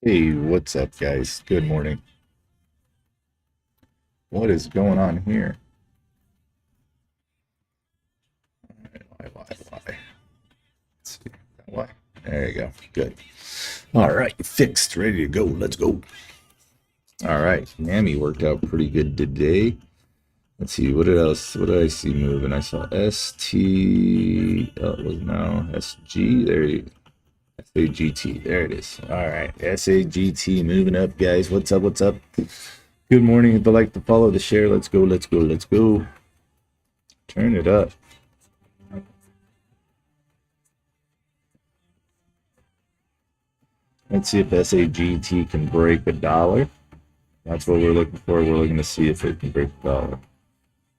Hey, what's up, guys? Good morning. What is going on here? Why? Let's see. Why? There you go. Good. All right, fixed, ready to go. Let's go. All right, Nami worked out pretty good today. Let's see, what else? What did I see moving? I saw ST. Oh, it was now SG. There you SAGT. There it is. All right, SAGT moving up, guys. What's up? What's up? Good morning. If you like to follow the share, let's go. Let's go. Let's go. Turn it up. Let's see if SAGT can break $1. That's what we're looking for. We're looking to see if it can break $1.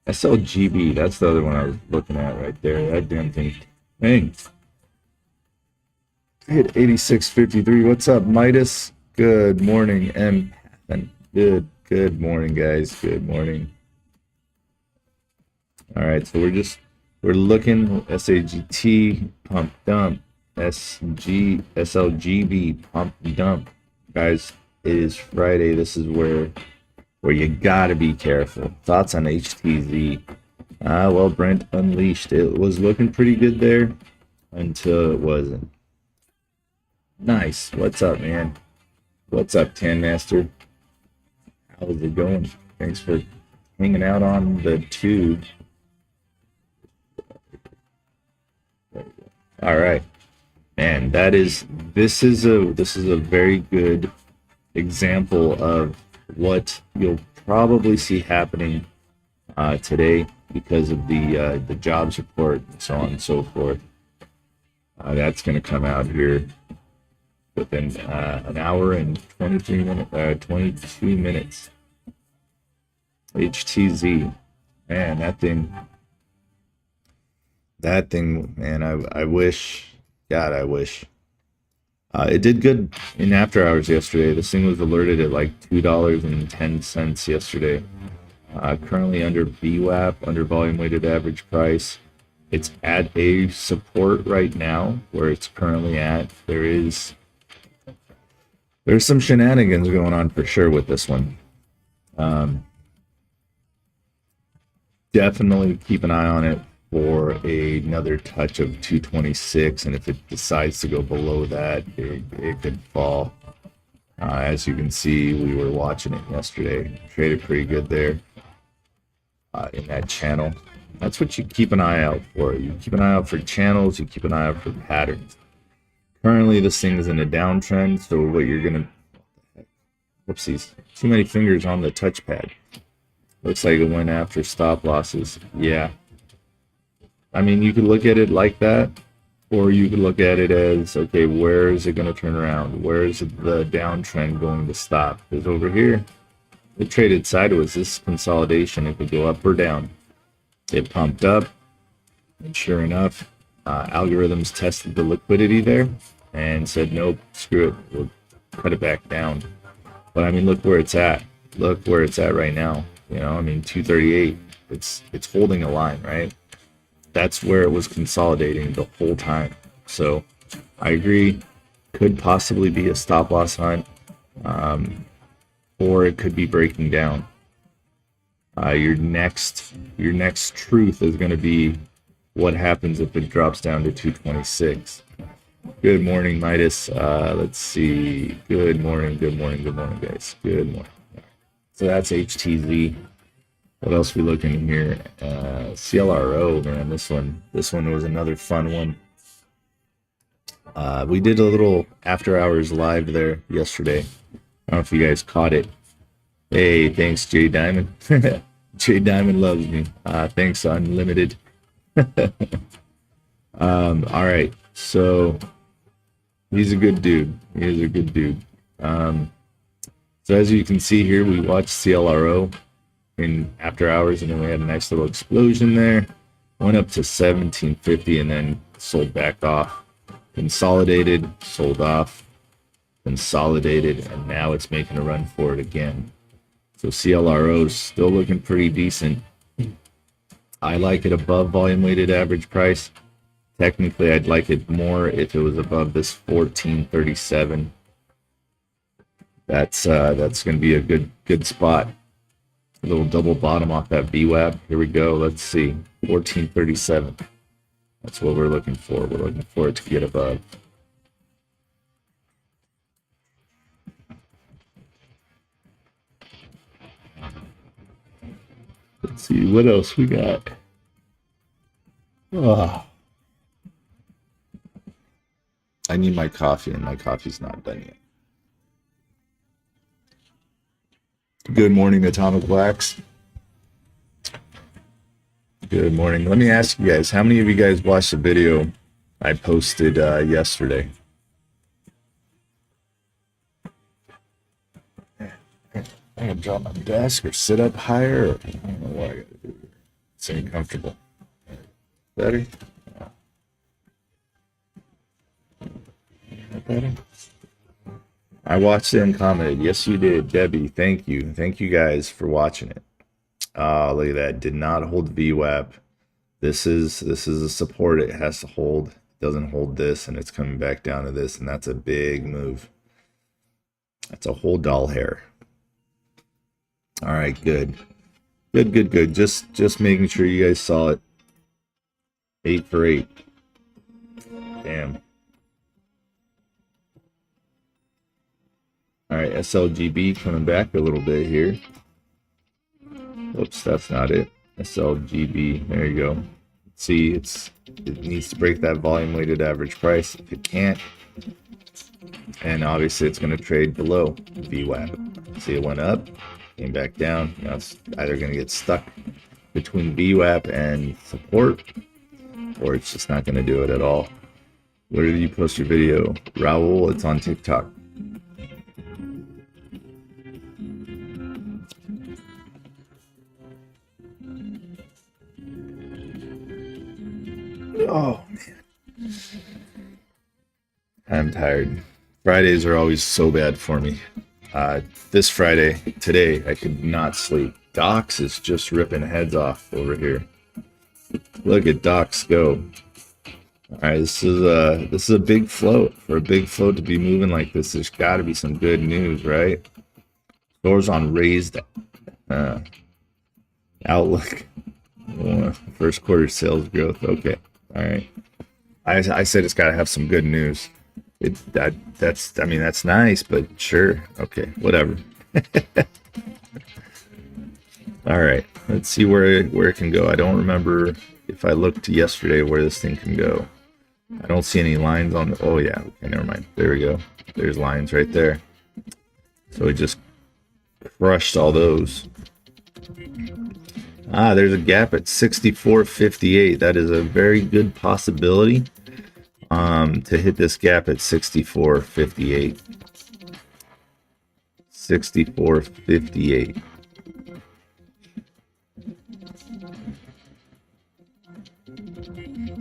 SLGB, that's the other one I was looking at right there. That damn thing. Dang. Hit 86.53. What's up, Midas? Good morning, M. Good morning, guys. Good morning. All right, so we're looking SAGT pump dump. SLGB pump dump, guys. It is Friday. This is where you gotta be careful. Thoughts on HTZ? Well, Brent unleashed. It was looking pretty good there until it wasn't. Nice. What's up, man? What's up, Tan Master? How's it going? Thanks for hanging out on the tube. All right. Man, this is a very good example of what you'll probably see happening today because of the jobs report and so on and so forth. That's going to come out here within an hour and 22 minutes. HTZ, man, that thing, man, I wish. God, I wish. It did good in after hours yesterday. This thing was alerted at like $2.10 yesterday. Currently under VWAP, under volume weighted average price. It's at a support right now where it's currently at. There's some shenanigans going on for sure with this one. Definitely keep an eye on it for another touch of 226, and if it decides to go below that, it could fall. As you can see, we were watching it yesterday. Traded pretty good there in that channel. That's what you keep an eye out for. You keep an eye out for channels. You keep an eye out for patterns. Currently, this thing is in a downtrend, so what you're gonna... Whoopsies. Too many fingers on the touchpad. Looks like it went after stop losses. Yeah. I mean, you could look at it like that, or you could look at it as, okay, where is it going to turn around? Where is the downtrend going to stop? Because over here, it traded sideways. This consolidation, it could go up or down. It pumped up, and sure enough, algorithms tested the liquidity there and said, nope, screw it, we'll cut it back down. But I mean, look where it's at. Look where it's at right now. You know, I mean, 238. It's holding a line, right? That's where it was consolidating the whole time. So I agree, could possibly be a stop loss hunt, or it could be breaking down. Your next truth is going to be what happens if it drops down to 226. Good morning, Midas. Let's see. Good morning, guys. Good morning. So that's HTZ. What else we looking here? CLRO, man. This one was another fun one. We did a little after hours live there yesterday. I don't know if you guys caught it. Hey, thanks, Jay Diamond. Jay Diamond loves me. Thanks, Unlimited. All right. So he's a good dude. So as you can see here, we watched CLRO in after hours, and then we had a nice little explosion there. Went up to 1750 and then sold back off. Consolidated, sold off, consolidated, and now it's making a run for it again. So CLRO is still looking pretty decent. I like it above volume weighted average price. Technically, I'd like it more if it was above this 1437. That's going to be a good spot. A little double bottom off that VWAP. Here we go. Let's see. 1437. That's what we're looking for. We're looking for it to get above. Let's see what else we got. Oh. I need my coffee, and my coffee's not done yet. Good morning, Atomic Blacks. Good morning. Let me ask you guys, how many of you guys watched the video I posted yesterday? I gotta drop my desk or sit up higher. Or, I don't know what I gotta do here. It's uncomfortable. Better? Better? I watched it and commented. Yes, you did, Debbie. Thank you. Thank you guys for watching it. Look at that. Did not hold VWAP. This is a support. It has to hold. It doesn't hold this, and it's coming back down to this, and that's a big move. That's a whole doll hair. All right, good. Good. Just making sure you guys saw it. 8 for 8. Damn. All right, SLGB coming back a little bit here. Oops, that's not it. SLGB, there you go. See, it needs to break that volume weighted average price. If it can't, and obviously it's going to trade below VWAP. See, it went up, came back down. Now it's either going to get stuck between VWAP and support, or it's just not going to do it at all. Where did you post your video? Raul, it's on TikTok. Oh, man. I'm tired. Fridays are always so bad for me. This Friday, today, I could not sleep. Docs is just ripping heads off over here. Look at Docs go. All right, this is a big float. For a big float to be moving like this, there's got to be some good news, right? Doors on raised outlook. First quarter sales growth. Okay. All right. I said it's got to have some good news. That's nice, but sure. Okay, whatever. All right. Let's see where it can go. I don't remember if I looked yesterday where this thing can go. I don't see any lines on the, oh yeah. Okay, never mind. There we go. There's lines right there. So it just crushed all those. There's a gap at 64.58. That is a very good possibility to hit this gap at 64.58. 64.58.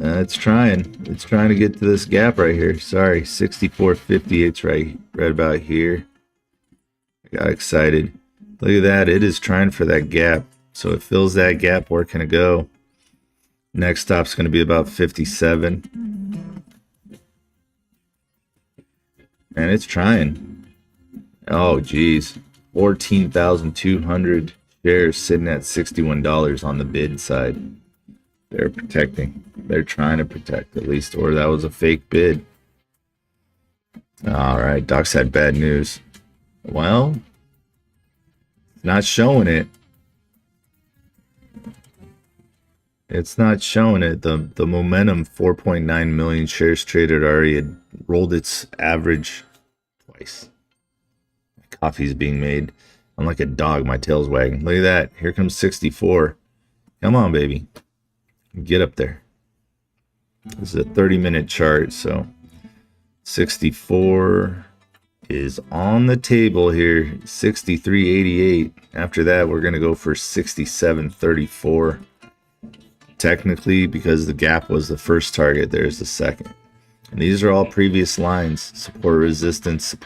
It's trying to get to this gap right here. Sorry, 64.58's right about here. I got excited. Look at that. It is trying for that gap. So it fills that gap. Where can it go? Next stop's going to be about 57. And it's trying. Oh, geez. 14,200 shares sitting at $61 on the bid side. They're protecting. They're trying to protect at least. Or that was a fake bid. All right. Doc's had bad news. Well, not showing it. It's not showing it. The momentum, 4.9 million shares traded, already had rolled its average twice. My coffee's being made. I'm like a dog. My tail's wagging. Look at that. Here comes 64. Come on, baby. Get up there. This is a 30-minute chart, so 64 is on the table here. 63.88. After that, we're going to go for 67.34. Technically, because the gap was the first target, there's the second. And these are all previous lines. Support, resistance,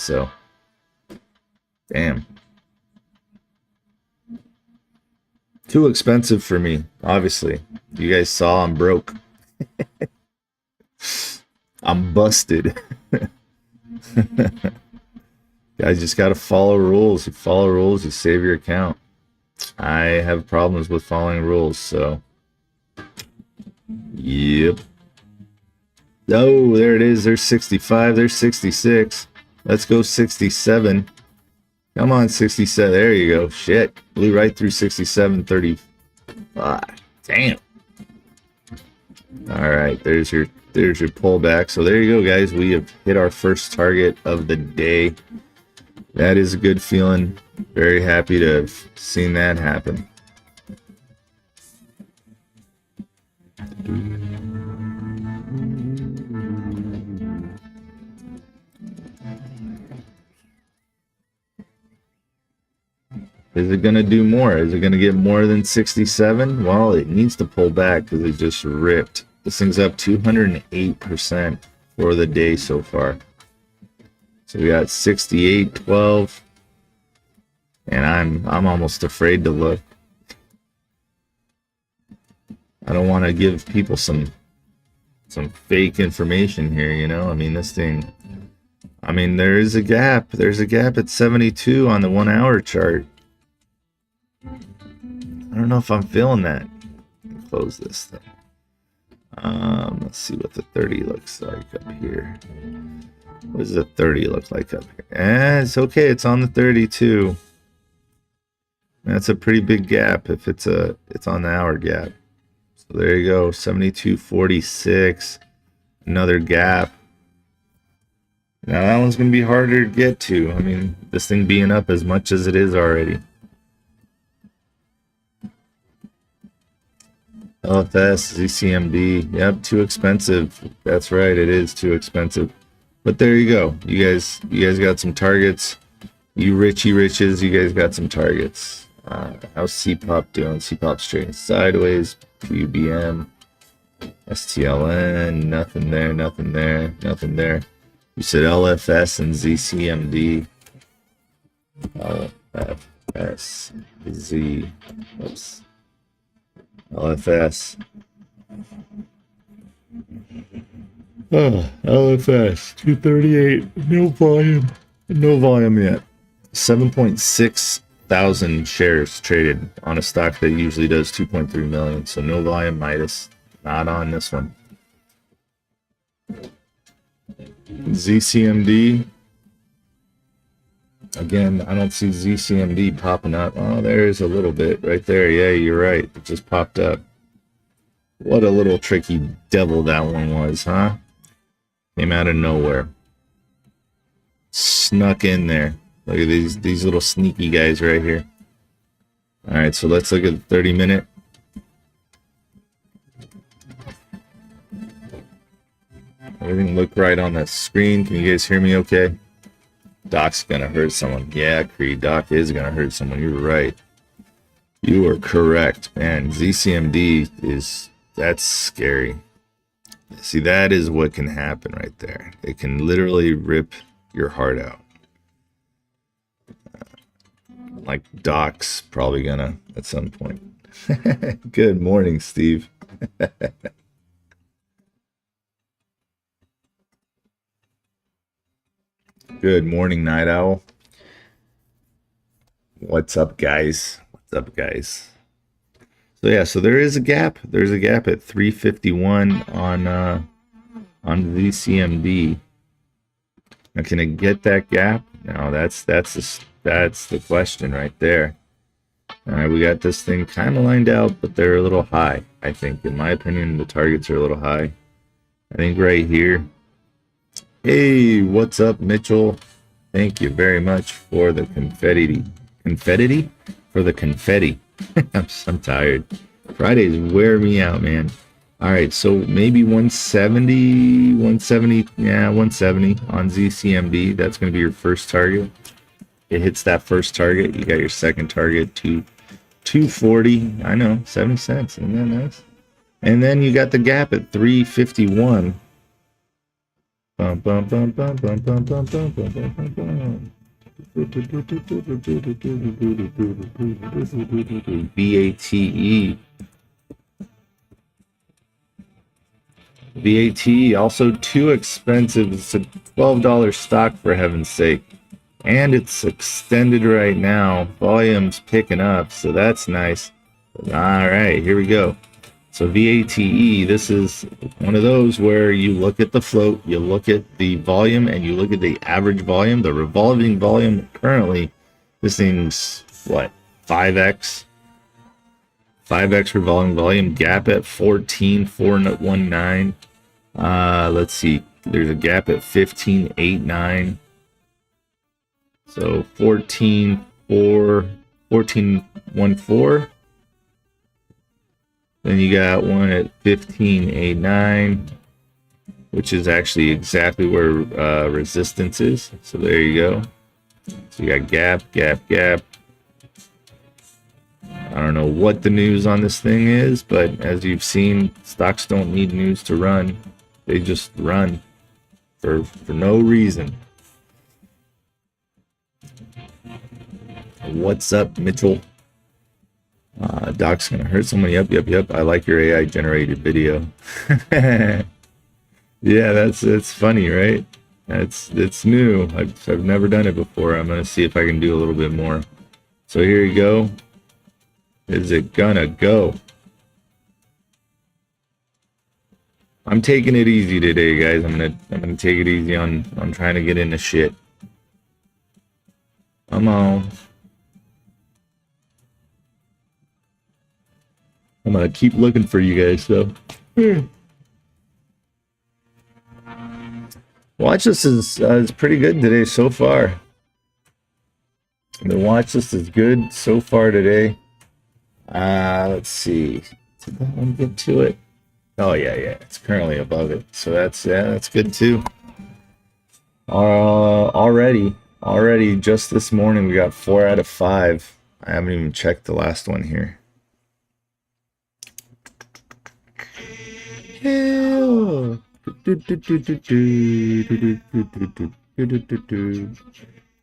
so damn. Too expensive for me, obviously. You guys saw I'm broke. I'm busted. Guys just got to follow rules. You follow rules, you save your account. I have problems with following rules, so. Yep. Oh, there it is. There's 65. There's 66. Let's go 67. Come on, 67. There you go. Shit. Blew right through 67, 35. Damn. All right. There's your pullback. So there you go, guys. We have hit our first target of the day. That is a good feeling. Very happy to have seen that happen. Is it going to do more? Is it going to get more than 67? Well, it needs to pull back because it just ripped. This thing's up 208% for the day so far. So we got 68.12, and I'm almost afraid to look. I don't want to give people some fake information here, you know. I mean, this thing. I mean, there is a gap. There's a gap at 72 on the 1 hour chart. I don't know if I'm feeling that. Close this thing. Let's see what the 30 looks like up here. What does the 30 look like up here? It's okay. It's on the 32. That's a pretty big gap if it's on the hour gap. So there you go. 72.46. Another gap. Now that one's going to be harder to get to. I mean, this thing being up as much as it is already. LFS, ZCMD. Yep, too expensive. That's right, it is too expensive. But there you go. You guys got some targets. You Richie Riches, you guys got some targets. How's CPOP doing? CPOP's trading sideways. PUBM, STLN, nothing there, nothing there, nothing there. You said LFS and ZCMD. LFSZ. Oops. LFS. Oh, LFS 238. No volume. No volume yet. 7.6 thousand shares traded on a stock that usually does 2.3 million. So no volume, Midas. Not on this one. ZCMD. Again, I don't see ZCMD popping up. Oh, there's a little bit right there. Yeah, you're right. It just popped up. What a little tricky devil that one was, huh? Came out of nowhere. Snuck in there. Look at these little sneaky guys right here. All right, so let's look at the 30-minute. Everything looked right on the screen. Can you guys hear me okay? Doc's gonna hurt someone. Yeah, Creed, Doc is gonna hurt someone. You're right. You are correct, man. ZCMD that's scary. See, that is what can happen right there. It can literally rip your heart out. Like Doc's probably gonna at some point. Good morning, Steve. Good morning, Night Owl. What's up, guys? What's up, guys? So yeah, so there is a gap. There's a gap at 351 on the CMD. Now, can it get that gap? No, that's the question right there. All right, we got this thing kind of lined out, but they're a little high. I think, in my opinion, the targets are a little high. I think right here. Hey, what's up, Mitchell? Thank you very much for the confetti. Confetti? For the confetti. I'm tired. Fridays wear me out, man. All right, so maybe 170, yeah, 170 on ZCMD. That's going to be your first target. It hits that first target. You got your second target, 240. I know, 70 cents. Isn't that nice? And then you got the gap at 351. Bum, bum, bum, bum, bum, bum, bum, bum, bum, bum, bum, bum. VATE. VATE, also too expensive. It's a $12 stock, for heaven's sake. and it's extended right now. Volume's picking up, so that's nice. All right, here we go. So VATE, this is one of those where you look at the float, you look at the volume, and you look at the average volume, the revolving volume currently. This thing's what, 5x revolving volume, gap at 14,419. Let's see, there's a gap at 15,890. So 14,14. Then you got one at 15,890, which is actually exactly where resistance is. So there you go. So you got gap. I don't know what the news on this thing is, but as you've seen, stocks don't need news to run. They just run for no reason. What's up, Mitchell? Doc's gonna hurt someone. Yep. I like your AI generated video. Yeah, that's funny, right? It's new. I've never done it before. I'm gonna see if I can do a little bit more. So here you go. Is it gonna go? I'm taking it easy today, guys. I'm gonna take it easy on trying to get into shit. Come on. I'm gonna keep looking for you guys, though. Watch list is pretty good today so far. The watch list is good so far today. Let's see. Did that one get to it? Oh yeah. It's currently above it, so that's good too. Already just this morning we got 4 out of 5. I haven't even checked the last one here. Hell.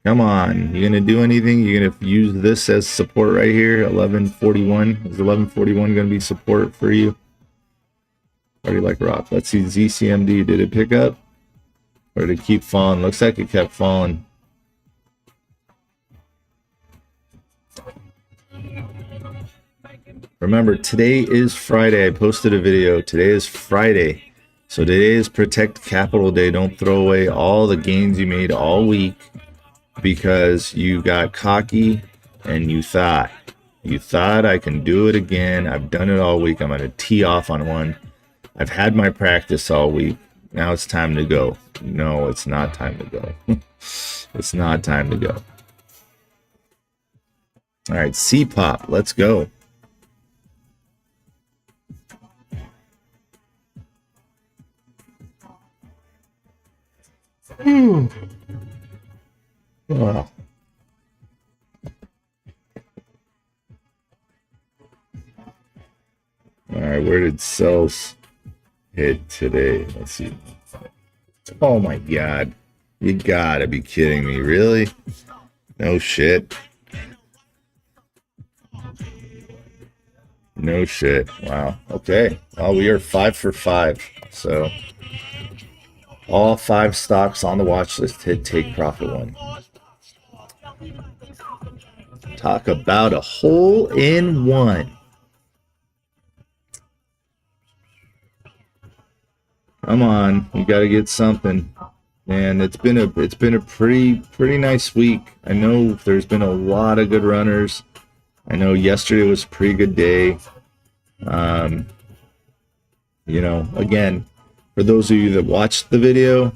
Come on, you gonna do anything? You're gonna use this as support right here. 1141. Is 1141 gonna be support for you? Party like rock. Let's see, ZCMD. Did it pick up? Or did it keep falling? Looks like it kept falling. Remember, today is Friday. I posted a video. Today is Friday. So today is Protect Capital Day. Don't throw away all the gains you made all week because you got cocky and you thought I can do it again. I've done it all week. I'm going to tee off on one. I've had my practice all week. Now it's time to go. No, it's not time to go. It's not time to go. All right, C-Pop, let's go. Oh. All right, where did sells hit today? Let's see. Oh my God. You gotta be kidding me. Really? No shit. No shit. Wow. Okay. Well, we are 5 for 5. So all 5 stocks on the watch list hit take profit one. Talk about a hole in one. Come on, you got to get something. And it's been a pretty nice week. I know there's been a lot of good runners. I know yesterday was a pretty good day. You know, again, for those of you that watched the video,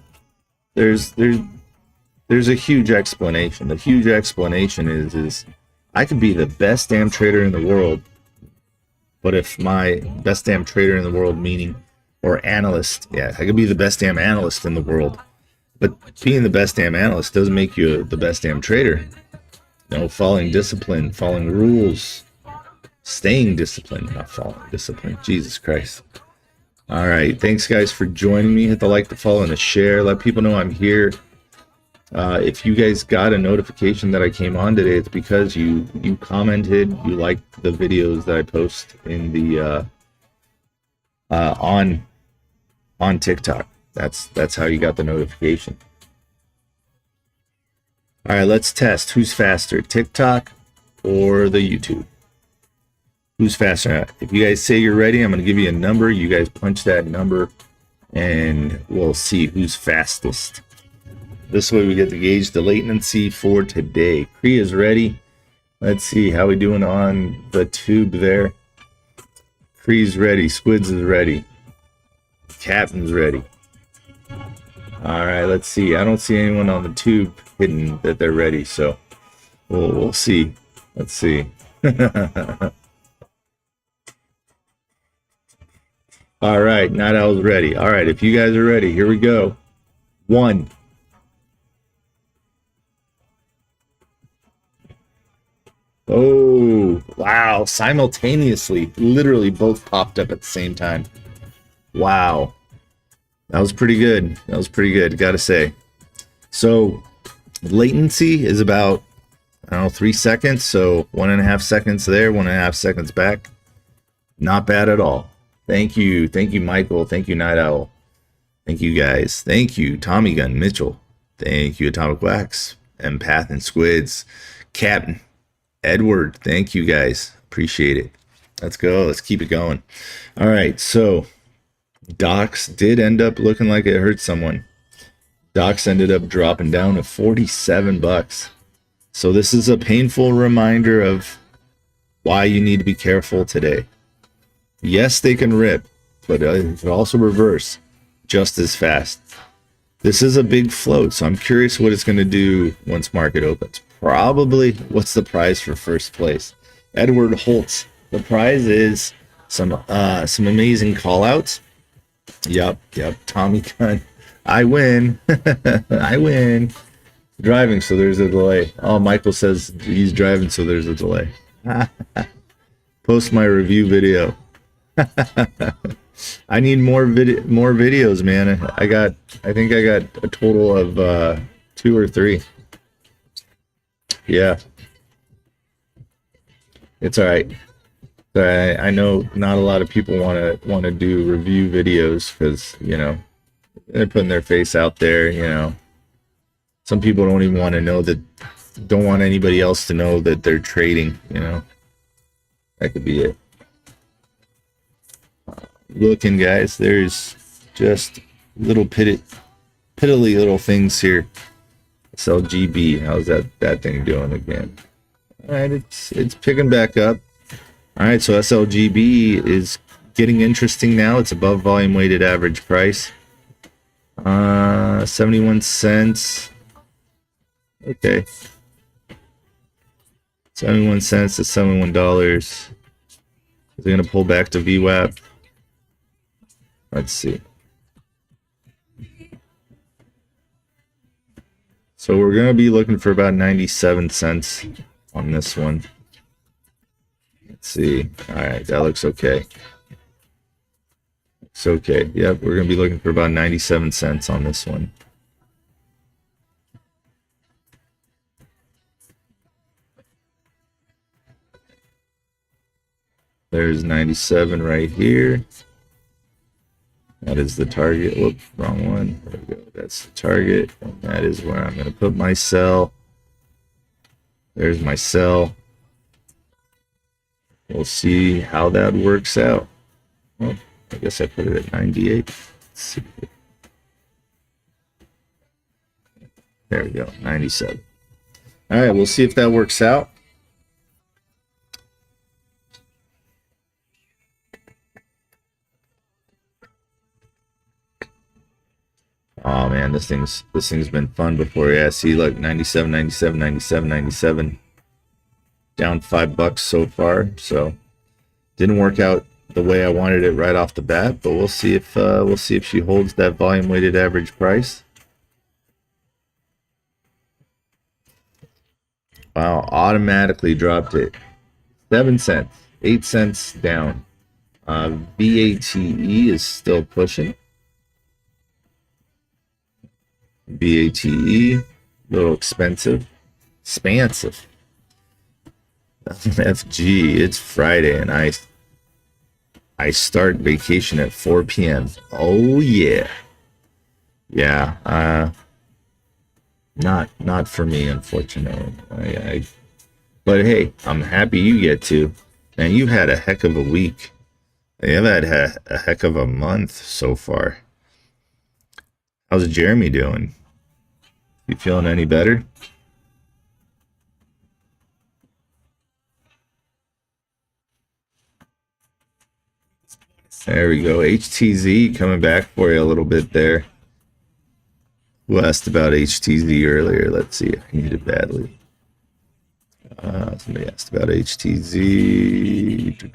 there's a huge explanation. The huge explanation is I could be the best damn trader in the world, but if my best damn trader in the world, meaning, or analyst, yeah, I could be the best damn analyst in the world, but being the best damn analyst doesn't make you the best damn trader. You know, following discipline, following rules, staying disciplined, not following discipline. Jesus Christ. All right, thanks guys for joining me. Hit the like, the follow, and the share. Let people know I'm here. If you guys got a notification that I came on today, it's because you commented, you liked the videos that I post in the on TikTok. That's how you got the notification. All right, let's test. Who's faster, TikTok or the YouTube? Who's faster? If you guys say you're ready, I'm going to give you a number. You guys punch that number, and we'll see who's fastest. This way we get to gauge the latency for today. Cree is ready. Let's see how we doing on the tube there. Cree's ready. Squids is ready. Captain's ready. All right, let's see. I don't see anyone on the tube hidden that they're ready, so we'll see. Let's see. All right, Night Owl's ready. All right, if you guys are ready, here we go. 1. Oh, wow. Simultaneously, literally both popped up at the same time. Wow. That was pretty good. That was pretty good, gotta say. So, latency is about, I don't know, 3 seconds. So, 1.5 seconds there, 1.5 seconds back. Not bad at all. Thank you. Thank you, Michael. Thank you, Night Owl. Thank you, guys. Thank you, Tommy Gun Mitchell. Thank you, Atomic Wax, Empath and Squids. Captain, Edward. Thank you, guys. Appreciate it. Let's go. Let's keep it going. All right, so Docs did end up looking like it hurt someone. Docs ended up dropping down to 47 bucks. So this is a painful reminder of why you need to be careful today. Yes, they can rip, but it can also reverse just as fast. This is a big float, so I'm curious what it's going to do once market opens. Probably, what's the prize for first place? Edward Holtz. The prize is some amazing callouts. Yep. Tommy Gunn. I win. I win. Driving, so there's a delay. Oh, Michael says he's driving, so there's a delay. Post my review video. I need more videos, man. I think I got a total of 2 or 3. Yeah, it's all right. I know not a lot of people want to do review videos because, you know, they're putting their face out there. You know, some people don't even want to know that, don't want anybody else to know that they're trading. You know, that could be it. Looking, guys, there's just little piddly little things here. SLGB, how's that thing doing again? All right, it's picking back up. All right, so SLGB is getting interesting now. It's above volume weighted average price. 71 cents. Okay. 71 cents to $71. Is it going to pull back to VWAP? Let's see. So we're going to be looking for about 97 cents on this one. Let's see. All right, that looks okay. It's okay. Yep, we're going to be looking for about 97 cents on this one. There's 97 right here. That is the target. Whoops, wrong one. There we go. That's the target. And that is where I'm going to put my sell. There's my sell. We'll see how that works out. Well, I guess I put it at 98. Let's see. There we go, 97. All right, we'll see if that works out. Oh man, this thing's been fun before. Yeah, see, like 97, 97, 97, 97. Down $5 so far. So didn't work out the way I wanted it right off the bat, but we'll see if she holds that volume weighted average price. Wow, automatically dropped it. 7 cents, 8 cents down. VATE is still pushing. VATE, a little expensive. Expansive. FG, it's Friday and I start vacation at 4 p.m. Oh yeah. Yeah. Not for me, unfortunately. But hey, I'm happy you get to. Man, you've had a heck of a week. You've had a heck of a month so far. How's Jeremy doing? You feeling any better? There we go. HTZ coming back for you a little bit there. Who asked about HTZ earlier? Let's see. I need it badly. Somebody asked about HTZ.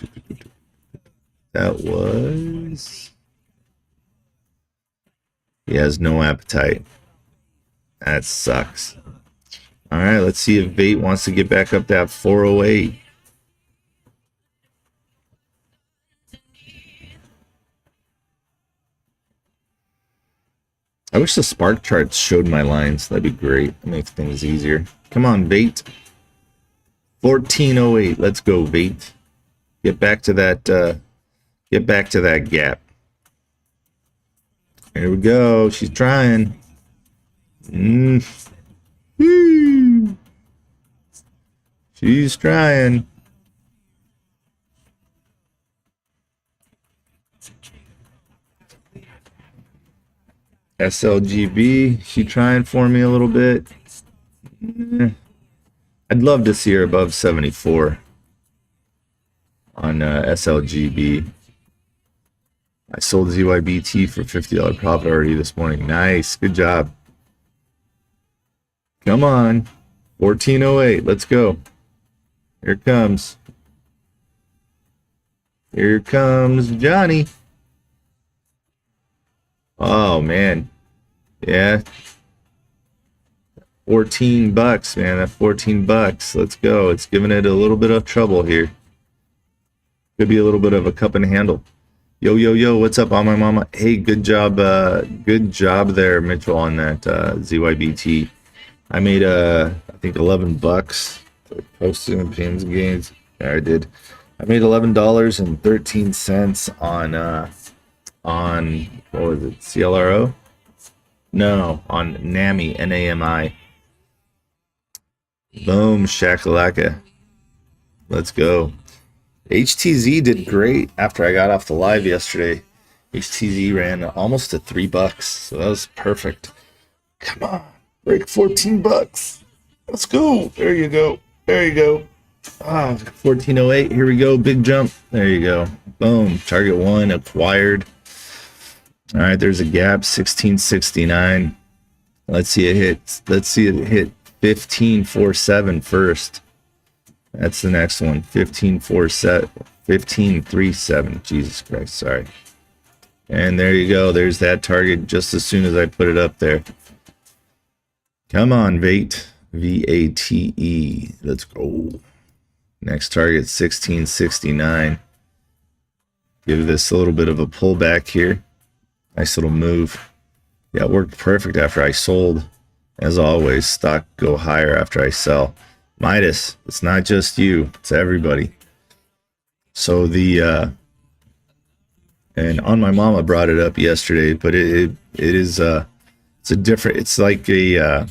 That was... He has no appetite. That sucks. All right, let's see if Bait wants to get back up that 408. I wish the spark charts showed my lines. That'd be great. That makes things easier. Come on, Bait. 1408. Let's go, Bait. Get back to that. Get back to that gap. Here we go. She's trying. She's trying. SLGB, she trying for me a little bit. I'd love to see her above 74 on SLGB. I sold ZYBT for $50 profit already this morning. Nice, good job. Come on, 1408, let's go. Here it comes. Here comes Johnny. Oh man, yeah, 14 bucks, man. That 14 bucks. Let's go. It's giving it a little bit of trouble here. Could be a little bit of a cup and handle. Yo, yo, yo, what's up, on my mama? Hey, good job there, Mitchell, on that ZYBT. I made I think 11 bucks. Posted in pins and gains. Yeah, I did. I made $11.13 on what was it, CLRO? No, on NAMI, NAMI. Boom, shakalaka. Let's go. HTZ did great after I got off the live yesterday. HTZ ran almost to $3, so that was perfect. Come on, break 14 bucks. Let's go. There you go. There you go. 1408. Here we go. Big jump. There you go. Boom. Target one acquired. All right, there's a gap, 1669. Let's see it hit. Let's see it hit 1547 first. That's the next one. 1537. Jesus Christ, sorry. And there you go. There's that target just as soon as I put it up there. Come on, Vate. VATE. Let's go. Next target, 1669. Give this a little bit of a pullback here. Nice little move. Yeah, it worked perfect after I sold. As always, stock go higher after I sell. Midas, it's not just you, it's everybody. So the and on my mama brought it up yesterday, but it is it's a different, it's like a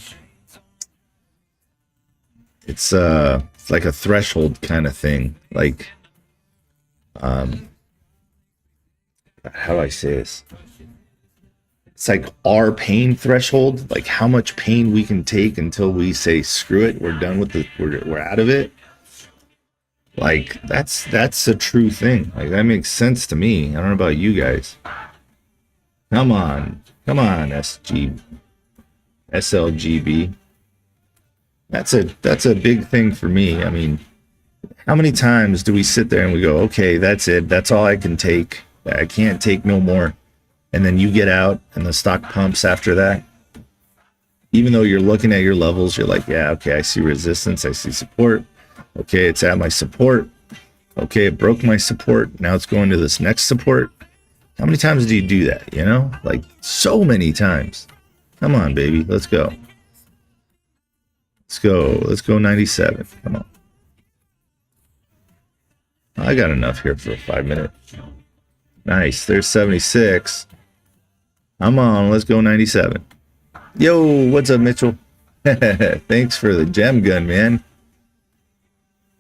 it's like a threshold kind of thing. Like how do I say this? It's like our pain threshold, like how much pain we can take until we say screw it, we're done with it, we're out of it. Like that's a true thing. Like that makes sense to me. I don't know about you guys. Come on, SLGB. That's a big thing for me. I mean, how many times do we sit there and we go, okay, that's it, that's all I can take. I can't take no more. And then you get out and the stock pumps after that. Even though you're looking at your levels, you're like, yeah, okay, I see resistance, I see support. Okay, it's at my support. Okay, it broke my support. Now it's going to this next support. How many times do you do that, you know? Like, so many times. Come on, baby, let's go. Let's go 97, come on. I got enough here for a 5 minute. Nice, there's 76. Come on, let's go 97. Yo, what's up, Mitchell? Thanks for the gem gun, man.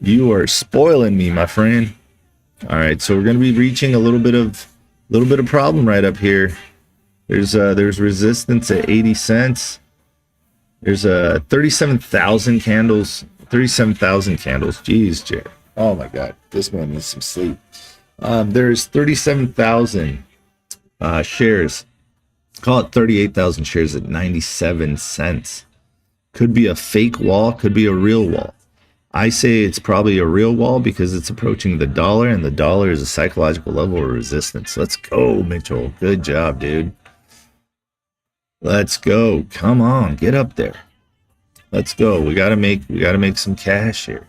You are spoiling me, my friend. All right, so we're gonna be reaching a little bit of problem right up here. There's resistance at 80 cents. There's 37,000 candles. 37,000 candles. Jeez, Jared. Oh my God, this man needs some sleep. There's 37,000 shares. Call it 38,000 shares at 97 cents. Could be a fake wall, could be a real wall. I say it's probably a real wall because it's approaching the dollar, and the dollar is a psychological level of resistance. Let's go, Mitchell. Good job, dude. Let's go. Come on, get up there. Let's go. We gotta make some cash here.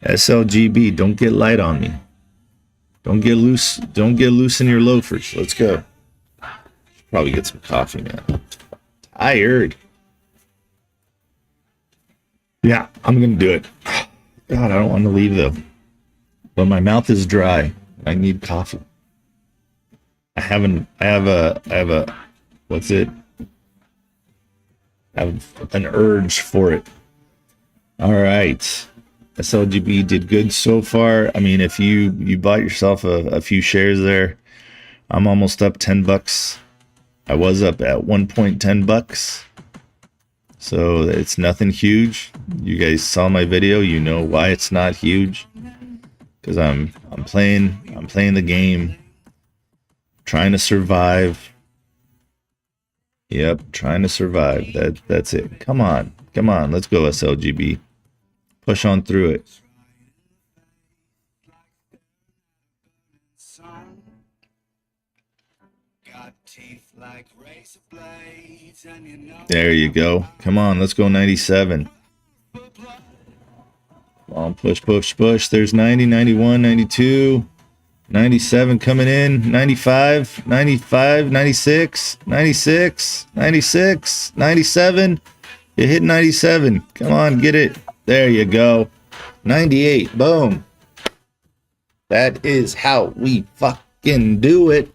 SLGB, don't get light on me. Don't get loose in your loafers. Let's go. Should probably get some coffee, man. I'm tired. Yeah, I'm gonna do it. God, I don't want to leave though. But my mouth is dry. I need coffee. I have a what's it? I have an urge for it. All right. SLGB did good so far. I mean, if you bought yourself a few shares there, I'm almost up $10. I was up at 1.10 bucks. So it's nothing huge. You guys saw my video. You know why it's not huge. Because I'm playing the game. Trying to survive. Yep, trying to survive. That's it. Come on. Let's go, SLGB. Push on through it. There you go. Come on, let's go 97. Come on, push. There's 90, 91, 92, 97 coming in, 95, 95, 96, 96, 96, 97. You hit 97. Come on, get it. There you go. 98. Boom. That is how we fucking do it.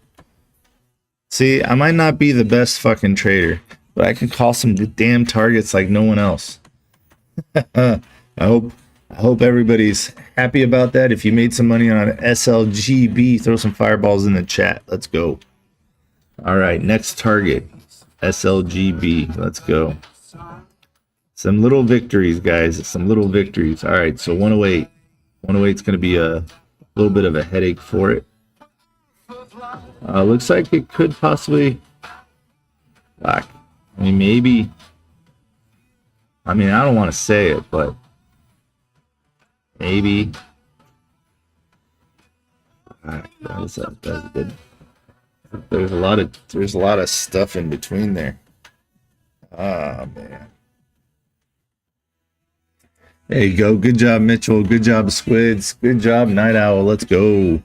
See, I might not be the best fucking trader, but I can call some damn targets like no one else. I hope everybody's happy about that. If you made some money on SLGB, throw some fireballs in the chat. Let's go. All right, next target, SLGB. Let's go. Some little victories, guys. Some little victories. All right, so 108. 108 is going to be a little bit of a headache for it. Looks like it could possibly. I mean, maybe. I mean, I don't want to say it, but maybe. That's good. There's a lot of stuff in between there. Ah, man. There you go. Good job, Mitchell. Good job, Squids. Good job, Night Owl. Let's go.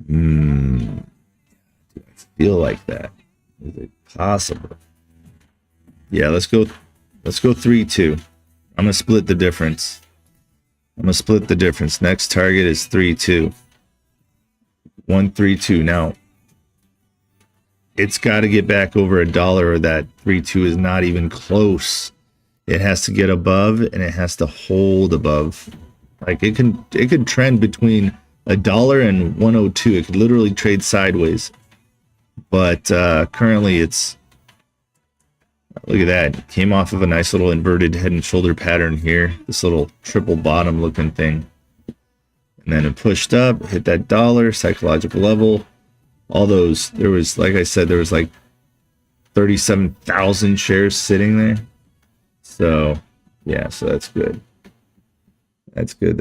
Do I feel like that? Is it possible? Yeah, let's go 3-2. I'm gonna split the difference. Next target is 3-2. 1-3-2. Now it's got to get back over $1, or that 3-2 is not even close. It has to get above, and it has to hold above. Like it could trend between $1 and 102. It could literally trade sideways. But currently it's, look at that. It came off of a nice little inverted head and shoulder pattern here. This little triple bottom looking thing. And then it pushed up, hit that dollar, psychological level. All those, there was, like I said, there was like 37,000 shares sitting there. So, yeah, so that's good. That's good.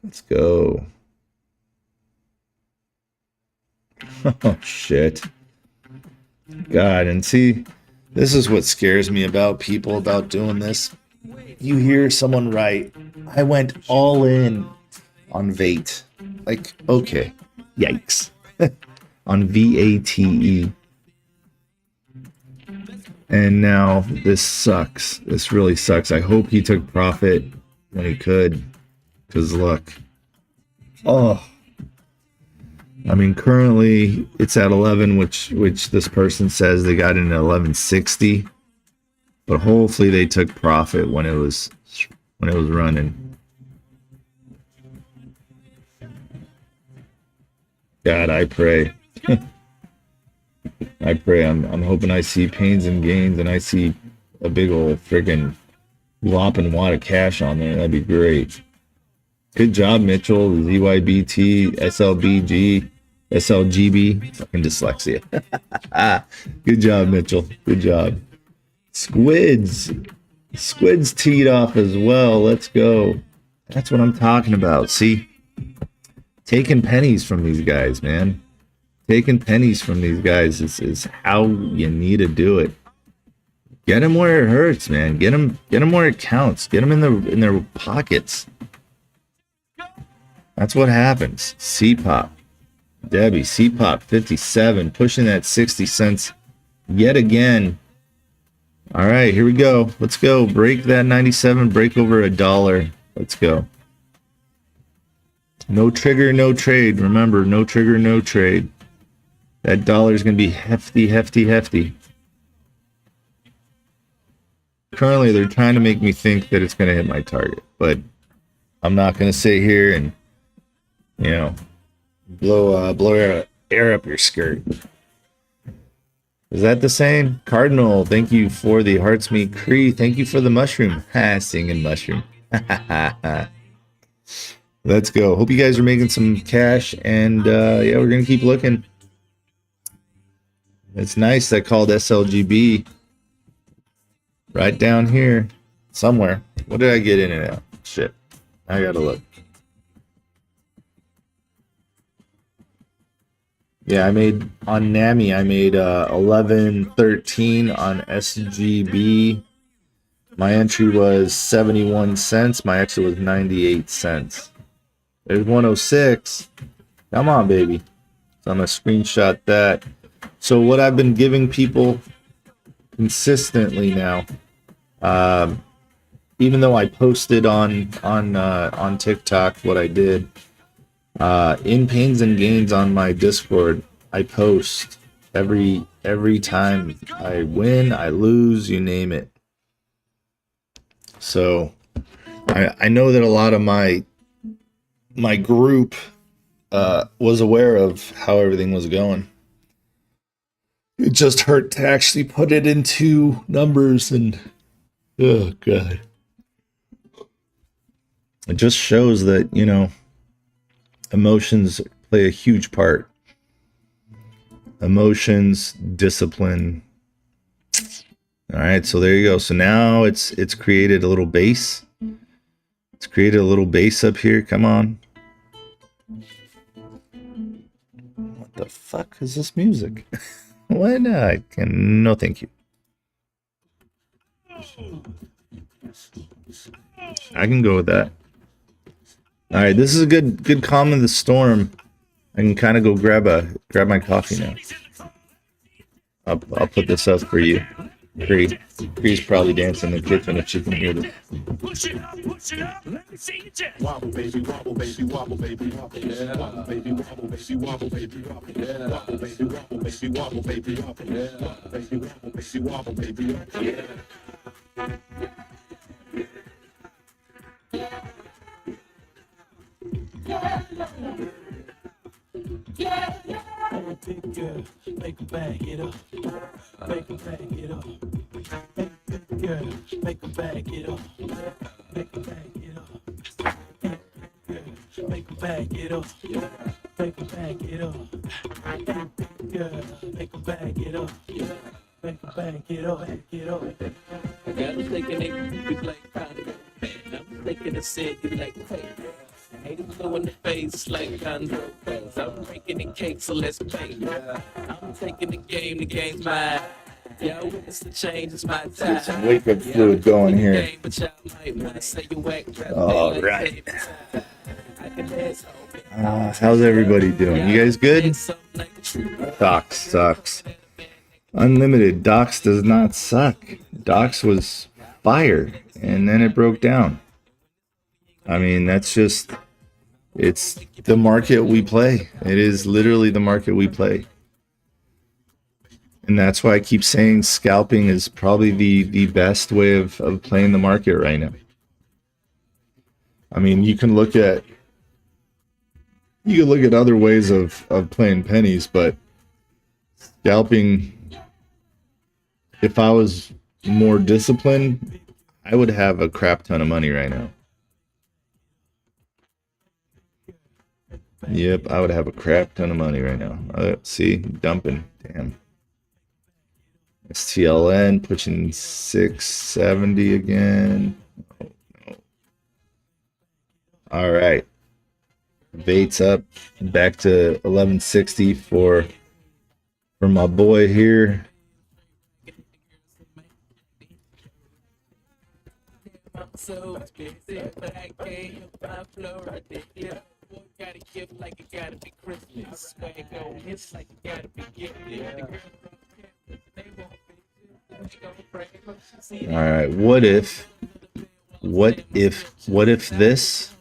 Let's go. Oh, shit. God, and see, this is what scares me about people about doing this. You hear someone write, I went all in on VATE. Like, okay, yikes. On VATE. And now this sucks. This really sucks. I hope he took profit when he could. Because look. Oh. I mean, currently it's at 11, which this person says they got in at 1160, but hopefully they took profit when it was running. God, I pray. I pray. I'm hoping I see pains and gains, and I see a big old friggin' whopping wad of cash on there. That'd be great. Good job, Mitchell. ZYBT, SLBG, SLGB. Fucking dyslexia. Good job, Mitchell. Good job. Squids teed off as well. Let's go. That's what I'm talking about. See? Taking pennies from these guys, man. Taking pennies from these guys is how you need to do it. Get them where it hurts, man. Get them where it counts. Get them in their pockets. That's what happens. C-Pop. Debbie, C-Pop 57, pushing that 60 cents yet again. All right, here we go. Let's go. Break that 97, break over $1. Let's go. No trigger, no trade. Remember, no trigger, no trade. That dollar is going to be hefty, hefty, hefty. Currently, they're trying to make me think that it's going to hit my target, but I'm not going to sit here and, you know, blow air up your skirt. Is that the same? Cardinal, thank you for the Hearts Meet Cree. Thank you for the mushroom. Singing mushroom. Let's go. Hope you guys are making some cash, and yeah, we're gonna keep looking. It's nice that called SLGB right down here somewhere. What did I get in and out? Shit, I gotta look. Yeah, I made on NAMI. I made 11.13 on SGB. My entry was 71 cents. My exit was 98 cents. There's 106. Come on, baby. So I'm going to screenshot that. So what I've been giving people consistently now, even though I posted on TikTok what I did, in Pains and Gains on my Discord, I post every time I win, I lose, you name it. So I know that a lot of my group was aware of how everything was going. It just hurt to actually put it into numbers, and oh god, it just shows that, you know, emotions play a huge part. Emotions, discipline. All right, so there you go. So now it's created a little base. It's created a little base up here. Come on. What the fuck is this music? Why not? No, thank you. I can go with that. All right, this is a good calm in the storm. I can kind of go grab my coffee now. I'll put this up for you. Cree's probably dancing in the kitchen if she can hear this. Push it up, let me see you jet. Wobble baby, wobble baby, wobble baby, wobble. Yeah. Wobble baby, wobble baby, wobble baby, wobble. Yeah. Wobble baby, wobble baby, wobble baby, wobble. Yeah. Wobble baby, wobble baby, wobble baby, wobble. Yeah. Big girl, make a bag it up. Make a bag it up. Big girl, make a bag it up. Make a bag it up. Make a bag it up. Make a bag it up. Big girl, make a bag it up. Make a bag it up. Get up. I got them thinking they be like kind of. I'm thinking they said you like fake. Hate it blow in the face like Condor. I'm breaking the cake, so let's play. I'm taking the game's mine. Y'all witness the change, it's my time. Get some wake up fluid going here. All right. How's everybody doing? You guys good? Docs sucks. Unlimited. Docs does not suck. Docs was fire, and then it broke down. I mean, that's just It's the market we play. It is literally the market we play. And that's why I keep saying scalping is probably the best way of playing the market right now. I mean, you can look at other ways of playing pennies, but scalping, if I was more disciplined, I would have a crap ton of money right now. Yep, I would have a crap ton of money right now. See, dumping. Damn. STLN pushing 670 again. Oh, no. All right. Baits up back to 1160 for my boy here. All right, what if this?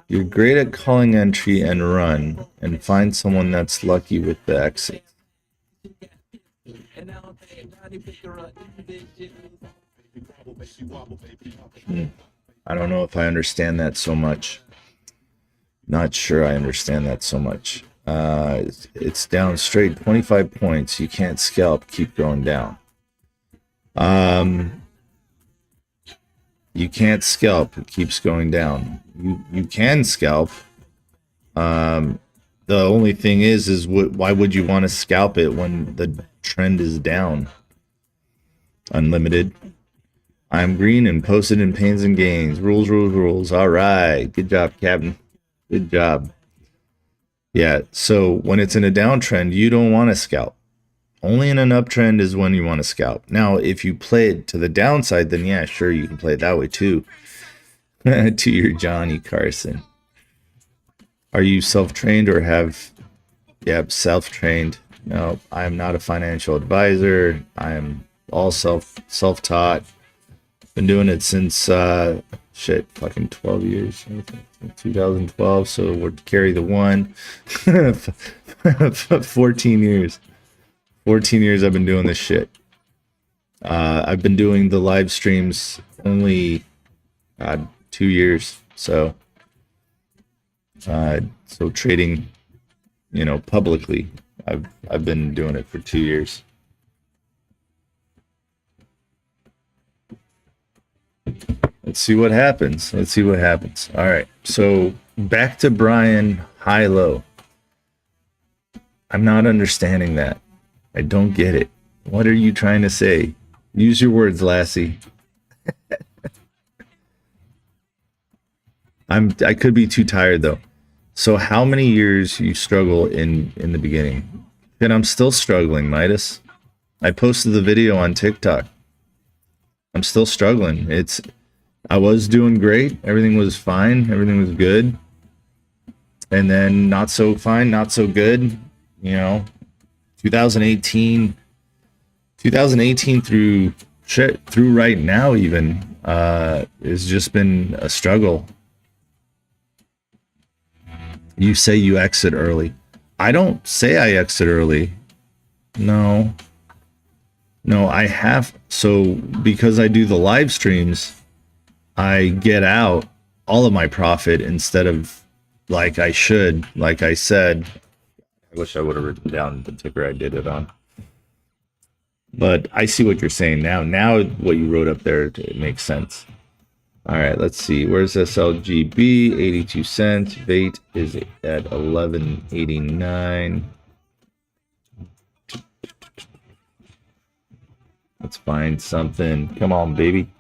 You're great at calling entry and run, and find someone that's lucky with the exit. I don't know if I understand that so much. Not sure I understand that so much. It's down straight 25 points. You can't scalp, keep going down. You can't scalp, it keeps going down. You can scalp. The only thing is why would you want to scalp it when the trend is down? Unlimited. I'm green and posted in pains and gains. Rules, rules, rules. All right. Good job, Captain. Good job. Yeah, so when it's in a downtrend, you don't want to scalp. Only in an uptrend is when you want to scalp. Now, if you play it to the downside, then yeah, sure, you can play it that way too. To your Johnny Carson. Are you self-trained or have... Yep, self-trained. No, I am not a financial advisor. I am all self-taught. Been doing it since fucking 12 years. 2012, so we'll carry the one. 14 years. 14 years I've been doing this shit. I've been doing the live streams only 2 years. So trading, publicly, I've been doing it for 2 years. Let's see what happens. Let's see what happens. All right. So back to Brian high-low. I'm not understanding that. I don't get it. What are you trying to say? Use your words, Lassie. I could be too tired though. So how many years you struggle in the beginning? And I'm still struggling, Midas. I posted the video on TikTok. I'm still struggling. I was doing great. Everything was fine. Everything was good. And then not so fine, not so good. 2018 through right now even has just been a struggle. You say you exit early. I don't say I exit early. No, I have. So because I do the live streams, I get out all of my profit instead of like I should, like I said. I wish I would have written down the ticker I did it on. But I see what you're saying now. Now what you wrote up there, it makes sense. All right, let's see. Where's SLGB? 82 cents. Bait is at 11.89. Let's find something. Come on, baby.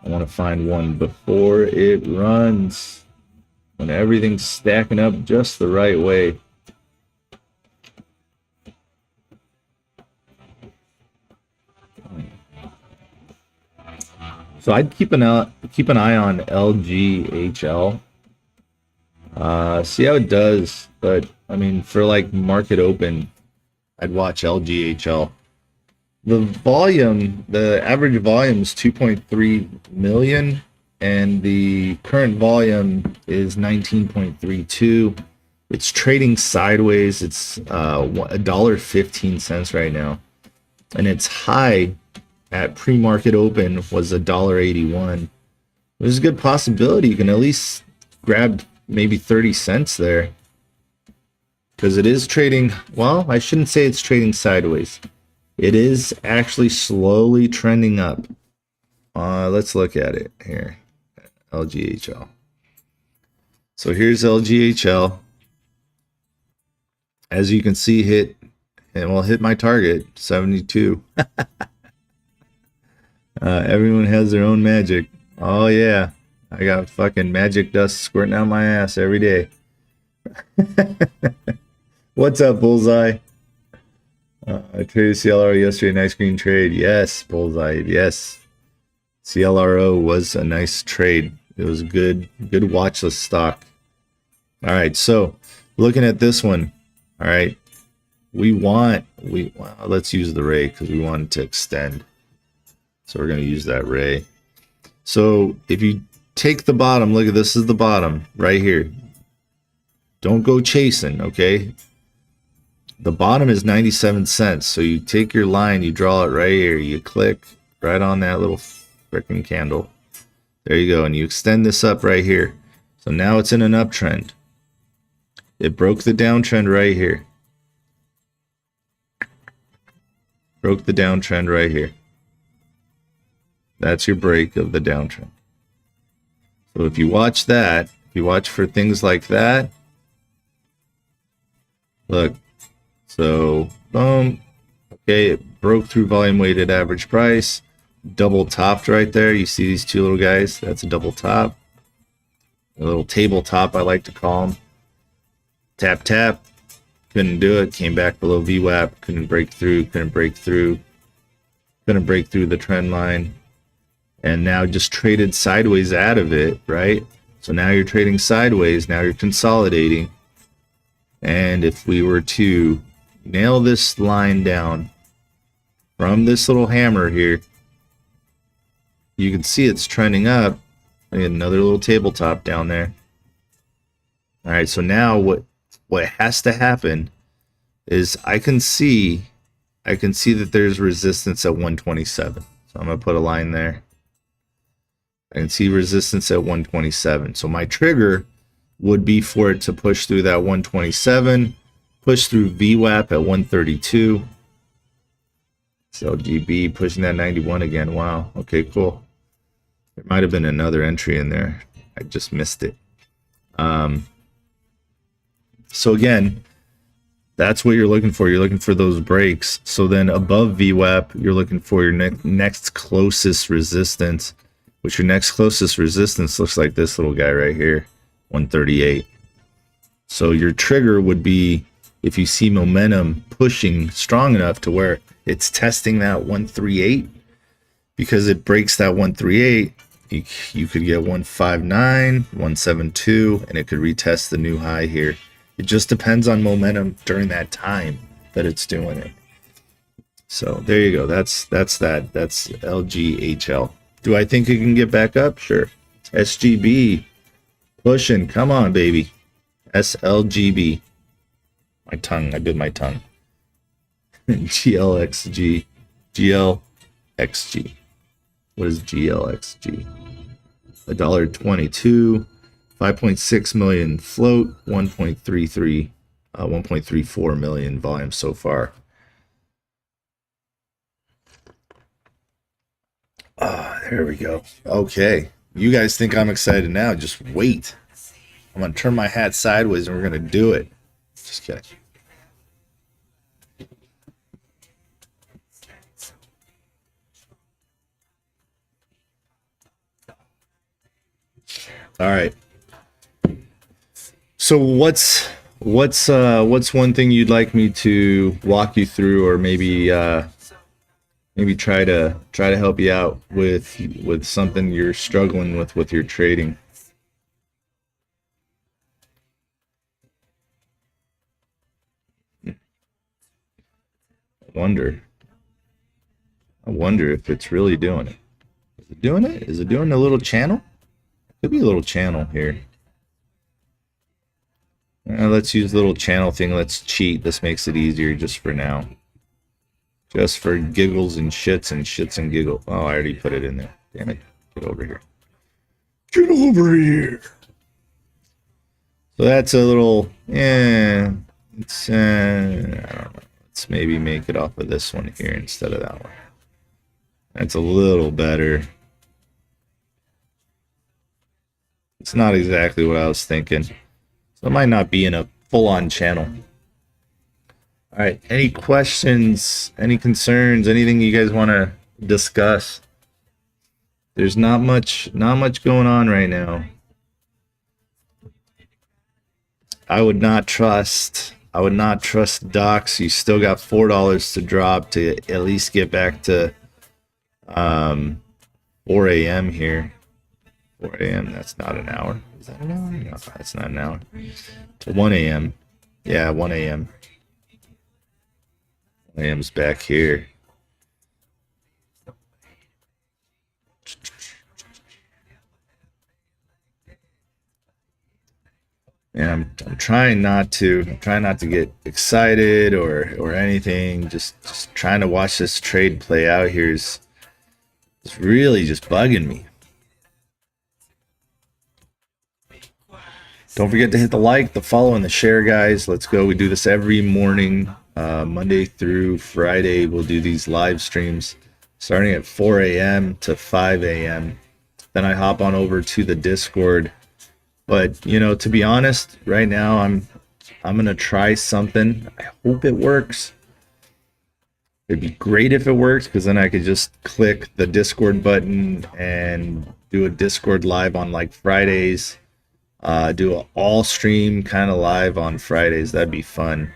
I want to find one before it runs. When everything's stacking up just the right way. So I'd keep an eye on LGHL. See how it does. But I mean, for like market open, I'd watch LGHL. The volume, the average volume is 2.3 million, and the current volume is 19.32. It's trading sideways. It's $1.15 right now, and its high at pre-market open was $1.81. There's a good possibility you can at least grab maybe 30 cents there, because it is trading. Well, I shouldn't say it's trading sideways. It is actually slowly trending up. Let's look at it here. LGHL. So here's LGHL. As you can see, hit my target, 72. Everyone has their own magic. Oh yeah, I got fucking magic dust squirting out my ass every day. What's up, Bullseye? I traded CLRO yesterday. Nice green trade. Yes, Bullseye. Yes, CLRO was a nice trade. It was a good watch list stock. All right, so looking at this one. All right, let's use the ray because we want it to extend. So we're going to use that ray. So if you take the bottom, look at this is the bottom right here. Don't go chasing, okay? The bottom is 97 cents. So you take your line, you draw it right here. You click right on that little freaking candle. There you go. And you extend this up right here. So now it's in an uptrend. It broke the downtrend right here. Broke the downtrend right here. That's your break of the downtrend. So if you watch that, if you watch for things like that, look, so boom, okay, it broke through volume weighted average price, double topped right there. You see these two little guys? That's a double top, a little tabletop, I like to call them. Tap, tap, couldn't do it, came back below VWAP, couldn't break through the trend line. And now just traded sideways out of it, right? So now you're trading sideways, now you're consolidating. And if we were to nail this line down from this little hammer here, you can see it's trending up. Another little tabletop down there. All right, so now what has to happen is I can see that there's resistance at 127. So I'm going to put a line there. I can see resistance at 127. So my trigger would be for it to push through that 127, push through VWAP at 132. So GB pushing that 91 again. Wow. Okay, cool. There might have been another entry in there. I just missed it. So again, that's what you're looking for. You're looking for those breaks. So then above VWAP, you're looking for your next closest resistance. Which your next closest resistance looks like this little guy right here, 138. So your trigger would be if you see momentum pushing strong enough to where it's testing that 138, because it breaks that 138, you could get 159, 172, and it could retest the new high here. It just depends on momentum during that time that it's doing it. So there you go. That's LGHL. Do I think it can get back up? Sure. SGB pushing. Come on, baby. SLGB. My tongue. I did my tongue. GLXG. GLXG. What is GLXG? $1.22. 5.6 million float. 1.34 million volume so far. There we go. Okay. You guys think I'm excited now? Just wait. I'm going to turn my hat sideways and we're going to do it. Just kidding. All right. So what's one thing you'd like me to walk you through, or maybe try to help you out with something you're struggling with your trading? I wonder. I wonder if it's really doing it. Is it doing it? Is it doing a little channel? Could be a little channel here. Let's use the little channel thing. Let's cheat. This makes it easier just for now. Just for giggles and shits and giggles. Oh, I already put it in there. Damn it. Get over here. Get over here. So that's a little, it's, I don't know. Let's maybe make it off of this one here instead of that one. That's a little better. It's not exactly what I was thinking. So it might not be in a full-on channel. All right, any questions, any concerns, anything you guys want to discuss? There's not much going on right now. I would not trust Docs. You still got $4 to drop to at least get back to 4 a.m. here. 4 a.m. That's not an hour. Is that an hour? No, that's not an hour. To 1 a.m. Yeah, 1 a.m. 1 a.m.'s back here. And I'm trying not to get excited or anything. Just trying to watch this trade play out here is really just bugging me. Don't forget to hit the like, the follow, and the share, guys. Let's go. We do this every morning, Monday through Friday. We'll do these live streams starting at 4 a.m. to 5 a.m. Then I hop on over to the Discord. But, you know, to be honest, right now I'm going to try something. I hope it works. It'd be great if it works, because then I could just click the Discord button and do a Discord live on like Fridays. Do an all stream kind of live on Fridays. That'd be fun.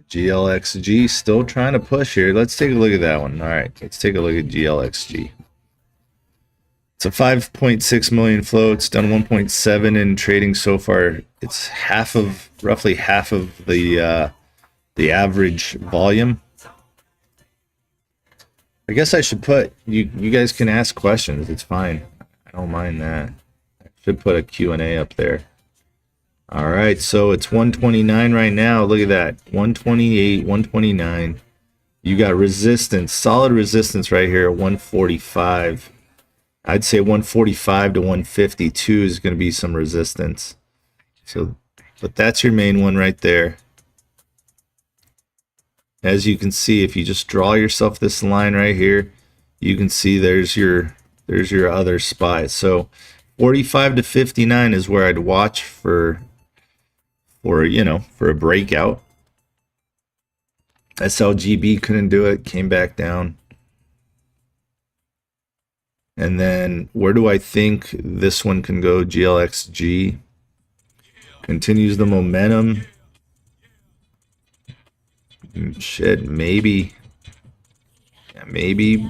GLXG still trying to push here. Let's take a look at that one. All right, let's take a look at GLXG. It's a 5.6 million flow. It's done 1.7 in trading so far. It's roughly half of the average volume. I guess I should put, you guys can ask questions. It's fine. I don't mind that. I should put a Q&A up there. All right, so it's 129 right now. Look at that. 128, 129. You got resistance, solid resistance right here at 145. I'd say 145 to 152 is going to be some resistance. So, but that's your main one right there. As you can see, if you just draw yourself this line right here, you can see there's your other spot. So 45 to 59 is where I'd watch for a breakout. SLGB couldn't do it, came back down. And then where do I think this one can go? GLXG continues the momentum. Shit, maybe. Yeah, maybe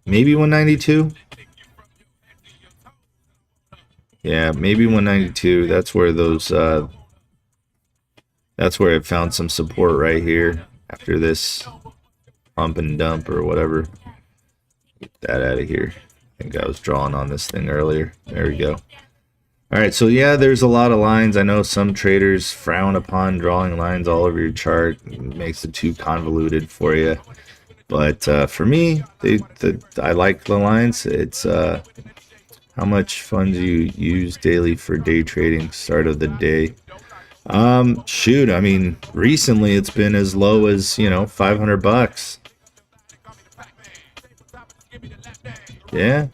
192. Yeah, maybe 192. That's where those that's where it found some support right here after this pump and dump or whatever. Get that out of here. I think I was drawing on this thing earlier. There we go. All right, so yeah, there's a lot of lines. I know some traders frown upon drawing lines all over your chart. It makes it too convoluted for you. But for me, I like the lines. It's how much funds you use daily for day trading, start of the day. Shoot, I mean, recently it's been as low as, you know, $500. Yeah.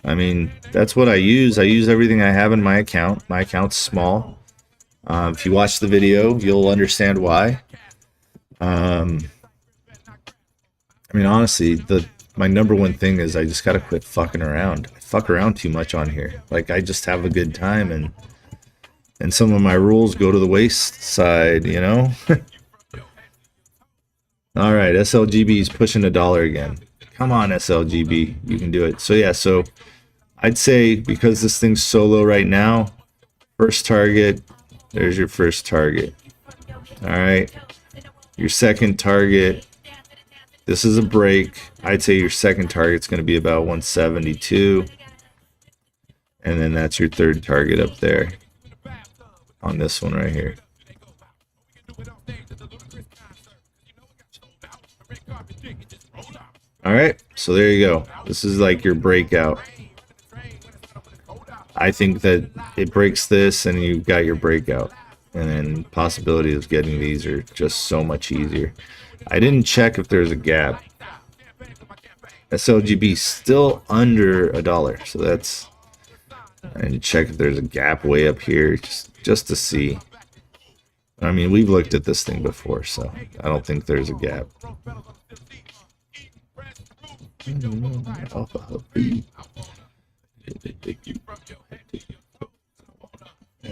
I mean, that's what I use. I use everything I have in my account. My account's small. If you watch the video, you'll understand why. I mean, honestly, my number one thing is I just gotta quit fucking around. I fuck around too much on here. Like, I just have a good time, and some of my rules go to the wayside, you know? All right, SLGB is pushing $1 again. Come on, SLGB, you can do it. So yeah, so I'd say because this thing's so low right now, first target, there's your first target. All right, your second target, this is a break. I'd say your second target's going to be about 172. And then that's your third target up there on this one right here. All right, so there you go. This is like your breakout. I think that it breaks this and you've got your breakout. And then possibility of getting these are just so much easier. I didn't check if there's a gap. SLGB still under $1. So that's, I didn't check if there's a gap way up here just to see. I mean, we've looked at this thing before, so I don't think there's a gap.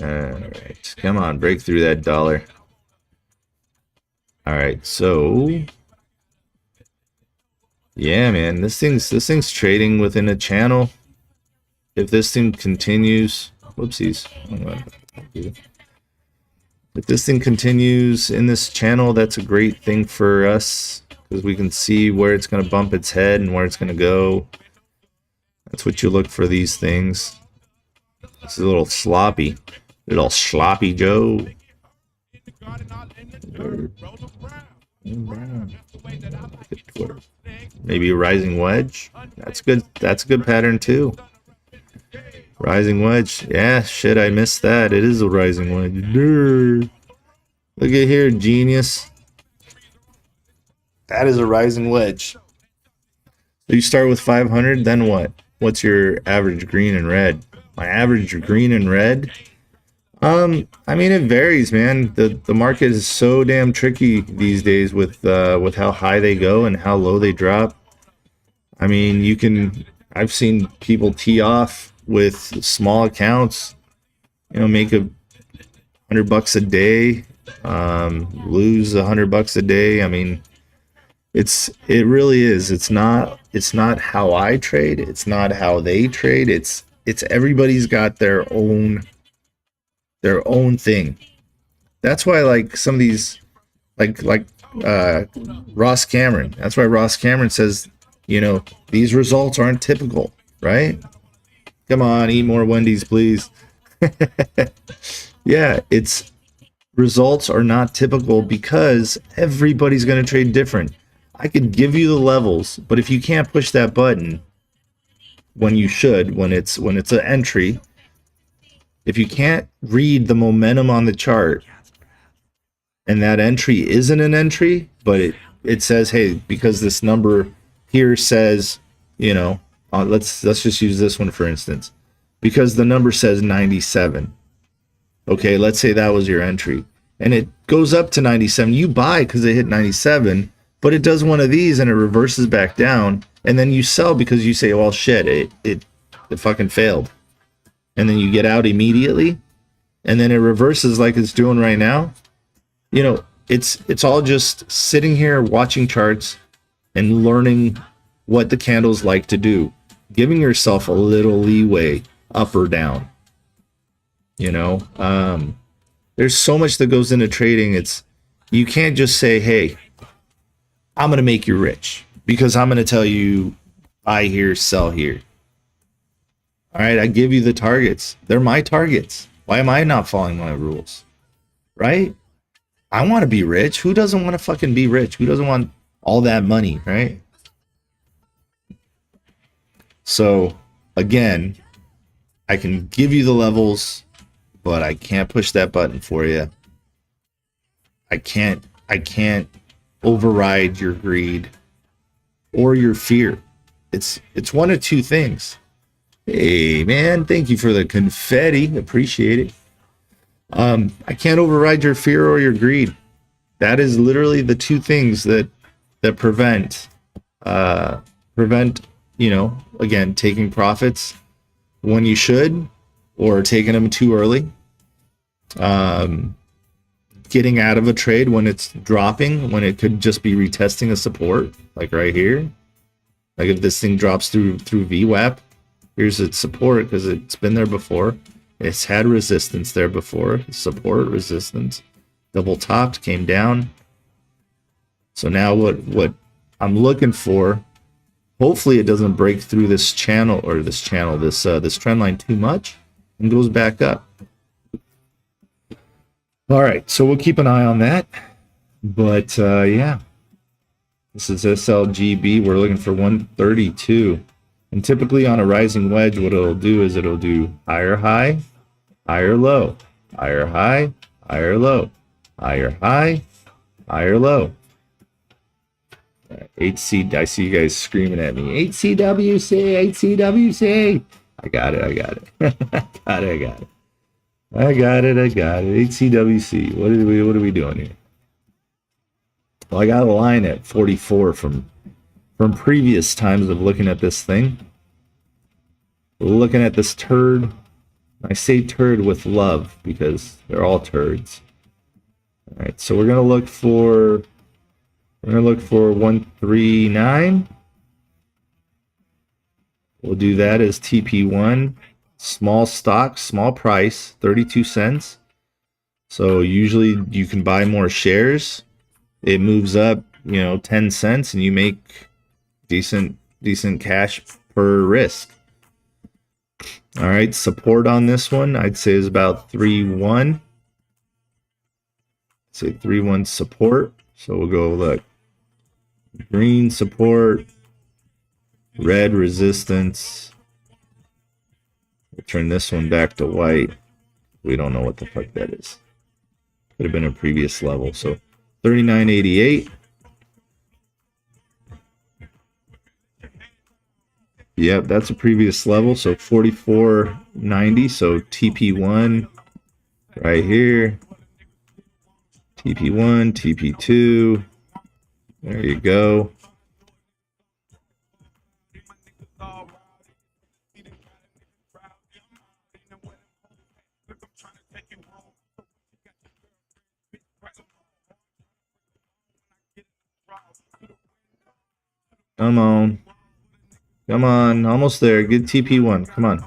Alright, come on, break through that dollar. Alright, so yeah, man, this thing's trading within a channel. If this thing continues, whoopsies. If this thing continues in this channel, that's a great thing for us because we can see where it's going to bump its head and where it's going to go. That's what you look for these things. This is a little sloppy. Little sloppy Joe. Maybe a rising wedge. That's good. That's a good pattern too. Rising wedge. Yeah, shit, I missed that. It is a rising wedge. Durr. Look at here, genius. That is a rising wedge. So you start with 500, then what? What's your average green and red? My average green and red? I mean, it varies, man. The market is so damn tricky these days with how high they go and how low they drop. I mean, I've seen people tee off with small accounts, you know, make $100 a day, lose $100 a day. I mean, it really is. It's not how I trade. It's not how they trade. It's everybody's got their own thing. That's why, like, some of these, like Ross Cameron. That's why Ross Cameron says, you know, these results aren't typical, right? Come on, eat more Wendy's, please. Yeah, it's results are not typical because everybody's going to trade different. I could give you the levels, but if you can't push that button when you should, when it's an entry, if you can't read the momentum on the chart and that entry isn't an entry, but it says, hey, because this number here says, you know, let's just use this one for instance, because the number says 97. Okay, let's say that was your entry and it goes up to 97. You buy because it hit 97, but it does one of these and it reverses back down, and then you sell because you say, well, shit, it fucking failed. And then you get out immediately, and then it reverses like it's doing right now. You know, it's all just sitting here watching charts and learning what the candles like to do, giving yourself a little leeway up or down. You know, there's so much that goes into trading. You can't just say, hey, I'm going to make you rich because I'm going to tell you buy here, sell here. All right, I give you the targets. They're my targets. Why am I not following my rules? Right? I want to be rich. Who doesn't want to fucking be rich? Who doesn't want all that money, right? So, again, I can give you the levels, but I can't push that button for you. I can't override your greed or your fear. It's one of two things. Hey, man, thank you for the confetti. Appreciate it. I can't override your fear or your greed. That is literally the two things that prevent, you know, again, taking profits when you should or taking them too early. Getting out of a trade when it's dropping, when it could just be retesting a support, like right here. Like if this thing drops through VWAP, Here's its support because it's been there before. It's had resistance there before. Support, resistance. Double topped, came down. So now what I'm looking for, hopefully it doesn't break through this channel or this trend line too much and goes back up. All right, so we'll keep an eye on that. But yeah, this is SLGB. We're looking for 132. And typically on a rising wedge, what it'll do is it'll do higher high, higher low, higher high, higher low, higher high, higher low. 8C, I see you guys screaming at me. 8CWC, 8CWC. I got it. I got it. I got it. 8CWC. What are we doing here? Well, I got a line at 44 from previous times of looking at this thing. We're looking at this turd. I say turd with love because they're all turds. All right, so we're gonna look for 139. We'll do that as TP1. Small stock, small price, 32 cents. So usually you can buy more shares. It moves up, 10 cents, and you make decent cash per risk. All right, support on this one I'd say is about 3.1. Say 3.1 support. So we'll go look. Green support, red resistance. We'll turn this one back to white. We don't know what the fuck that is. Could have been a previous level. So 39.88. Yep, that's a previous level. So 44.90. So TP1 right here. TP1, TP2. There you go. Come on. Come on. Almost there. Good TP1. Come on.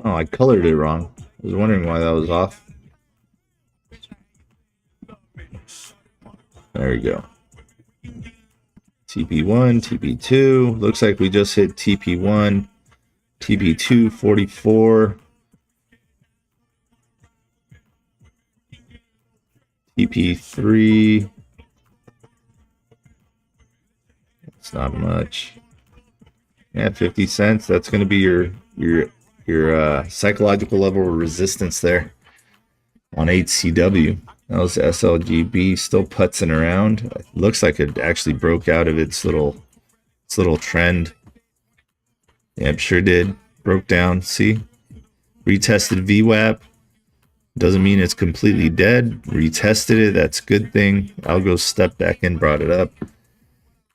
Oh, I colored it wrong. I was wondering why that was off. There we go. TP1, TP2. Looks like we just hit TP1. TP2, 44. TP3. It's not much. Yeah, 50 cents. That's going to be your psychological level of resistance there on 8CW. That was SLGB, still putzing around. It looks like it actually broke out of its little trend. Yep, sure did. Broke down. See, retested VWAP. Doesn't mean it's completely dead. Retested it. That's a good thing. Algo stepped back in, brought it up.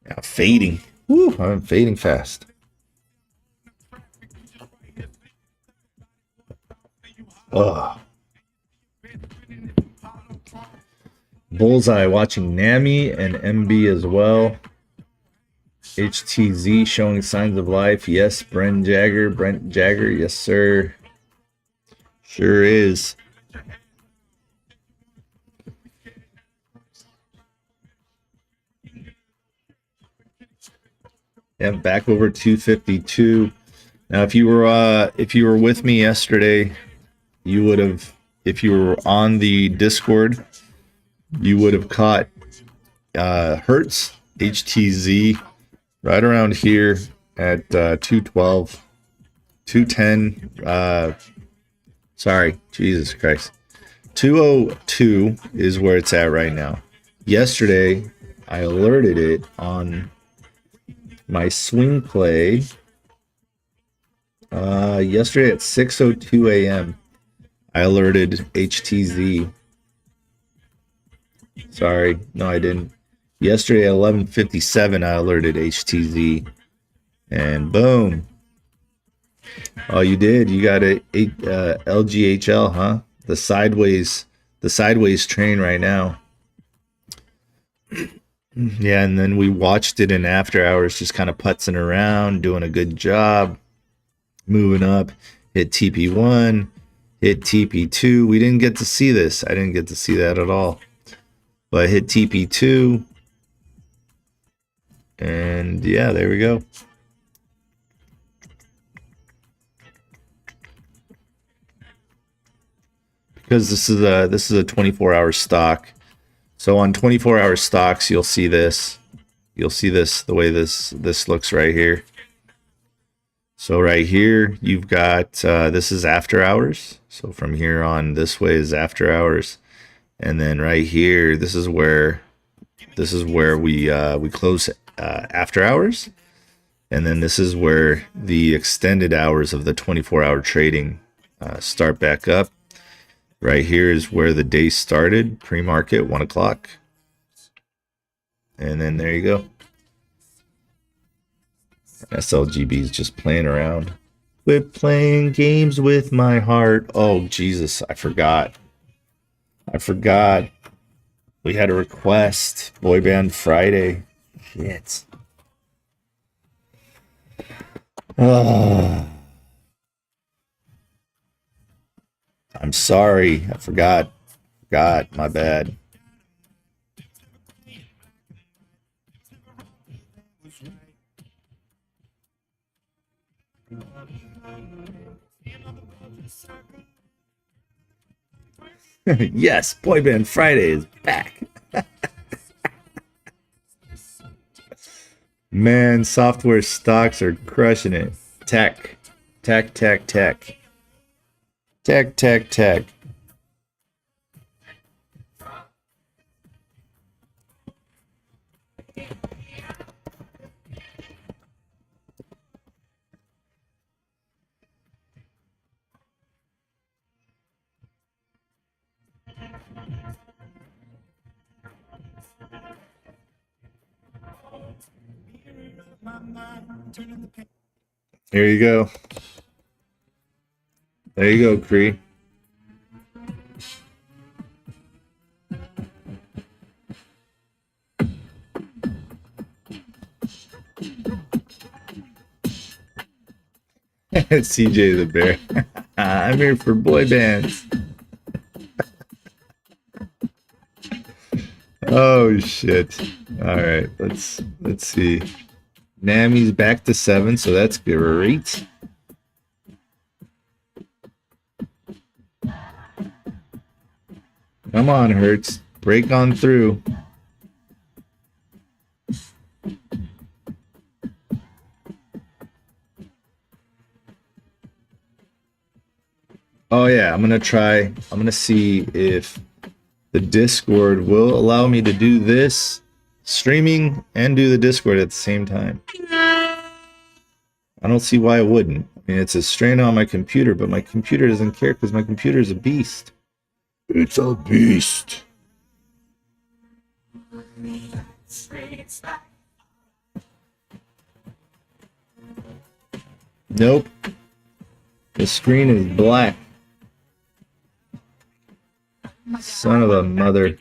Now fading. Woo, I'm fading fast. Oh. Bullseye watching NAMI and MB as well. HTZ showing signs of life. Yes, Brent Jagger. Yes, sir. Sure is. Yeah, back over 252. Now, if you were with me yesterday, you would have, if you were on the Discord, you would have caught Hertz HTZ right around here at 212, 210. Sorry, Jesus Christ. 202 is where it's at right now. Yesterday, I alerted it on my swing play. Yesterday at 6:02 a.m. I alerted HTZ. Sorry, no, I didn't. Yesterday at 11:57, I alerted HTZ, and boom. Oh, you did. You got a LGHL, huh? The sideways train right now. Yeah, and then we watched it in after hours, just kind of putzing around, doing a good job, moving up, hit TP1, hit TP2. We didn't get to see this. I didn't get to see that at all. But hit TP2. And yeah, there we go. Because this is a 24-hour stock. So on 24-hour stocks, you'll see this. You'll see this the way this looks right here. So right here, you've got this is after hours. So from here on, this way is after hours, and then right here, this is where we close after hours, and then this is where the extended hours of the 24-hour trading start back up. Right here is where the day started, pre-market, 1 o'clock. And then there you go. SLGB is just playing around. Quit playing games with my heart. Oh, Jesus, I forgot. We had a request. Boy Band Friday. Shit. I'm sorry. I forgot. My bad. Yes, Boy Band Friday is back. Man, software stocks are crushing it. Tech. There you go. There you go, Cree. CJ the Bear. I'm here for boy bands. Oh shit. All right, let's see. Nami's back to 7, so that's great. Come on, Hertz. Break on through. Oh yeah, I'm gonna see if the Discord will allow me to do this streaming and do the Discord at the same time. I don't see why it wouldn't. I mean, it's a strain on my computer, but my computer doesn't care because my computer is a beast. It's a beast. Nope. The screen is black. Son of a mother.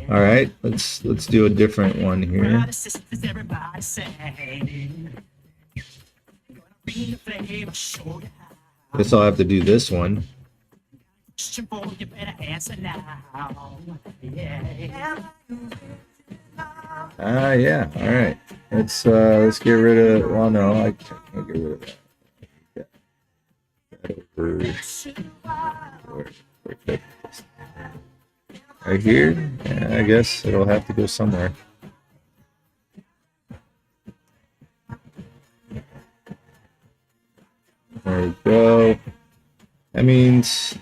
All right, let's do a different one here. Guess I'll have to do this one. Yeah. All right. Let's get rid of. Well, no, I can't get rid of that. Right here. Yeah, I guess it'll have to go somewhere. There we go. That means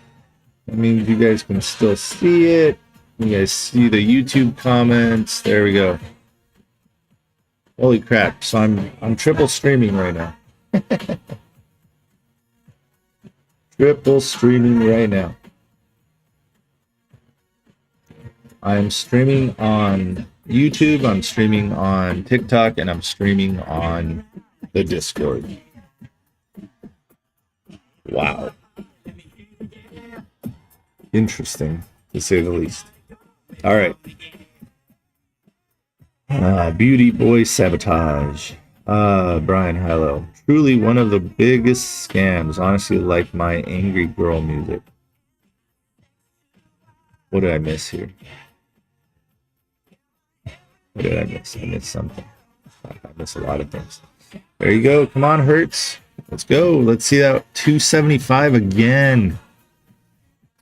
you guys can still see it. You guys see the YouTube comments. There we go. Holy crap. So I'm triple streaming right now. Triple streaming right now. I'm streaming on YouTube, I'm streaming on TikTok, and I'm streaming on the Discord. Wow. Interesting, to say the least. All right. Beauty Boy Sabotage. Brian Hilo. Truly one of the biggest scams. Honestly, like my angry girl music. What did I miss here? What did I miss? I missed something. I missed a lot of things. There you go. Come on, Hertz. Let's go. Let's see that 275 again.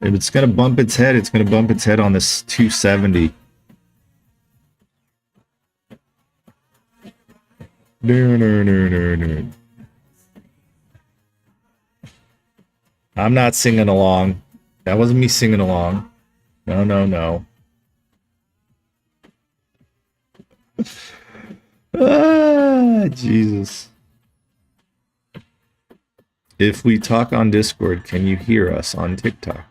If it's going to bump its head, it's going to bump its head on this 270. No. I'm not singing along. That wasn't me singing along. No. Jesus. If we talk on Discord, can you hear us on TikTok?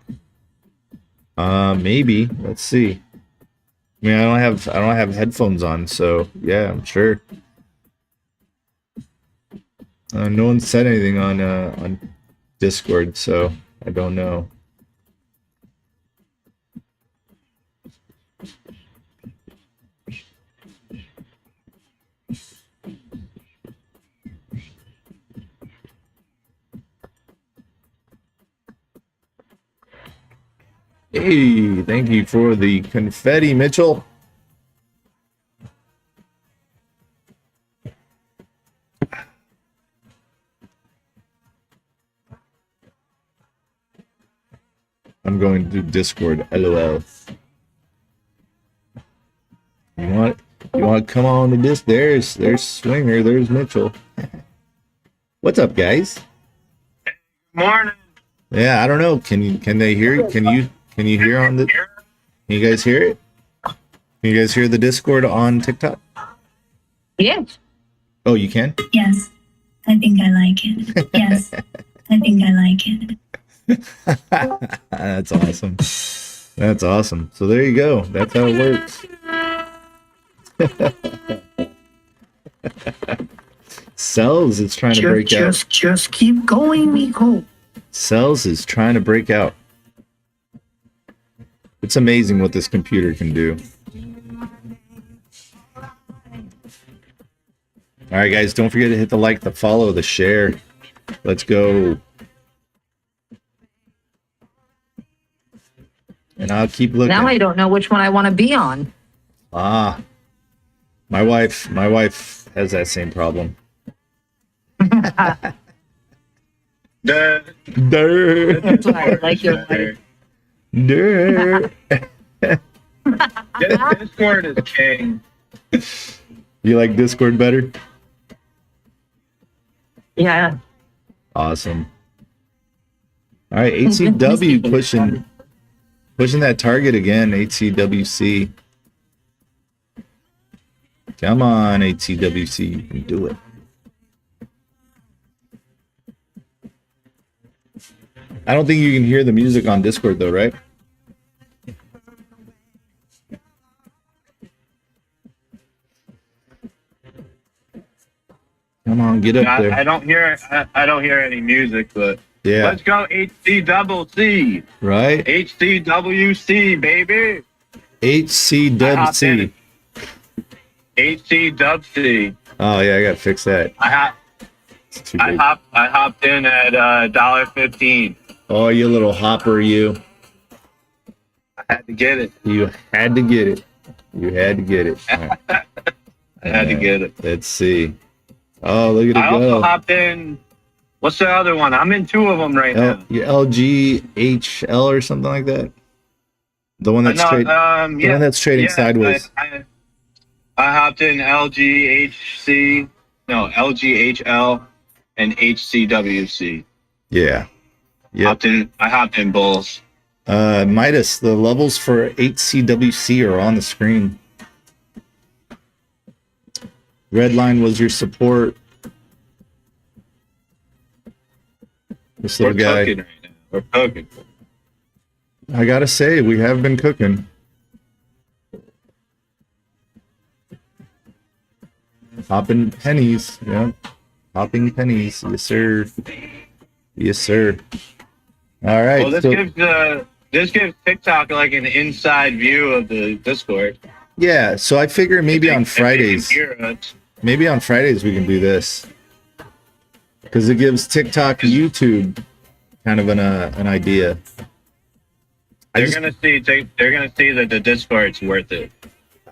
Maybe. Let's see. I mean, I don't have headphones on, so yeah, I'm sure. No one said anything on Discord, so I don't know. Hey, thank you for the confetti, Mitchell. I'm going to Discord, LOL. You want to come on to this? There's Swinger, there's Mitchell. What's up, guys? Morning. Yeah, I don't know. Can they hear it? Can you hear on the? Can you guys hear it? Can you guys hear the Discord on TikTok? Yes. Oh, you can? Yes. I think I like it. Yes. I think I like it. That's awesome. That's awesome. So there you go. That's how it works. Cells is trying to break out. Just keep going, Miko. Cells is trying to break out. It's amazing what this computer can do. All right, guys, don't forget to hit the like, the follow, the share. Let's go. And I'll keep looking. Now I don't know which one I want to be on. Ah, my wife has that same problem. Duh. That's why I like your wife. Discord is king. You like Discord better? Yeah. Awesome. All right, HCW pushing that target again. HCWC. Come on, HCWC, you can do it. I don't think you can hear the music on Discord though, right? Come on, get up there. I don't hear any music, but yeah. Let's go HCWC. Right? HCWC, baby. HCWC. HCWC. Oh yeah, I gotta fix that. I hopped in at $1.15. Oh, you little hopper, you. I had to get it. You had to get it. You had to get it. Right. I had to get it. Let's see. Oh, look at it I go. also hopped in. What's the other one? I'm in two of them right now. Your LGHL or something like that. The one that's trading. The one that's trading sideways. I hopped in LGHL and HCWC. Yeah. Yep. I hopped in both. Midas, the levels for HCWC are on the screen. Red line was your support. This little guy. Cooking right now. We're cooking. I gotta say, we have been cooking. Hopping pennies, yeah. Hopping pennies, yes sir. Yes sir. All right. Well, this gives TikTok like an inside view of the Discord. Yeah, so I figure maybe on Fridays, maybe on Fridays we can do this. Because it gives TikTok and YouTube kind of an idea. They're gonna see that the Discord's worth it.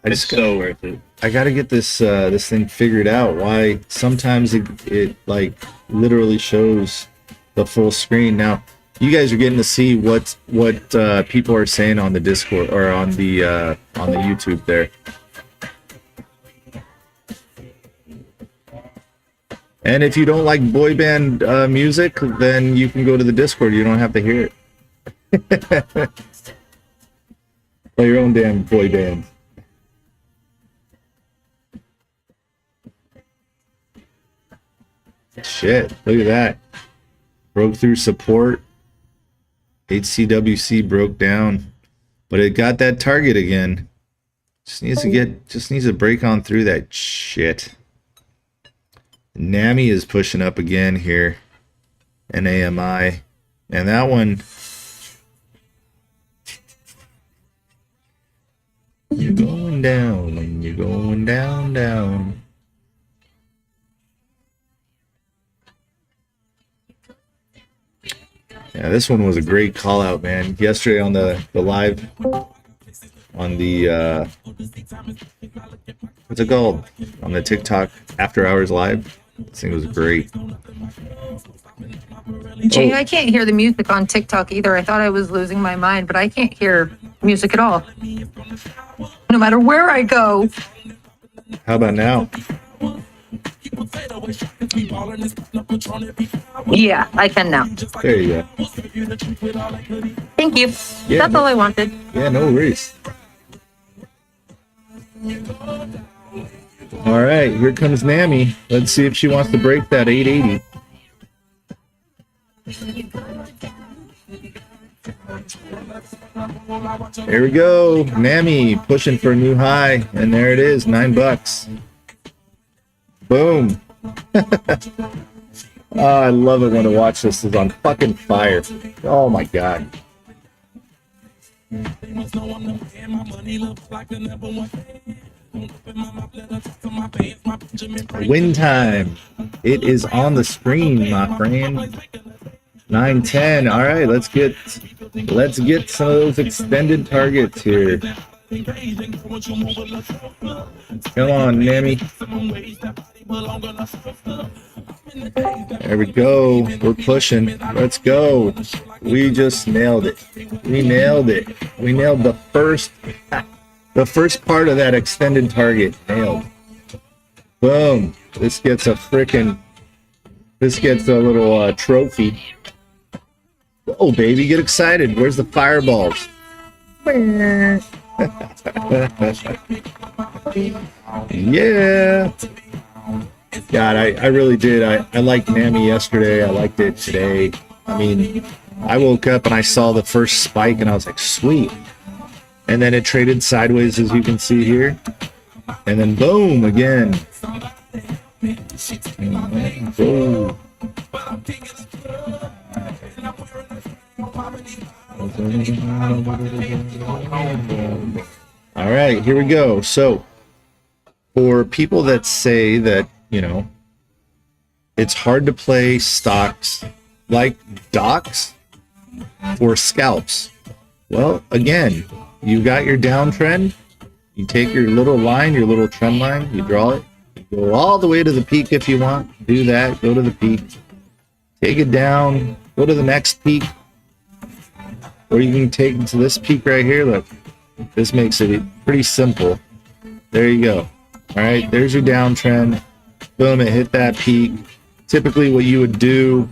It's so worth it. I gotta get this this thing figured out. Why sometimes it like literally shows the full screen. Now you guys are getting to see what people are saying on the Discord or on the YouTube there. And if you don't like boy band music, then you can go to the Discord. You don't have to hear it. Play your own damn boy band. Shit, look at that. Broke through support. HCWC broke down. But it got that target again. Just needs to break on through that shit. NAMI is pushing up again here. NAMI. And that one, you're going down and you're going down, down. Yeah, this one was a great call out, man. Yesterday on the live, on the, what's it called? On the TikTok After Hours Live. This thing was great. Jay, I can't hear the music on TikTok either. I thought I was losing my mind, but I can't hear music at all. No matter where I go. How about now? Yeah, I can now. There you go. Thank you. Yeah, That's all I wanted. Yeah, no worries. All right, here comes Nami. Let's see if she wants to break that 880. Here we go. Nami pushing for a new high, and there it is, $9. Boom. Oh, I love it when I watch this. It's on fucking fire. Oh my god. Win time. It is on the screen, my friend. 9-10. All right, let's get some of those extended targets here. Come on, Nami. There we go. We're pushing. Let's go. We just nailed it. We nailed it. We nailed the first part of that extended target. Nailed. Boom. This gets a little trophy. Oh, baby, get excited. Where's the fireballs? Yeah. God, I really did. I liked Nami yesterday. I liked it today. I mean, I woke up and I saw the first spike and I was like, sweet. And then it traded sideways, as you can see here. And then boom, again. Boom. All right, here we go. So for people that say that, you know, it's hard to play stocks like docks or scalps, well, again, you got your downtrend. You take your little line, your little trend line, you draw it, you go all the way to the peak if you want. Do that, go to the peak, take it down, go to the next peak, or you can take it to this peak right here. Look, this makes it pretty simple. There you go. All right, there's your downtrend. Boom, it hit that peak. Typically what you would do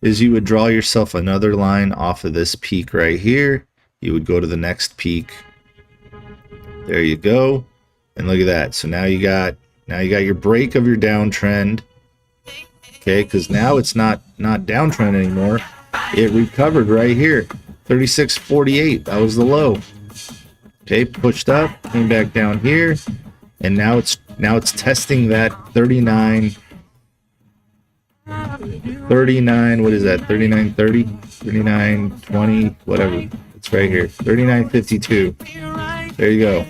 is you would draw yourself another line off of this peak right here. You would go to the next peak. There you go. And look at that. So now you got your break of your downtrend. Okay, because now it's not downtrend anymore. It recovered right here. 36.48. That was the low. Okay, pushed up, came back down here, and now it's testing that 39. What is that? 39.30, 39.20, whatever. It's right here. 39.52. There you go.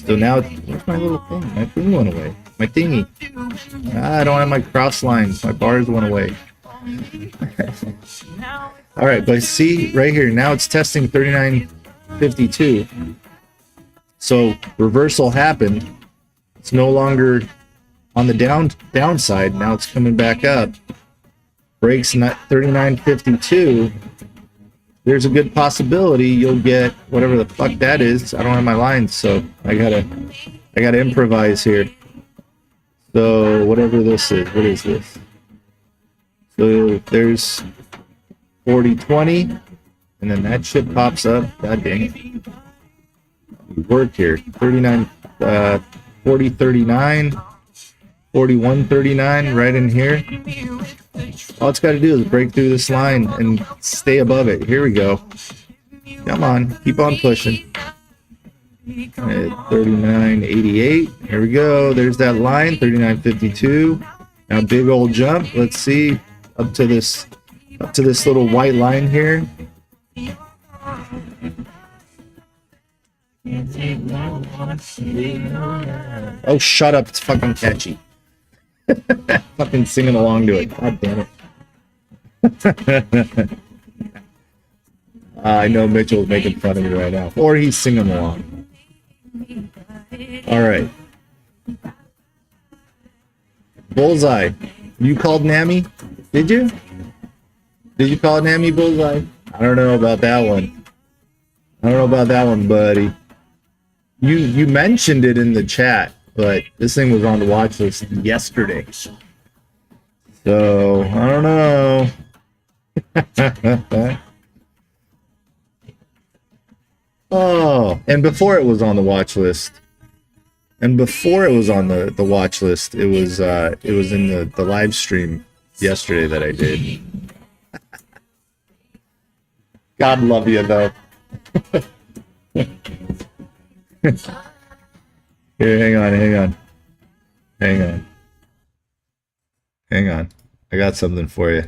So now, where's my little thing? My thing went away. My thingy. I don't have my cross lines. My bars went away. All right, but see right here, now it's testing 39.52. So reversal happened. It's no longer on the downside. Now it's coming back up. Breaks 39.52. There's a good possibility you'll get whatever the fuck that is. I don't have my lines, so I gotta improvise here. So whatever this is, what is this? So there's 40.20, and then that shit pops up. God dang it. We work here. 39, 40.39, 41.39, right in here. All it's got to do is break through this line and stay above it. Here we go. Come on, keep on pushing. 39.88. Here we go. There's that line. 39.52. Now big old jump. Let's see up to this little white line here. Oh, shut up! It's fucking catchy. Fucking singing along to it. God damn it. I know Mitchell's making fun of me right now. Or he's singing along. Alright. Bullseye. You called Nami? Did you? Did you call Nami Bullseye? I don't know about that one. I don't know about that one, buddy. You mentioned it in the chat, but this thing was on the watch list yesterday. So, I don't know. Oh, and before it was on the watch list, and before it was on the watch list, it was in the live stream yesterday that I did. God love you, though. Here, hang on. I got something for you.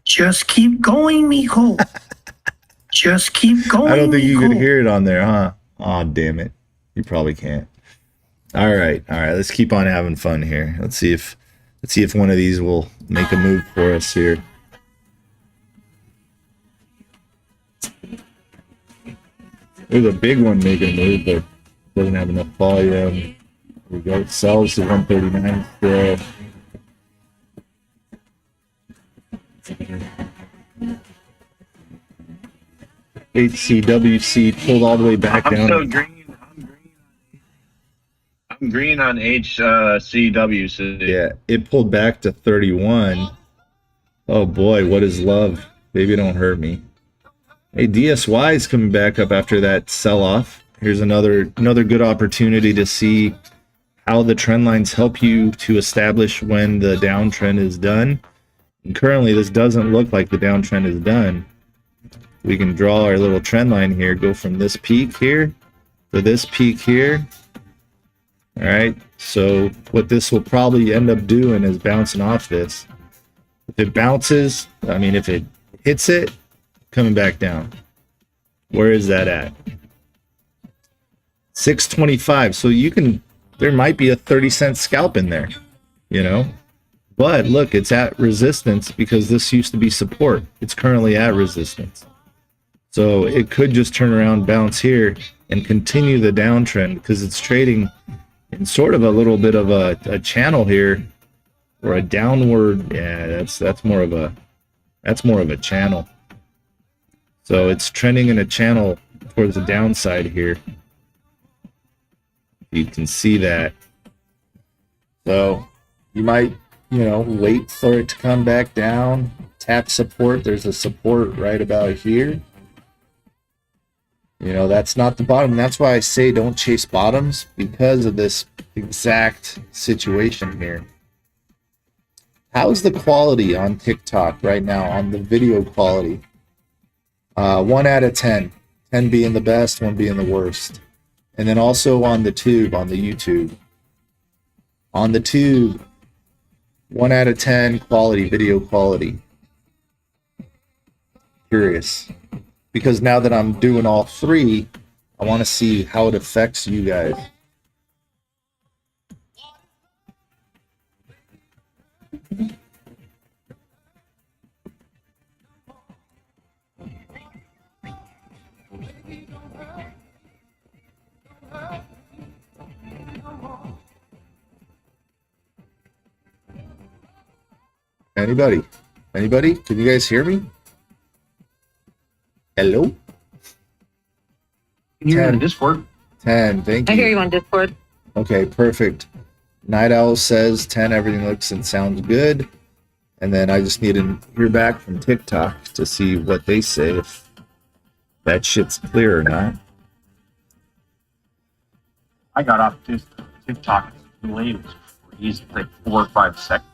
Just keep going, mijo. Just keep going. I don't think you mijo. could hear it on there, huh? Aw, damn it. You probably can't. All right. Let's keep on having fun here. Let's see if one of these will make a move for us here. There's a big one making a move, but doesn't have enough volume. Here we go. It sells to 139 still. HCWC pulled all the way back down. So green. I'm green on HCWC. Yeah, it pulled back to 31. Oh boy, what is love? Baby, don't hurt me. Hey, DSY is coming back up after that sell-off. Here's another good opportunity to see how the trend lines help you to establish when the downtrend is done. And currently, this doesn't look like the downtrend is done. We can draw our little trend line here, go from this peak here to this peak here. All right, so what this will probably end up doing is bouncing off this. If it bounces, I mean, if it hits it, coming back down. Where is that at? 625. So there might be a 30-cent scalp in there, you know? But look, it's at resistance because this used to be support. It's currently at resistance. So it could just turn around, bounce here, and continue the downtrend because it's trading in sort of a little bit of a channel here, or a downward. Yeah, that's more of a channel. So it's trending in a channel towards the downside here. You can see that. So you might, wait for it to come back down, tap support. There's a support right about here. That's not the bottom. That's why I say don't chase bottoms, because of this exact situation here. How's the quality on TikTok right now, on the video quality? 1 out of 10. 10 being the best, 1 being the worst. And then also on the tube, on the YouTube. On the tube, 1 out of 10 quality, video quality. Curious. Because now that I'm doing all three, I want to see how it affects you guys. Anybody? Anybody? Can you guys hear me? Hello? You're in Discord. 10, thank you. I hear you on Discord. Okay, perfect. Night Owl says 10, everything looks and sounds good. And then I just need to hear back from TikTok to see what they say, if that shit's clear or not. I got off TikTok late. He's like 4 or 5 seconds.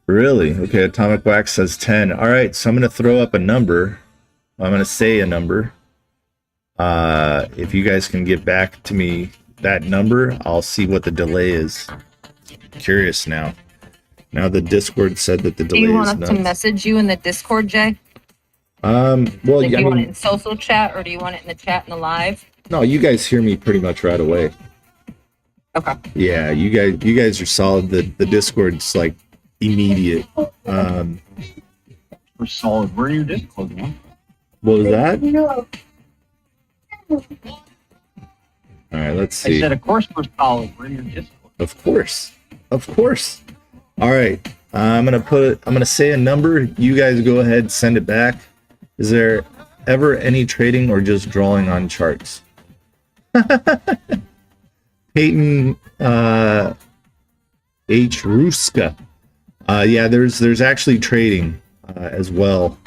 Really? Okay, Atomic Wax says 10. All right, so I'm going to throw up a number. I'm going to say a number. If you guys can get back to me that number, I'll see what the delay is. Curious now. Now the Discord said that the delay Do you is want us to nuts. message you in the Discord, Jay? Well, Like, do I you want it mean, in social chat or do you want it in the chat in the live? no, you guys hear me pretty much right away. Okay. Yeah, you guys are solid. The Discord's like immediate. We're solid. Where are your Discord, man? What was that? All right, let's I see. said, of course we're solid. Where are your Discord? Of course. Of course. All right. I'm gonna say a number. You guys go ahead, send it back. Is there ever any trading or just drawing on charts? Peyton H. Ruska. Yeah, there's actually trading as well.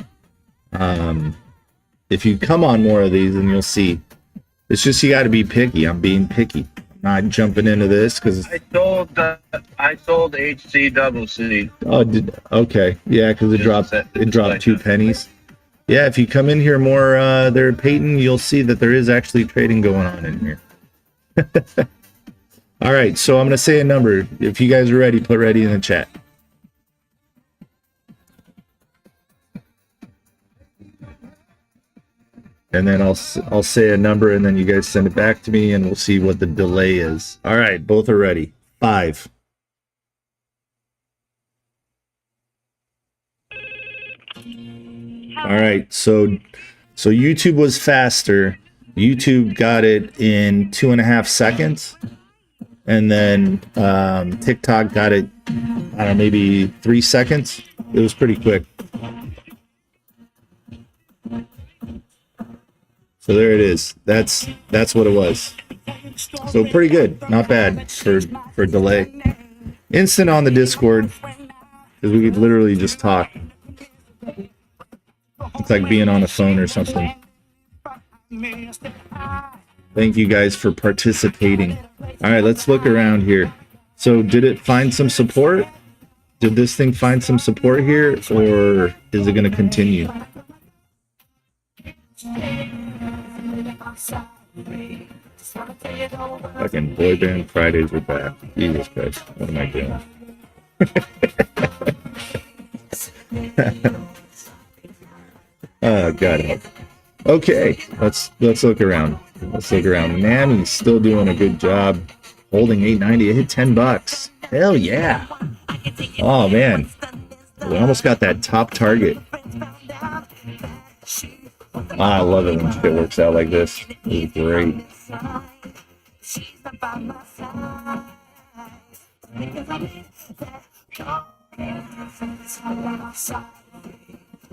If you come on more of these, then you'll see. It's just you got to be picky. I'm being picky. I'm not jumping into this because. I sold HC Okay, yeah, because it dropped 2 pennies. Yeah, if you come in here more there, Peyton, you'll see that there is actually trading going on in here. All right, so I'm gonna say a number. If you guys are ready, put ready in the chat. And then I'll say a number, and then you guys send it back to me, and we'll see what the delay is. All right, both are ready. 5. All right, so YouTube was faster. YouTube got it in 2.5 seconds, and then TikTok got it, I don't know, maybe 3 seconds. It was pretty quick. So there it is. That's what it was. So pretty good, not bad for delay. Instant on the Discord, because we could literally just talk. It's like being on a phone or something. Thank you guys for participating. All right, let's look around here. So did it find some support? Did this thing find some support here, or is it going to continue? Fucking boy band Fridays are back. Jesus Christ, what am I doing? Oh God. Okay, let's look around. Let's look around. Mammy's still doing a good job holding 890. It hit $10. Hell yeah. Oh man, we almost got that top target. I love it when shit works out like this. It's great.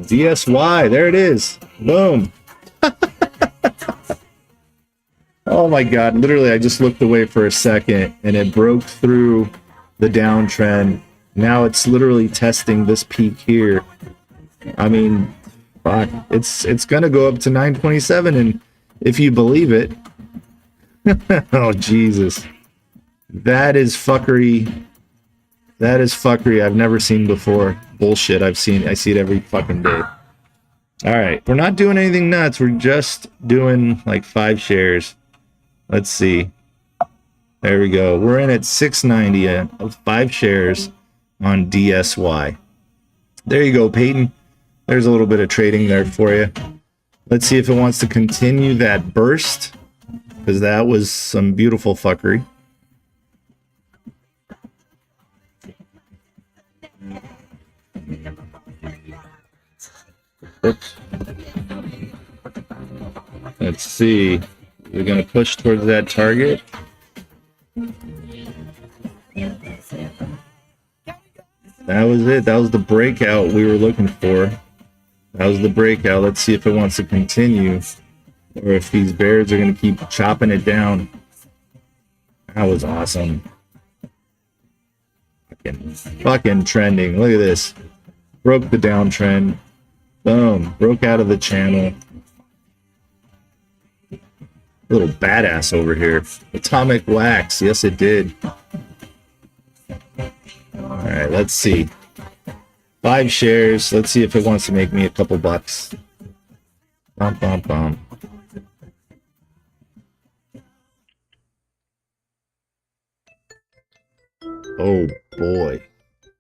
DSY, there it is. Boom. Oh my God, literally I just looked away for a second and it broke through the downtrend. Now it's literally testing this peak here. I mean, fuck, it's gonna go up to 927, and if you believe it, oh Jesus, that is fuckery. That is fuckery I've never seen before. Bullshit. I see it every fucking day. All right, we're not doing anything nuts. We're just doing like 5 shares. Let's see. There we go. We're in at 690 of 5 shares on DSY. There you go, Peyton. There's a little bit of trading there for you. Let's see if it wants to continue that burst, because that was some beautiful fuckery. Oops. Let's see. We're going to push towards that target. That was it. That was the breakout we were looking for. That was the breakout. Let's see if it wants to continue or if these bears are going to keep chopping it down. That was awesome. Fucking trending. Look at this. Broke the downtrend. Boom. Broke out of the channel. Little badass over here. Atomic wax. Yes, it did. All right, let's see. 5 shares. Let's see if it wants to make me a couple bucks. Bum, bum, bum. Oh boy.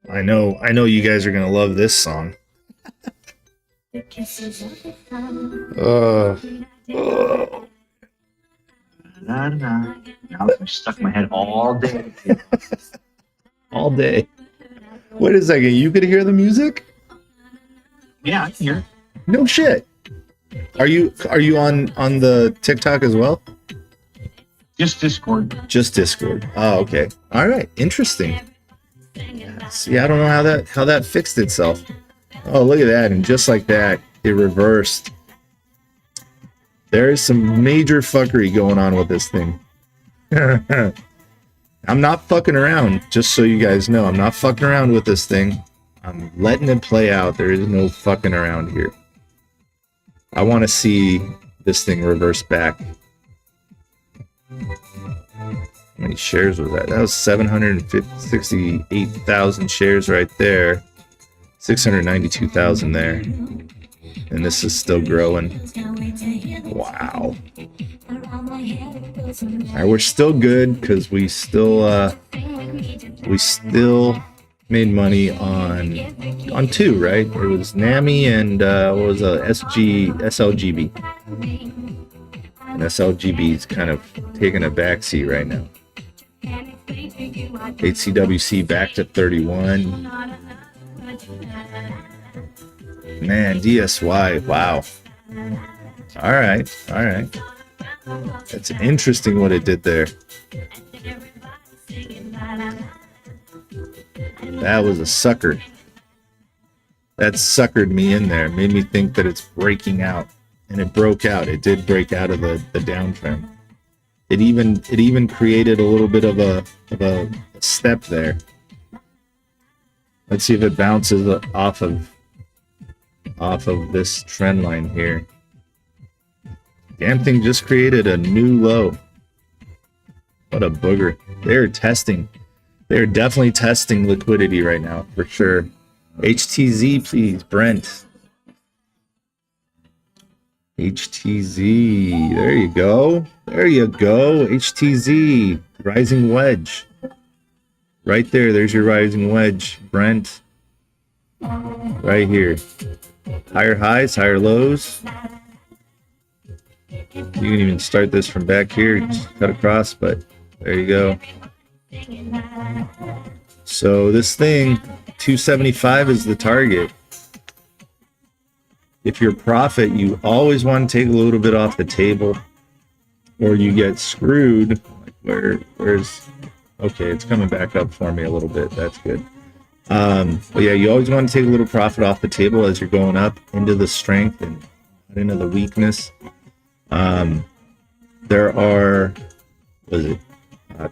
I know you guys are gonna love this song. Oh. Now I'm stuck in my head all day. All day. Wait a second, you could hear the music? Yeah, I can hear. No shit. Are you on the TikTok as well? Just Discord. Just Discord. Oh, okay. All right. Interesting. See, I don't know how that fixed itself. Oh, look at that. And just like that, it reversed. There is some major fuckery going on with this thing. I'm not fucking around, just so you guys know. I'm not fucking around with this thing. I'm letting it play out. There is no fucking around here. I want to see this thing reverse back. How many shares was that? That was 768,000 shares right there. 692,000 there. And this is still growing. Wow. All right, we're still good because we still made money on 2, right? It was NAMI and what was SLGB. And SLGB is kind of taking a backseat right now. HCWC back to 31. Man, DSY, wow. All right. That's interesting what it did there. That was a sucker. That suckered me in there. Made me think that it's breaking out. And it broke out. It did break out of the downtrend. It even created a little bit of a step there. Let's see if it bounces off of this trend line here. Damn thing just created a new low. What a booger. They're testing. They're definitely testing liquidity right now, for sure. HTZ, please, Brent. HTZ. There you go. There you go. HTZ. Rising wedge. Right there. There's your rising wedge, Brent. Right here. Higher highs, higher lows. You can even start this from back here. Just cut across, but there you go. So this thing, 275 is the target. If you're profit, you always want to take a little bit off the table, or you get screwed. Like where's okay? It's coming back up for me a little bit. That's good. But yeah, you always want to take a little profit off the table as you're going up into the strength and into the weakness. There are, what is it?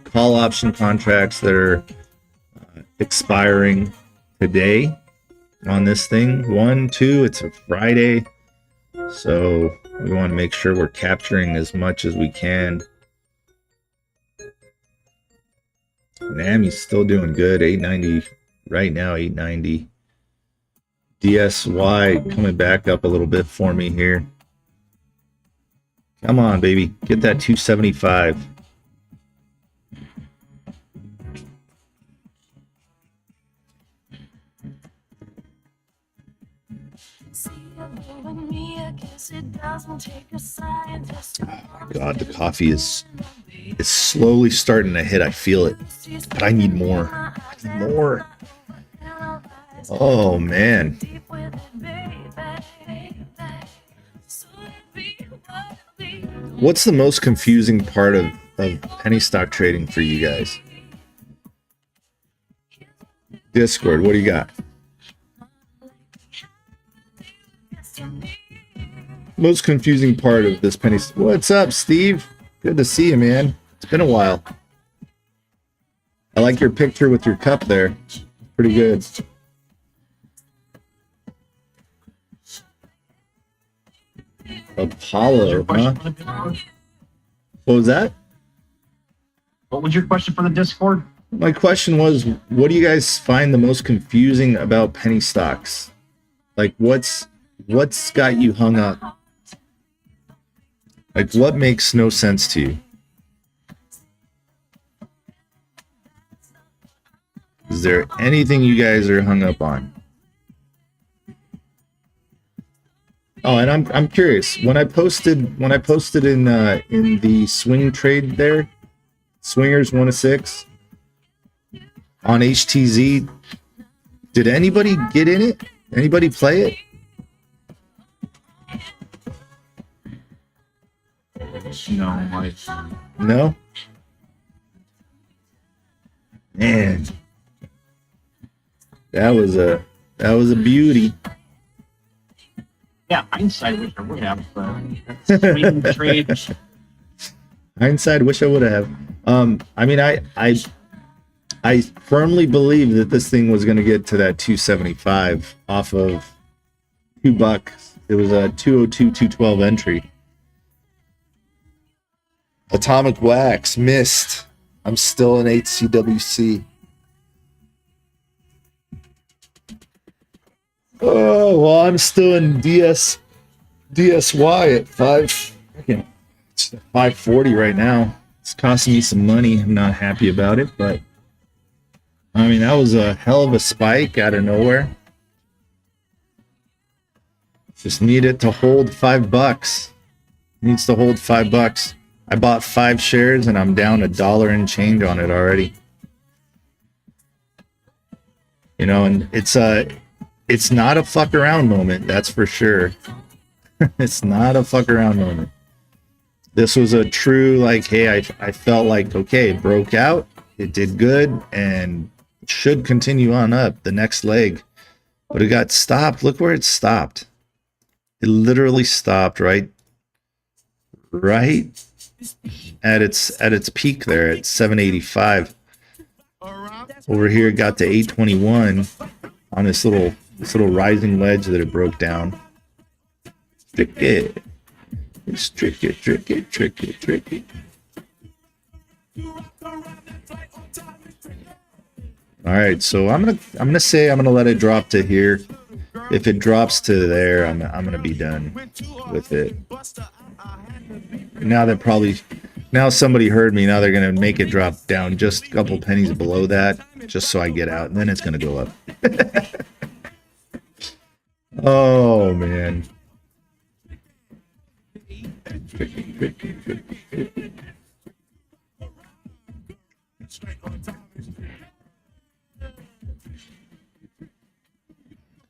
Call option contracts that are expiring today on this thing. 1, 2, it's a Friday. So we want to make sure we're capturing as much as we can. NAMI's still doing good. 890 right now, 890. DSY coming back up a little bit for me here. Come on, baby. Get that 275. God, the coffee is slowly starting to hit. I feel it, but I need more. I need more. Oh man. What's the most confusing part of penny stock trading for you guys? Discord, what do you got? Most confusing part of this penny. What's up, Steve? Good to see you, man. It's been a while. I like your picture with your cup there. Pretty good. Apollo, huh? What was that? What was your question for the Discord? My question was, what do you guys find the most confusing about penny stocks? Like, what's got you hung up? Like, what makes no sense to you? Is there anything you guys are hung up on? Oh, and I'm curious. When I posted in the swing trade there, swingers 1-6 on HTZ, did anybody get in it? Anybody play it? No. Man, that was a beauty. Yeah, hindsight, wish I would have. Swing trade. Hindsight, wish I would have. I mean, I firmly believe that this thing was going to get to that 275 off of $2. It was a 202, 212 entry. Atomic Wax missed. I'm still in HCWC. Oh, well, I'm still in DSY at 540 right now. It's costing me some money. I'm not happy about it, but I mean, that was a hell of a spike out of nowhere. Just need it to hold $5. Needs to hold $5. I bought 5 shares and I'm down $1 and change on it already. You know, and it's not a fuck around moment, that's for sure. It's not a fuck around moment. This was a true, like, hey, I felt like, okay, it broke out, it did good, and should continue on up the next leg. But it got stopped. Look where it stopped. It literally stopped right at its peak there at 785. Over here it got to 821 on this little rising ledge that it broke down. Tricky. It's tricky. All right, so I'm gonna say I'm gonna let it drop to here. If it drops to there, I'm gonna be done with it. Now somebody heard me. Now they're gonna make it drop down just a couple pennies below that, just so I get out, and then it's gonna go up. Oh man.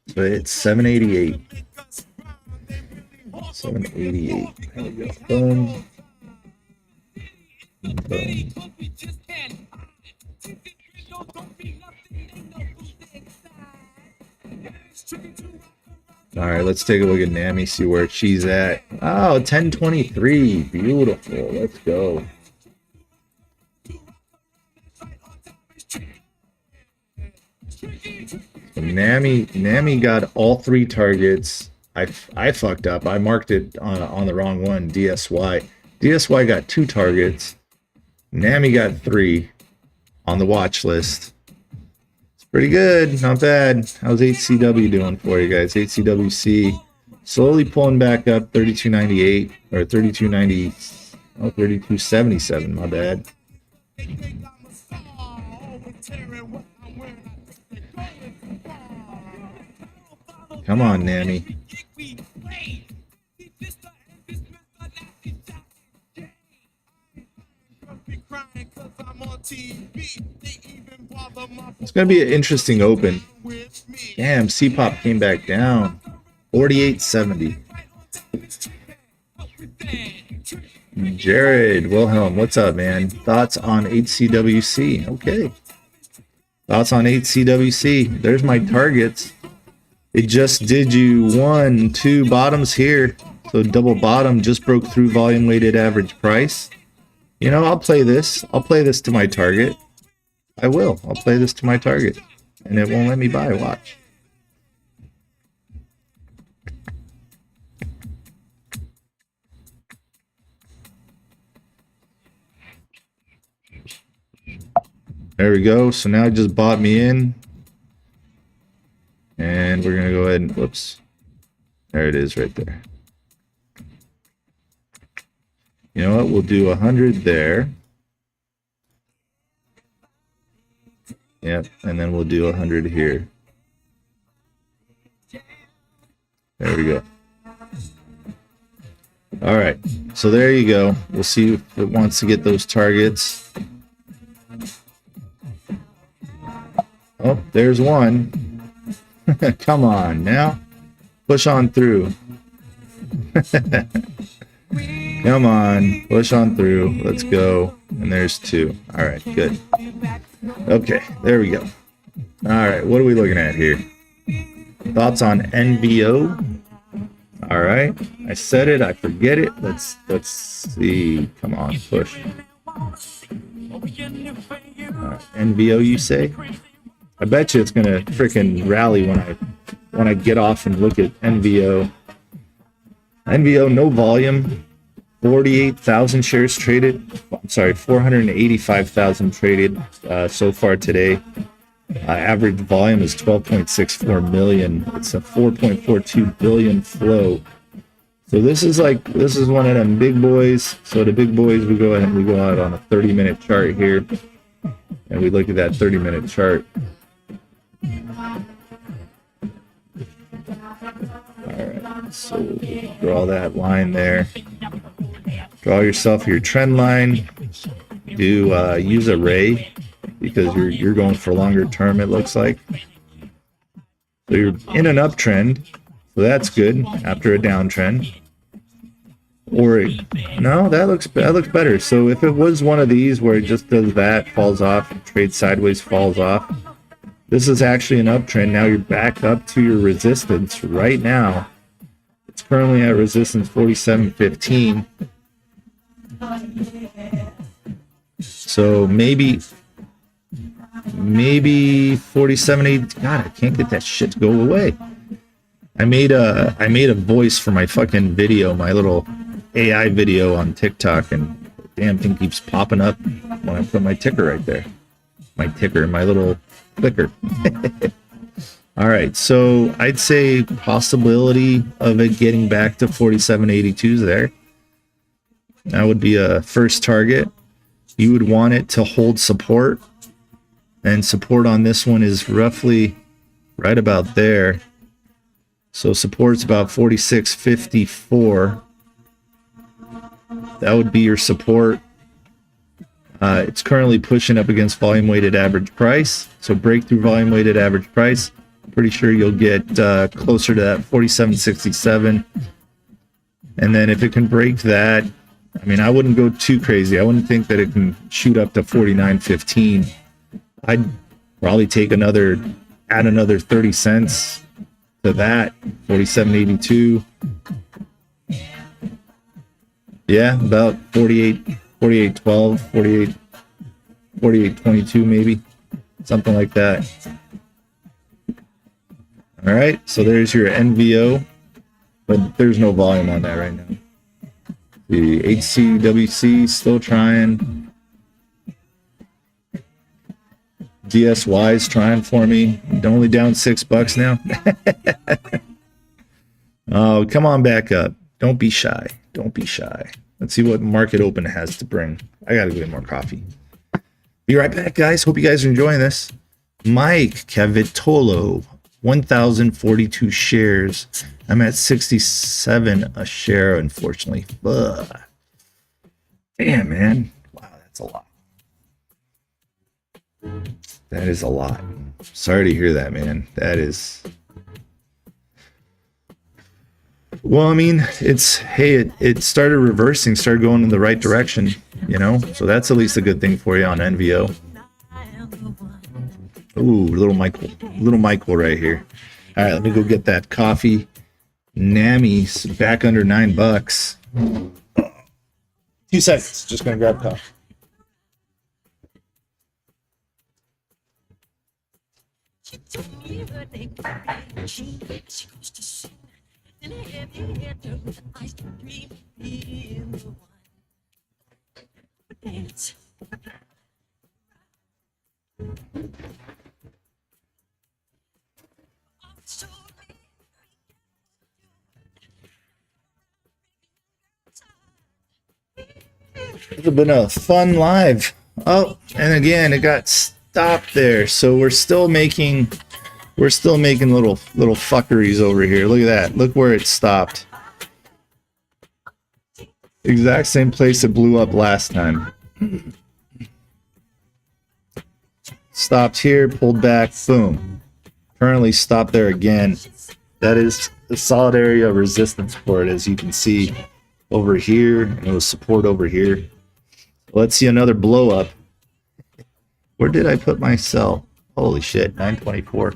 So it's 788. 788. There we go. Boom. Boom. All right, let's take a look at NAMI, see where she's at. Oh, 1023. Beautiful. Let's go. NAMI got all 3 targets. I fucked up. I marked it on the wrong one, DSY. DSY got 2 targets. NAMI got 3 on the watch list. It's pretty good. Not bad. How's HCW doing for you guys? HCWC slowly pulling back up, 32.98 or 32.90. Oh, 32.77. My bad. Come on, Nami. It's going to be an interesting open. Damn, C-Pop came back down. 48.70. Jared Wilhelm, what's up, man? Thoughts on HCWC? Okay. Thoughts on HCWC? There's my targets. It just did you 1, 2 bottoms here. So double bottom just broke through volume weighted average price. You know, I'll play this. I'll play this to my target. I will. I'll play this to my target. And it won't let me buy. Watch. There we go. So now it just bought me in. And we're going to go ahead and, whoops. There it is right there. You know what? We'll do 100 there. Yep. And then we'll do 100 here. There we go. All right. So there you go. We'll see if it wants to get those targets. Oh, there's one. Come on now. Push on through. Come on. Push on through. Let's go. And there's 2. All right, good. Okay, there we go. All right, what are we looking at here? Thoughts on NVO? All right, I said it. I forget it. Let's see. Come on, push. NVO, you say? I bet you it's gonna freaking rally when I get off and look at NVO. NVO, no volume, 48,000 shares traded. I'm sorry, 485,000 traded so far today. Average volume is 12.64 million. It's a 4.42 billion flow. So this is one of them big boys. So the big boys, we go ahead and we go out on a 30-minute chart here, and we look at that 30-minute chart. Alright, so draw that line there. Draw yourself your trend line. Do use a ray because you're going for longer term, it looks like. So you're in an uptrend, so that's good after a downtrend. Or no, that looks better. So if it was one of these where it just does that, falls off, trades sideways, falls off. This is actually an uptrend. Now you're back up to your resistance right now. It's currently at resistance 47.15. So maybe 47.8. God, I can't get that shit to go away. I made a voice for my fucking video, my little AI video on TikTok, and the damn thing keeps popping up when I put my ticker right there. My ticker, my little clicker. All right, so I'd say possibility of it getting back to 47.82s there. That would be a first target. You would want it to hold support, and support on this one is roughly right about there. So support's about 46.54. That would be your support. It's currently pushing up against volume weighted average price. So break through volume weighted average price. Pretty sure you'll get closer to that 47.67. And then if it can break that, I mean, I wouldn't go too crazy. I wouldn't think that it can shoot up to 49.15. I'd probably take add another 30 cents to that, 47.82. Yeah, about 48.12, 48.22 maybe, something like that. All right, so there's your NVO, but there's no volume on that right now. The HCWC still trying. DSY is trying for me. Only down $6 now. Oh, come on back up. Don't be shy. Don't be shy. Let's see what Market Open has to bring. I gotta go get more coffee. Be right back, guys. Hope you guys are enjoying this. Mike Cavitolo. 1,042 shares. I'm at 67 a share, unfortunately. Ugh. Damn, man. Wow, that's a lot. That is a lot. Sorry to hear that, man. That is... Well, I mean, it started reversing, started going in the right direction, you know? So that's at least a good thing for you on NVO. Ooh, little Michael right here. All right, let me go get that coffee. Nammy's back under $9. 2 seconds. Just gonna grab coffee. It's been a fun live. Oh, and again, it got stopped there. So we're still making little fuckeries over here. Look at that. Look where it stopped. Exact same place it blew up last time. Stopped here, pulled back, boom. Currently stopped there again. That is the solid area of resistance for it, as you can see over here, and it was support over here. Let's see another blow up. Where did I put my sell? Holy shit, 924.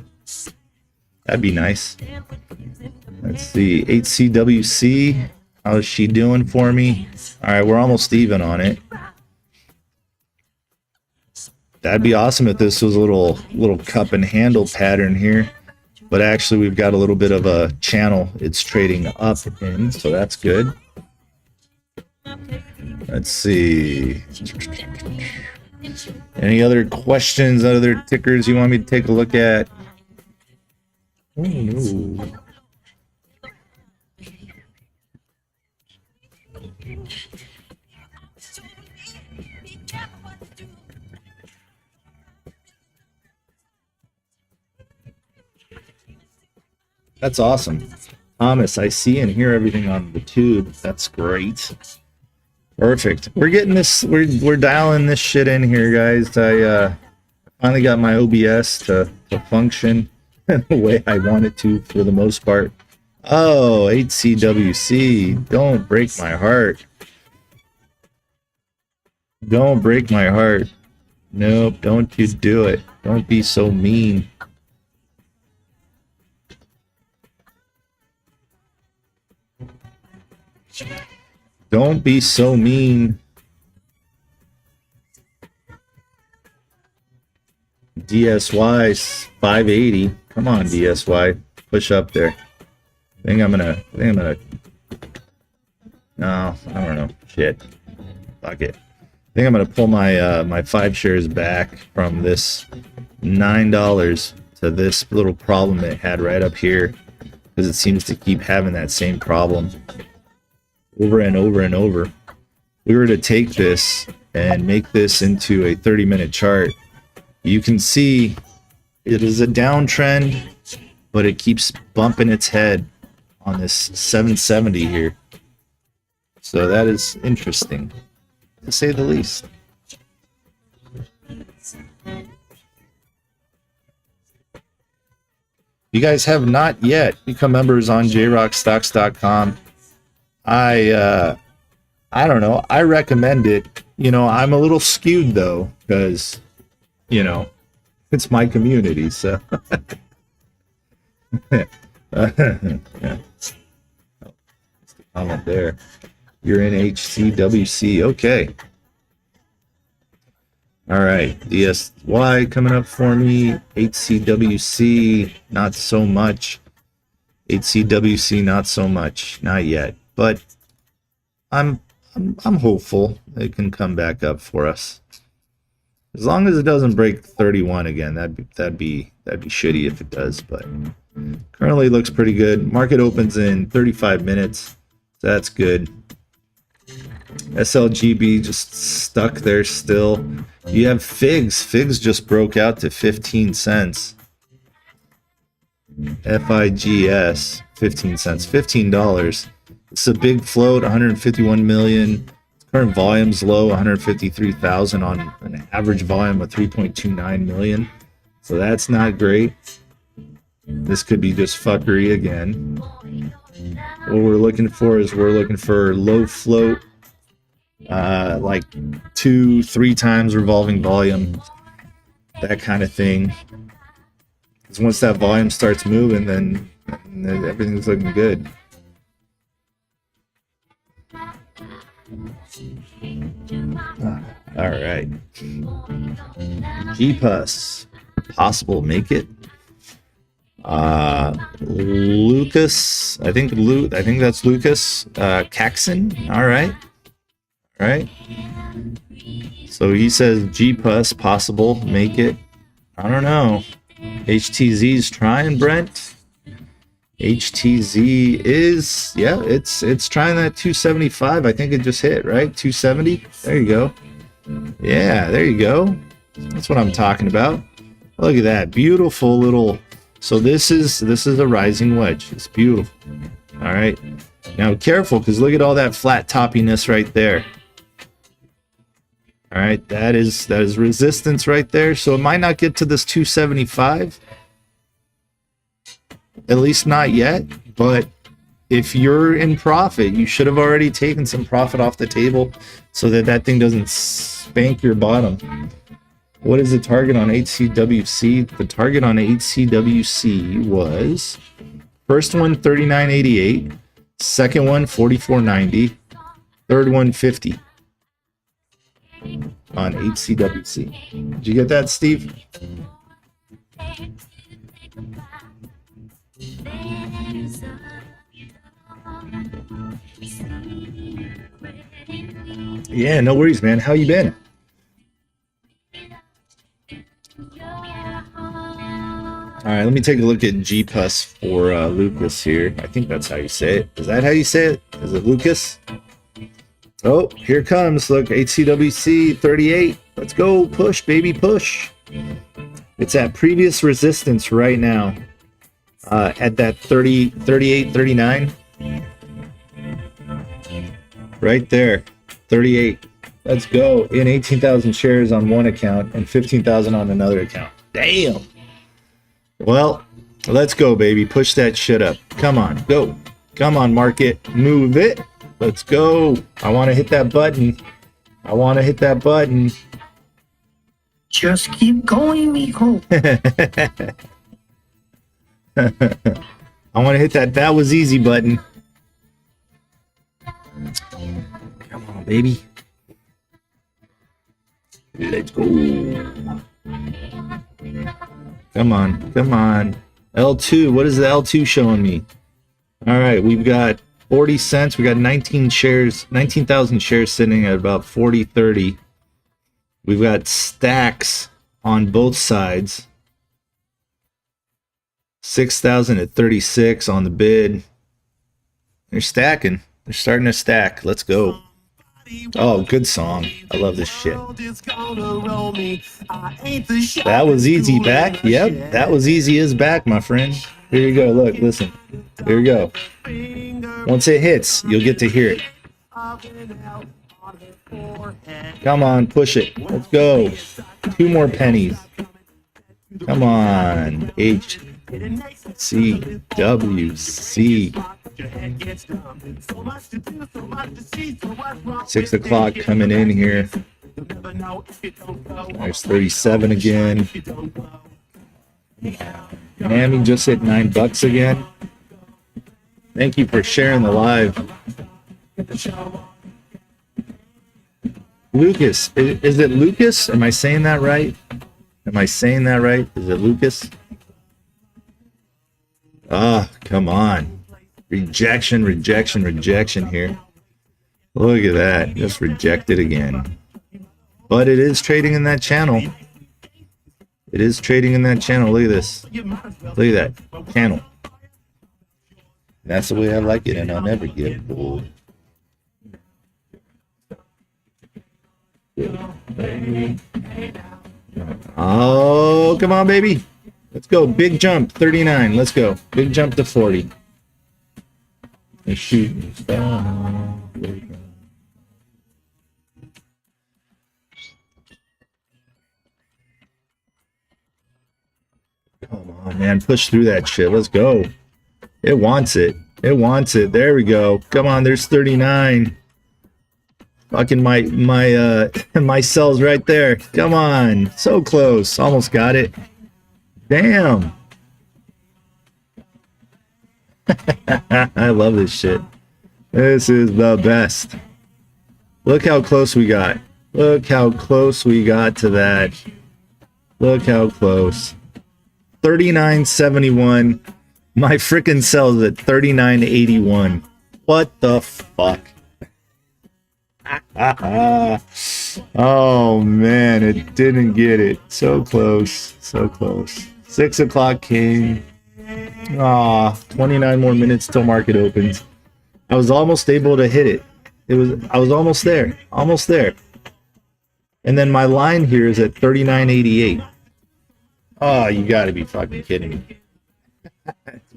That'd be nice. Let's see, HCWC. How is she doing for me? All right, we're almost even on it. That'd be awesome if this was a little cup and handle pattern here. But actually, we've got a little bit of a channel it's trading up in, so that's good. Let's see. Any other questions, other tickers you want me to take a look at? Oh, no. That's awesome. Thomas, I see and hear everything on the tube. That's great. Perfect. We're getting this, we're dialing this shit in here, guys. I finally got my OBS to function the way I want it to for the most part. Oh, HCWC. Don't break my heart. Don't break my heart. Nope, don't you do it. Don't be so mean. Don't be so mean. DSY 580. Come on, DSY. Push up there. I think I'm gonna no, I don't know. Shit. Fuck it. I think I'm gonna pull my my 5 shares back from this $9 to this little problem it had right up here, because it seems to keep having that same problem over and over and over. If we were to take this and make this into a 30-minute chart, you can see it is a downtrend, but it keeps bumping its head on this 770 here. So that is interesting, to say the least. You guys have not yet become members on Jrockstocks.com. I don't know. I recommend it. You know, I'm a little skewed though, because, you know, it's my community. So, yeah. Comment there. You're in HCWC. Okay. All right. DSY coming up for me. HCWC, not so much. HCWC, not so much. Not yet. But I'm hopeful it can come back up for us. As long as it doesn't break 31 again, that'd be shitty if it does. But currently looks pretty good. Market opens in 35 minutes. So that's good. SLGB just stuck there still. You have figs. Figs just broke out to 15 cents. FIGS, 15 cents, $15. It's a big float, 151 million. Current volume's low, 153,000 on an average volume of 3.29 million. So that's not great. This could be just fuckery again. What we're looking for is we're looking for low float, like 2-3 times revolving volume, that kind of thing. Because once that volume starts moving, then everything's looking good. All right. GPUS, possible make it. Lucas, I think that's Lucas Caxon. All right. So he says GPUS, possible make it. I don't know. HTZ's trying, Brent. HTZ is, yeah, it's trying that 275. I think it just hit, right? 270. There you go. Yeah, there you go. That's what I'm talking about. Look at that beautiful little. So this is a rising wedge. It's beautiful. All right. Now careful, because look at all that flat toppiness right there. All right, that is resistance right there. So it might not get to this 275. At least not yet, but if you're in profit, you should have already taken some profit off the table so that thing doesn't spank your bottom. What is the target on HCWC? The target on HCWC was first one 39.88, second one 44.90, third one 50 on HCWC. Did you get that, Steve? Yeah, no worries, man. How you been? All right, let me take a look at GPUS for Lucas here. I think that's how you say it. Is that how you say it? Is it Lucas? Oh, here it comes. Look, HCWC 38. Let's go. Push, baby, push. It's at previous resistance right now. At that 30, 38, 39. Right there. 38. Let's go. In 18,000 shares on one account and 15,000 on another account. Damn. Well, let's go, baby. Push that shit up. Come on. Go. Come on, market. Move it. Let's go. I want to hit that button. I want to hit that button. Just keep going, mijo. I want to hit that "that was easy" button. Come on, baby. Let's go. Come on, come on. L2, what is the L2 showing me? All right, we've got 40 cents. We got 19 shares, 19,000 shares sitting at about 40.30. We've got stacks on both sides. 6,000 at 36 on the bid. They're stacking. They're starting to stack. Let's go. Oh, good song. I love this shit. That was easy back. Yep, that was easy as back, my friend. Here you go. Look, listen. Here you go. Once it hits, you'll get to hear it. Come on, push it. Let's go. 2 more pennies. Come on. HCWC. 6 o'clock coming in here. There's 37 again. Miami just hit $9 again. Thank you for sharing the live. Lucas, is it Lucas? Am I saying that right? Am I saying that right? Is it Lucas? Ah, come on. Rejection, rejection, rejection here. Look at that. Just rejected again. But it is trading in that channel. It is trading in that channel. Look at this. Look at that. Channel. That's the way I like it, and I'll never get bored. Oh, come on, baby. Let's go. Big jump. 39. Let's go. Big jump to 40. A shooting star. Come on, man. Push through that shit. Let's go. It wants it. It wants it. There we go. Come on, there's 39. Fucking my my cell's right there. Come on. So close. Almost got it. Damn. I love this shit. This is the best. Look how close we got. Look how close we got to that. Look how close. 39.71. My freaking cell's at 39.81. What the fuck? Oh man, it didn't get it. So close. So close. 6 o'clock came. 29 more minutes till market opens. I was almost able to hit it. I was almost there. Almost there. And then my line here is at 39.88. Oh, you gotta be fucking kidding me.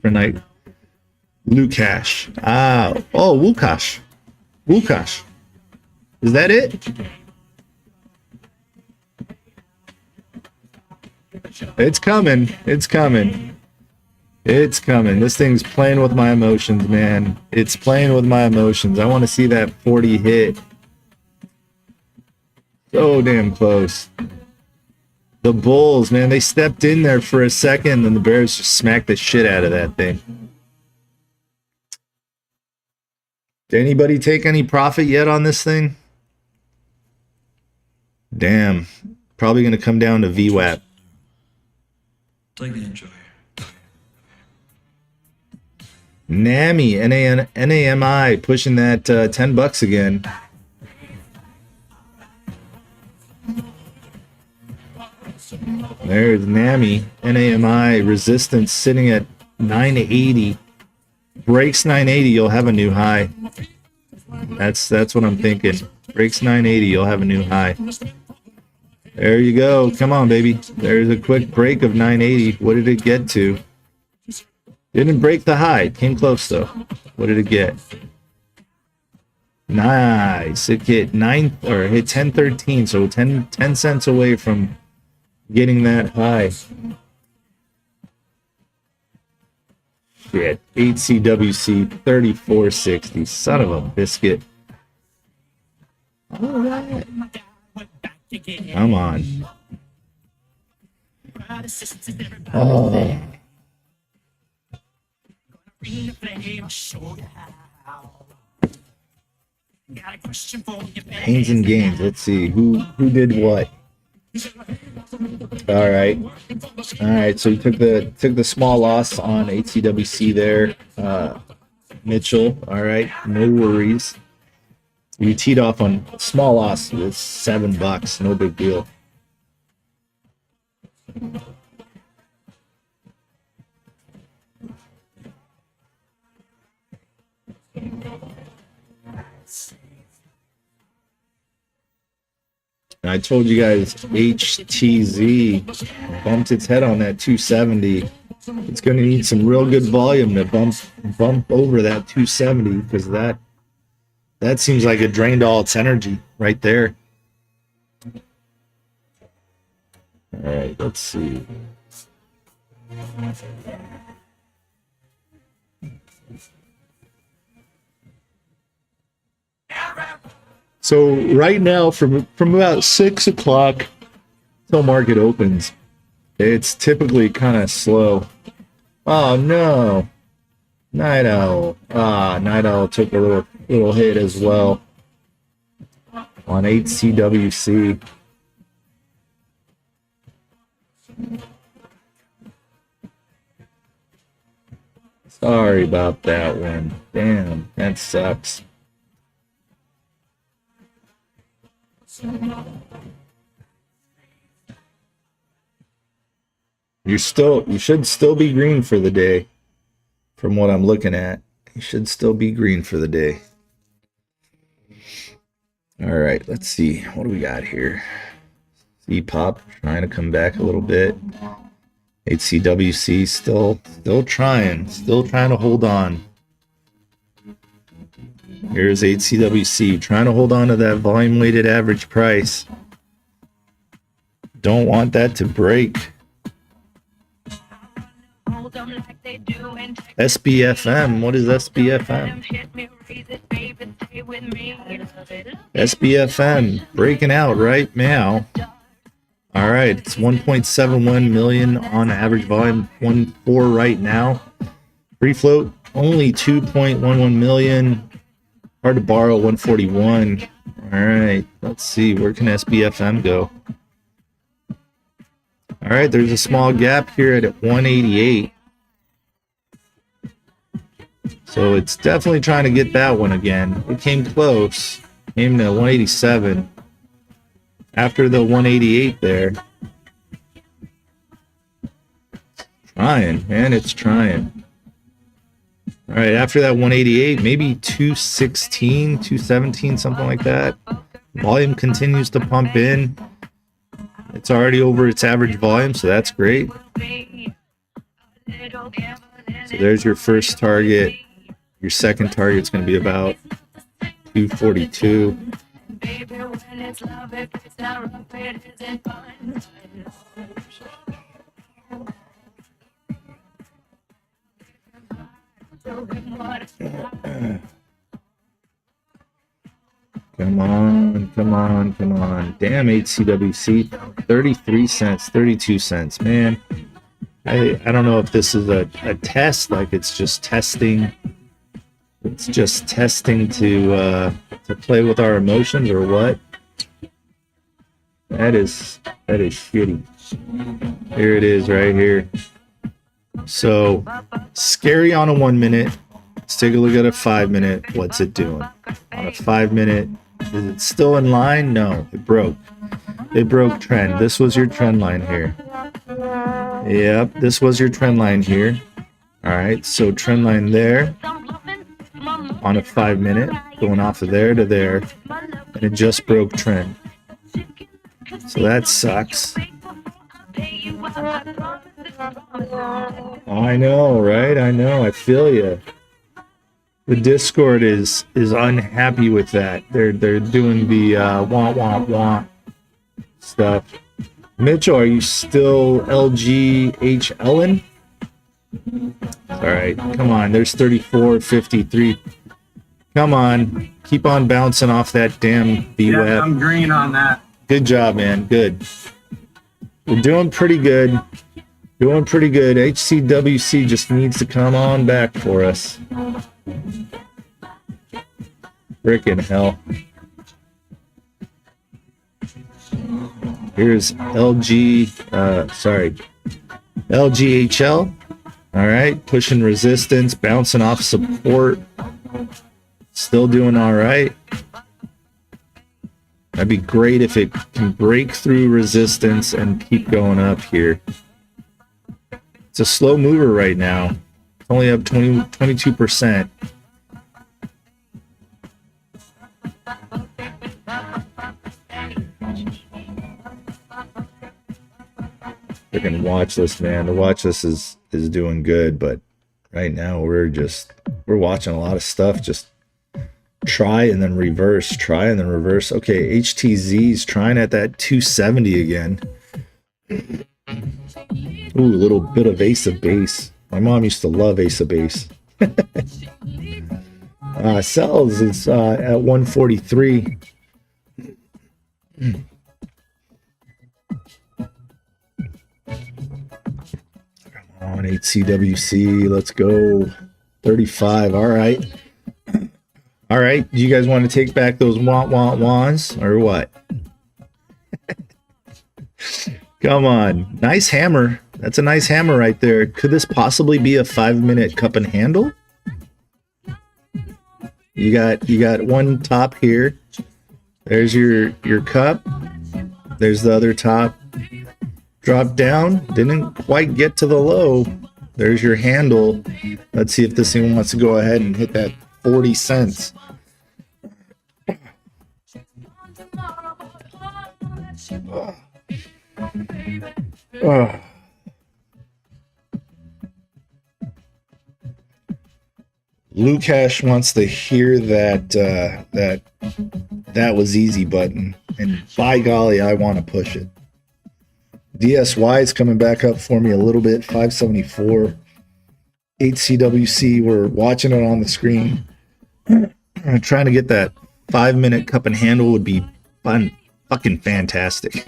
For night. Lukash. Oh, Wukash. Wukash. Is that it? It's coming. It's coming. It's coming. This thing's playing with my emotions, man. It's playing with my emotions. I want to see that 40 hit. So damn close. The Bulls, man, they stepped in there for a second, and the Bears just smacked the shit out of that thing. Did anybody take any profit yet on this thing? Damn. Probably going to come down to VWAP. Take the enjoy. NAMI, NAMI, pushing that 10 bucks again. There's NAMI, NAMI, resistance sitting at 980. Breaks 980, you'll have a new high. That's what I'm thinking. Breaks 980, you'll have a new high. There you go. Come on, baby. There's a quick break of 980. What did it get to? Didn't break the high. Came close, though. What did it get? Nice. It hit 1013, so 10 cents away from getting that high. Shit. 8CWC 3460. Son of a biscuit. All right. Come on. Oh. Pains and gains. Let's see who did what. All right. So we took the small loss on HCWC there. Mitchell. All right. No worries. You teed off on small loss with $7. No big deal. And I told you guys HTZ bumped its head on that 270. It's going to need some real good volume to bump over that 270 because that seems like it drained all its energy right there. All right, let's see. So right now, from about 6 o'clock till market opens, it's typically kind of slow. Oh no, Night Owl. Night Owl took a little hit as well on 8CWC. Sorry about that one. Damn, that sucks. You should still be green for the day. From what I'm looking at, you should still be green for the day. All right, let's see. What do we got here? C-Pop trying to come back a little bit. HCWC still trying to hold on. Here's HCWC trying to hold on to that volume weighted average price. Don't want that to break. SBFM, what is SBFM? SBFM breaking out right now. All right, it's 1.71 million on average volume, 1.4 right now. Free float only 2.11 million. Hard to borrow, 141. All right, let's see, where can SBFM go? All right, there's a small gap here at 188. So it's definitely trying to get that one again. It came close, came to 187. After the 188 there. Trying, man, it's trying. All right, after that 188, maybe 216, 217, something like that. Volume continues to pump in. It's already over its average volume, so that's great. So there's your first target. Your second target's going to be about 242. Come on, come on, come on. Damn HCWC. 33 cents, 32 cents. Man, I don't know if this is a test, like it's just testing. It's just testing to play with our emotions or what. That is shitty. Here it is right here. So scary on a 1 minute. Let's take a look at a 5 minute. What's it doing? On a 5 minute, is it still in line? No, it broke. It broke trend. This was your trend line here. Yep, this was your trend line here. All right, so trend line there on a 5 minute, going off of there to there, and it just broke trend. So that sucks. I know, right? I know. I feel you. The Discord is unhappy with that. They're doing the want stuff. Mitchell, are you still LGHLing? All right, come on. There's 34.53. Come on, keep on bouncing off that damn B-Web. Yeah, I'm green on that. Good job, man. Good. We're doing pretty good. Doing pretty good. HCWC just needs to come on back for us. Frickin' hell. Here's LGHL. All right, pushing resistance, bouncing off support. Still doing all right. That'd be great if it can break through resistance and keep going up here. It's a slow mover right now. It's only up 22%. Freaking watch list, man. The watch list is doing good, but right now we're watching a lot of stuff. Just try and then reverse, try and then reverse. Okay, HTZ's trying at that 270 again. Ooh, a little bit of Ace of Base. My mom used to love Ace of Base. Sells is at 143. Come on, HCWC, let's go. 35, all right. All right, do you guys want to take back those wants or what? Come on, nice hammer. That's a nice hammer right there. Could this possibly be a 5 minute cup and handle? You got one top here. There's your cup. There's the other top. Drop down. Didn't quite get to the low. There's your handle. Let's see if this thing wants to go ahead and hit that 40 cents. Lukash wants to hear that that was easy button, and by golly, I want to push it. DSY is coming back up for me a little bit, 574. HCWC, we're watching it on the screen. Trying to get that 5-minute cup and handle would be fun, fucking fantastic.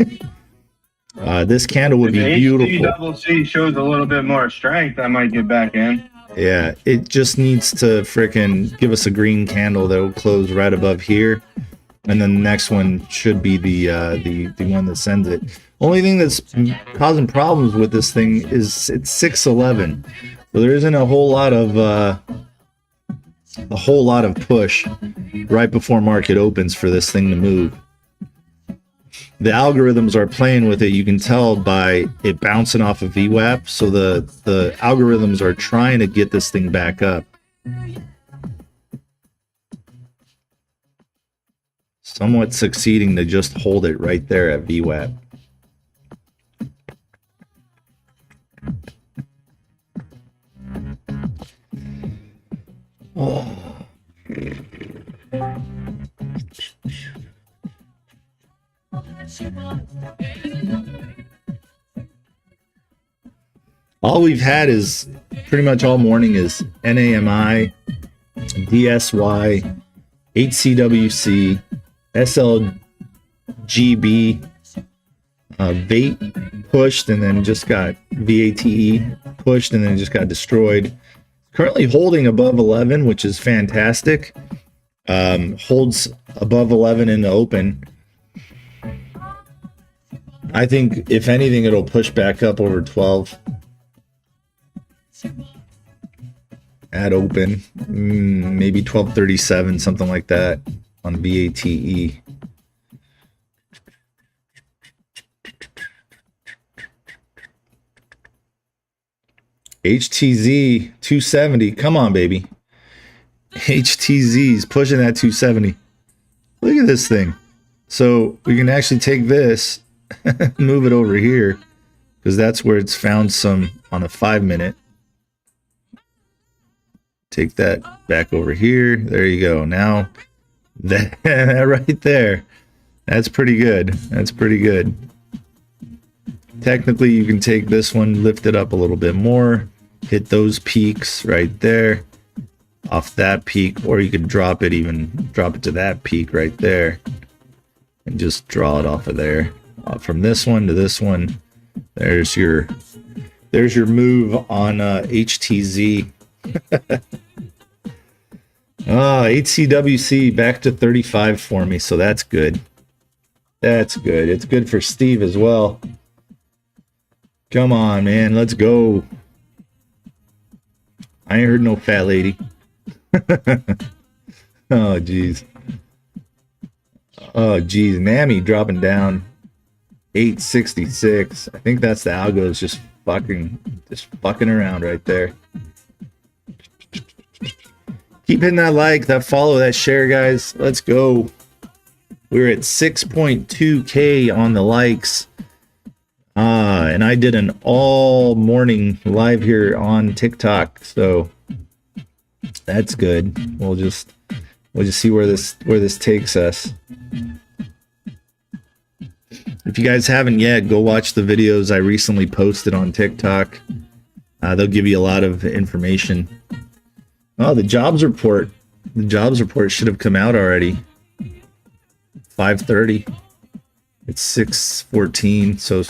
This candle would be beautiful. HCWC shows a little bit more strength. I might get back in. Yeah, it just needs to frickin' give us a green candle that will close right above here, and then the next one should be the one that sends it. Only thing that's causing problems with this thing is it's 611, so there isn't a whole lot of push right before market opens for this thing to move. The algorithms are playing with it. You can tell by it bouncing off of VWAP. So the algorithms are trying to get this thing back up. Somewhat succeeding to just hold it right there at VWAP. Oh. All we've had is pretty much all morning is NAMI, DSY, HCWC, SLGB, VATE pushed and then just got VATE pushed and then just got destroyed. Currently holding above 11, which is fantastic. Holds above 11 in the open. I think, if anything, it'll push back up over 12. At open. Maybe 1237, something like that on VATE. HTZ 270. Come on, baby. HTZ's pushing that 270. Look at this thing. So we can actually take this, move it over here, because that's where it's found some on a 5-minute. Take that back over here. There you go. Now that right there, that's pretty good. That's pretty good. Technically, you can take this one, lift it up a little bit more, hit those peaks right there off that peak, or you could drop it to that peak right there and just draw it off of there. From this one to this one, there's your move on HTZ. HCWC back to 35 for me, so that's good. That's good. It's good for Steve as well. Come on, man, let's go. I ain't heard no fat lady. Oh jeez. Oh geez, Nami dropping down 866. I think that's the algos just fucking around right there. Keep hitting that like, that follow, that share, guys. Let's go. We're at 6.2K on the likes. And I did an all morning live here on TikTok, so that's good. We'll just see where this takes us. If you guys haven't yet, go watch the videos I recently posted on TikTok. They'll give you a lot of information. Oh, the jobs report. The jobs report should have come out already. 5:30. It's 6:14, so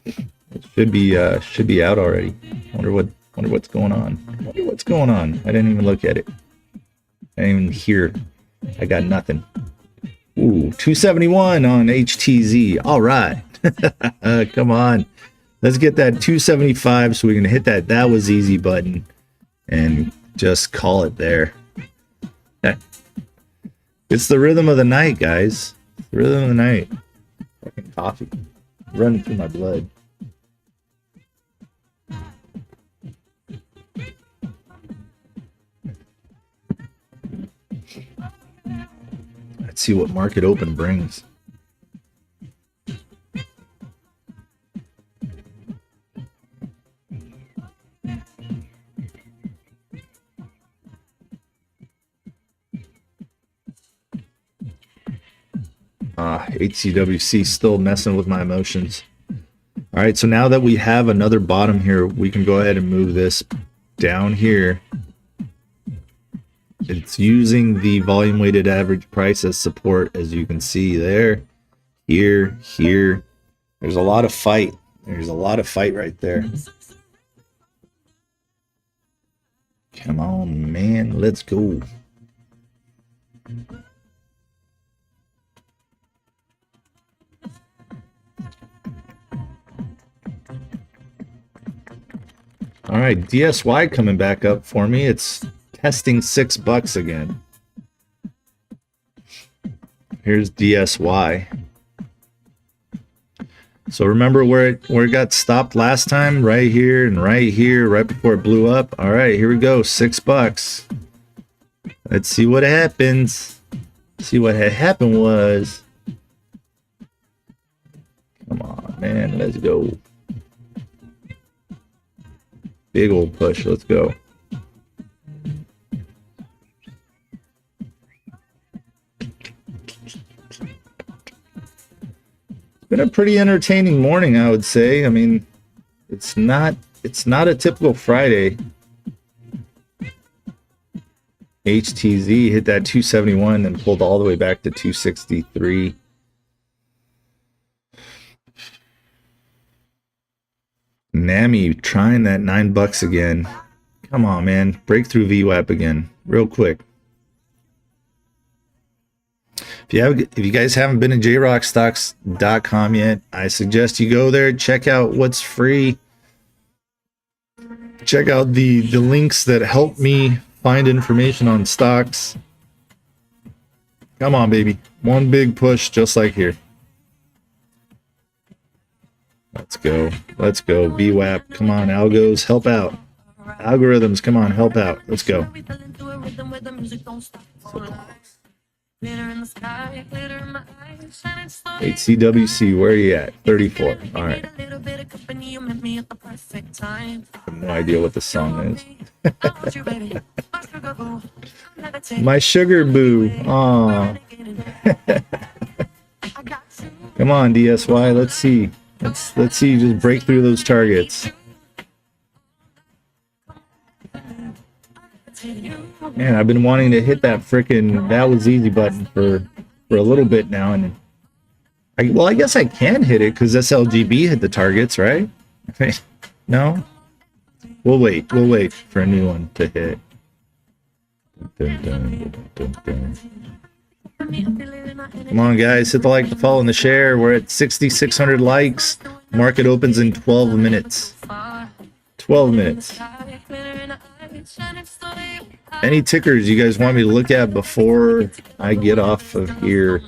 it should be out already. Wonder what's going on. Wonder what's going on. I didn't even look at it. I didn't even hear. I got nothing. Ooh, 271 on HTZ. All right. Come on. Let's get that 275 so we can hit that was easy button and just call it there. It's the rhythm of the night, guys. The rhythm of the night. Fucking coffee running through my blood. Let's see what market open brings. HCWC still messing with my emotions. All right, so now that we have another bottom here, we can go ahead and move this down here. It's using the volume weighted average price as support, as you can see there. Here. There's a lot of fight. There's a lot of fight right there. Come on, man. Let's go. All right, DSY coming back up for me. It's testing $6 again. Here's DSY. So remember where it got stopped last time? Right here and right here, right before it blew up. All right, here we go. $6. Let's see what happens. See what had happened was. Come on, man. Let's go. Big old push. Let's go. It's been a pretty entertaining morning, I would say. I mean, it's not a typical Friday. HTZ hit that 271 and pulled all the way back to 263. Nami trying that $9 again. Come on, man. Breakthrough VWAP again. Real quick. If you guys haven't been to jrockstocks.com yet, I suggest you go there, check out what's free. Check out the links that help me find information on stocks. Come on, baby. One big push just like here. Let's go. Let's go. VWAP. Come on, algos, help out. Algorithms, come on, help out. Let's go. HCWC, where are you at? 34. All right. I have no idea what the song is. My sugar boo. Aw. Come on, DSY. Let's see. Let's see you just break through those targets. Man, I've been wanting to hit that frickin' that was easy button for a little bit now, and I guess I can hit it because SLGB hit the targets, right? No? We'll wait for a new one to hit. Dun, dun, dun, dun, dun. Come on, guys, hit the like, the follow, and the share. We're at 6,600 likes. Market opens in 12 minutes. 12 minutes. Any tickers you guys want me to look at before I get off of here?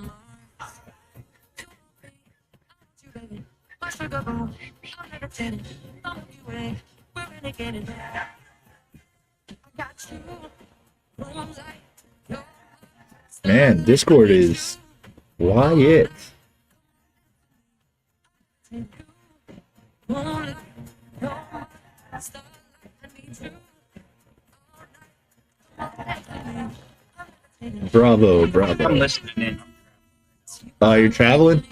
Man, Discord is quiet. Bravo, bravo. I'm listening in. Oh, you're traveling?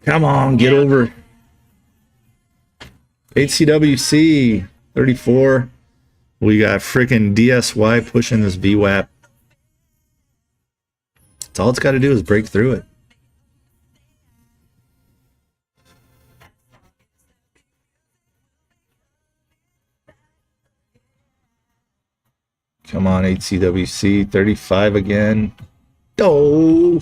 Come on, get over. HCWC 34. We got freaking DSY pushing this VWAP. That's all it's got to do is break through it. Come on, HCWC 35 again. Oh.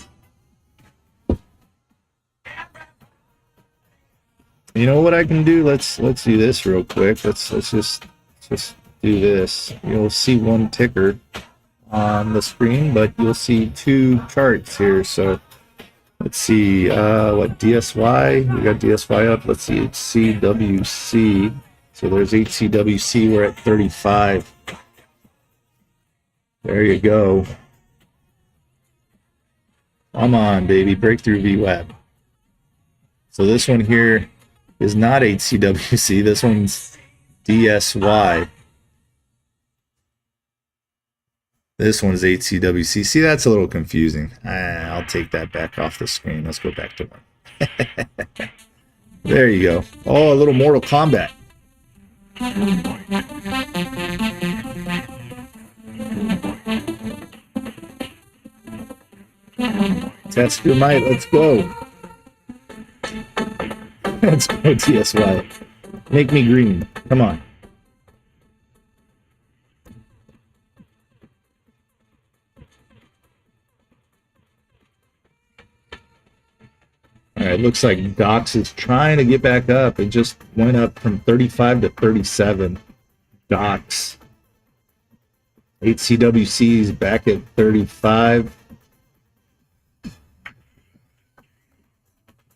You know what I can do? Let's do this real quick. Let's just do this. You'll see one ticker on the screen, but you'll see two charts here. So let's see what DSY. We got DSY up. Let's see HCWC. So there's HCWC. We're at 35. There you go. Come on, baby. Breakthrough VWAP. So this one here is not HCWC. This one's DSY. This one's 8CWC. See, that's a little confusing. I'll take that back off the screen. Let's go back to one. There you go. Oh, a little Mortal Kombat. Test your might. Let's go. Let's go, TSY. Make me green. Come on. All right, looks like Docs is trying to get back up. It just went up from 35 to 37. Docs. 8CWC is back at 35.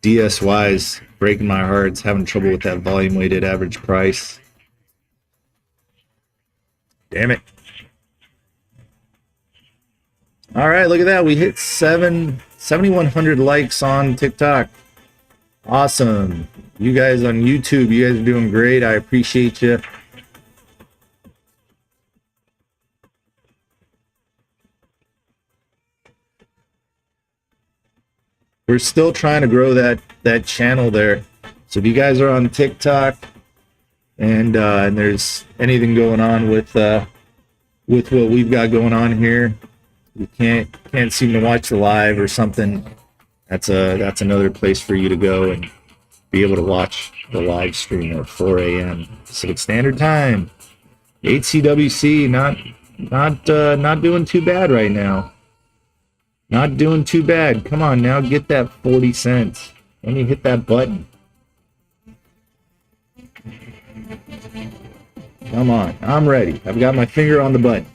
DSY's breaking my heart. It's having trouble with that volume weighted average price. Damn it. All right, look at that. We hit 7,100 likes on TikTok. Awesome. You guys on YouTube, you guys are doing great. I appreciate you. We're still trying to grow that channel there. So if you guys are on TikTok and there's anything going on with what we've got going on here, you can't seem to watch the live or something, that's another place for you to go and be able to watch the live stream at 4 a.m. Pacific Standard Time. 8CWC not doing too bad right now. Not doing too bad. Come on now, get that 40 cents. Let me hit that button. Come on, I'm ready. I've got my finger on the button.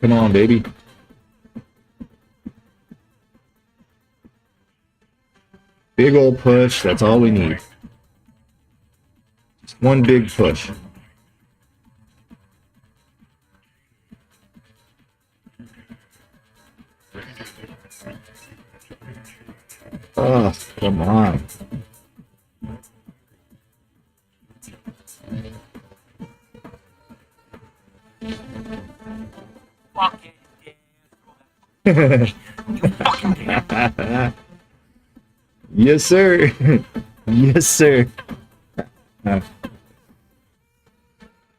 Come on, baby. Big old push, that's all we need. Just one big push. Oh, come on. Yes, sir. Yes, sir.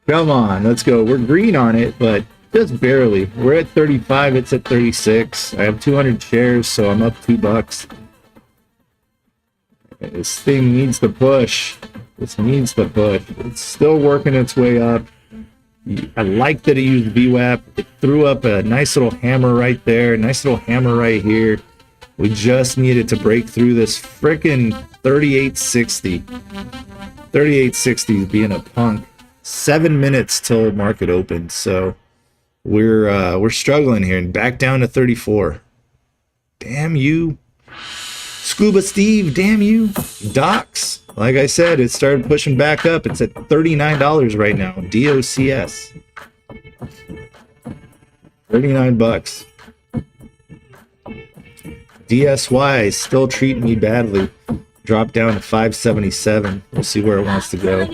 Come on, let's go. We're green on it, but just barely. We're at 35, it's at 36. I have 200 shares, so I'm up $2. This thing needs to push. This needs to push. It's still working its way up. I like that it used VWAP. It threw up a nice little hammer right there, nice little hammer right here. We just needed to break through this frickin' 3860. 3860 is being a punk. 7 minutes till market opens, so we're struggling here and back down to 34. Damn you. Scuba Steve, damn you. Docs, like I said, it started pushing back up. It's at $39 right now. DOCS. 39 bucks. DSY is still treating me badly. Dropped down to 577. We'll see where it wants to go.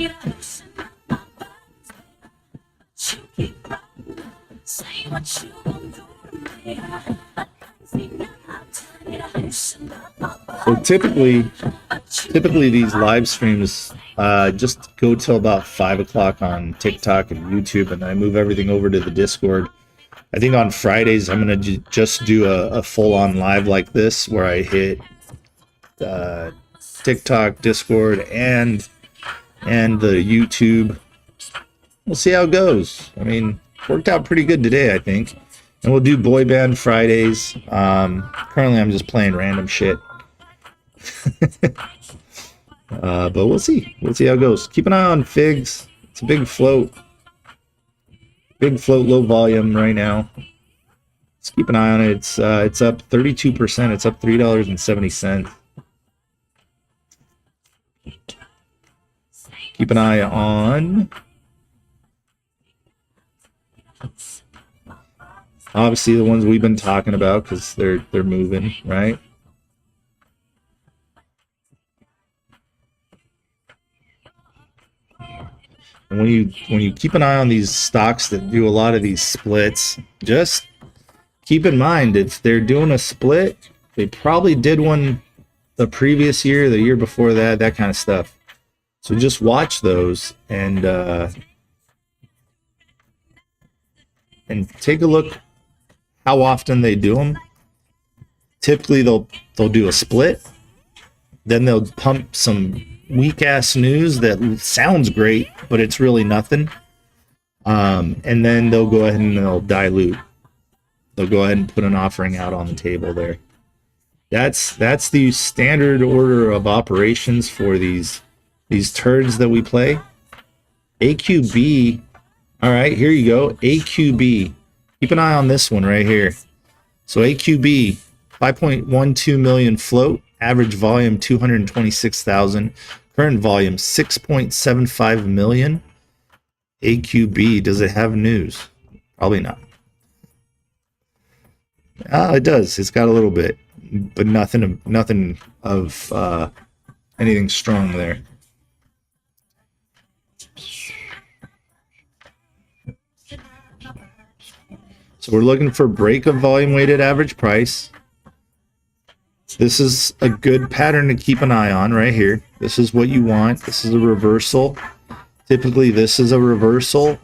So typically these live streams just go till about 5 o'clock on TikTok and YouTube, and then I move everything over to the Discord. I think on Fridays I'm gonna just do a full-on live like this, where I hit TikTok, Discord, and the YouTube. We'll see how it goes. I mean, worked out pretty good today, I think. And we'll do boy band Fridays. Currently I'm just playing random shit. But we'll see. We'll see how it goes. Keep an eye on Figs. It's a big float. Big float, low volume right now. Let's keep an eye on it. It's up 32%. It's up $3.70. Keep an eye on, obviously, the ones we've been talking about, because they're moving, right? And when you keep an eye on these stocks that do a lot of these splits, just keep in mind if they're doing a split, they probably did one the previous year, the year before that, that kind of stuff. So just watch those and take a look how often they do them. Typically they'll do a split, then they'll pump some weak ass news that sounds great, but it's really nothing. And then they'll go ahead and they'll dilute. They'll go ahead and put an offering out on the table there. That's the standard order of operations for these turds that we play. AQB. All right, here you go. AQB. Keep an eye on this one right here. So AQB, 5.12 million float, average volume 226,000, current volume 6.75 million. AQB, does it have news? Probably not. It does. It's got a little bit, but nothing of anything strong there. So we're looking for break of volume weighted average price. This is a good pattern to keep an eye on right here. This is what you want. This is a reversal. Typically this is a reversal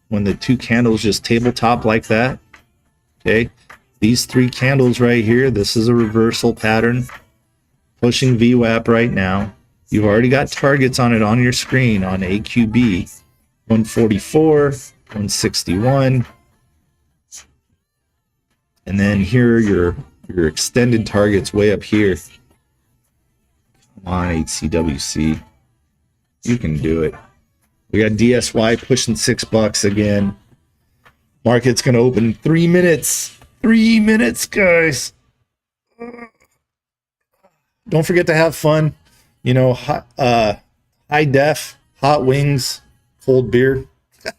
when the two candles just tabletop like that. Okay. These three candles right here, this is a reversal pattern. Pushing VWAP right now. You've already got targets on it on your screen on AQB. 144, 161. And then here are your extended targets way up here. Come on, HCWC. You can do it. We got DSY pushing $6 again. Market's going to open in 3 minutes. 3 minutes, guys. Don't forget to have fun. You know, high def, hot wings, cold beer. This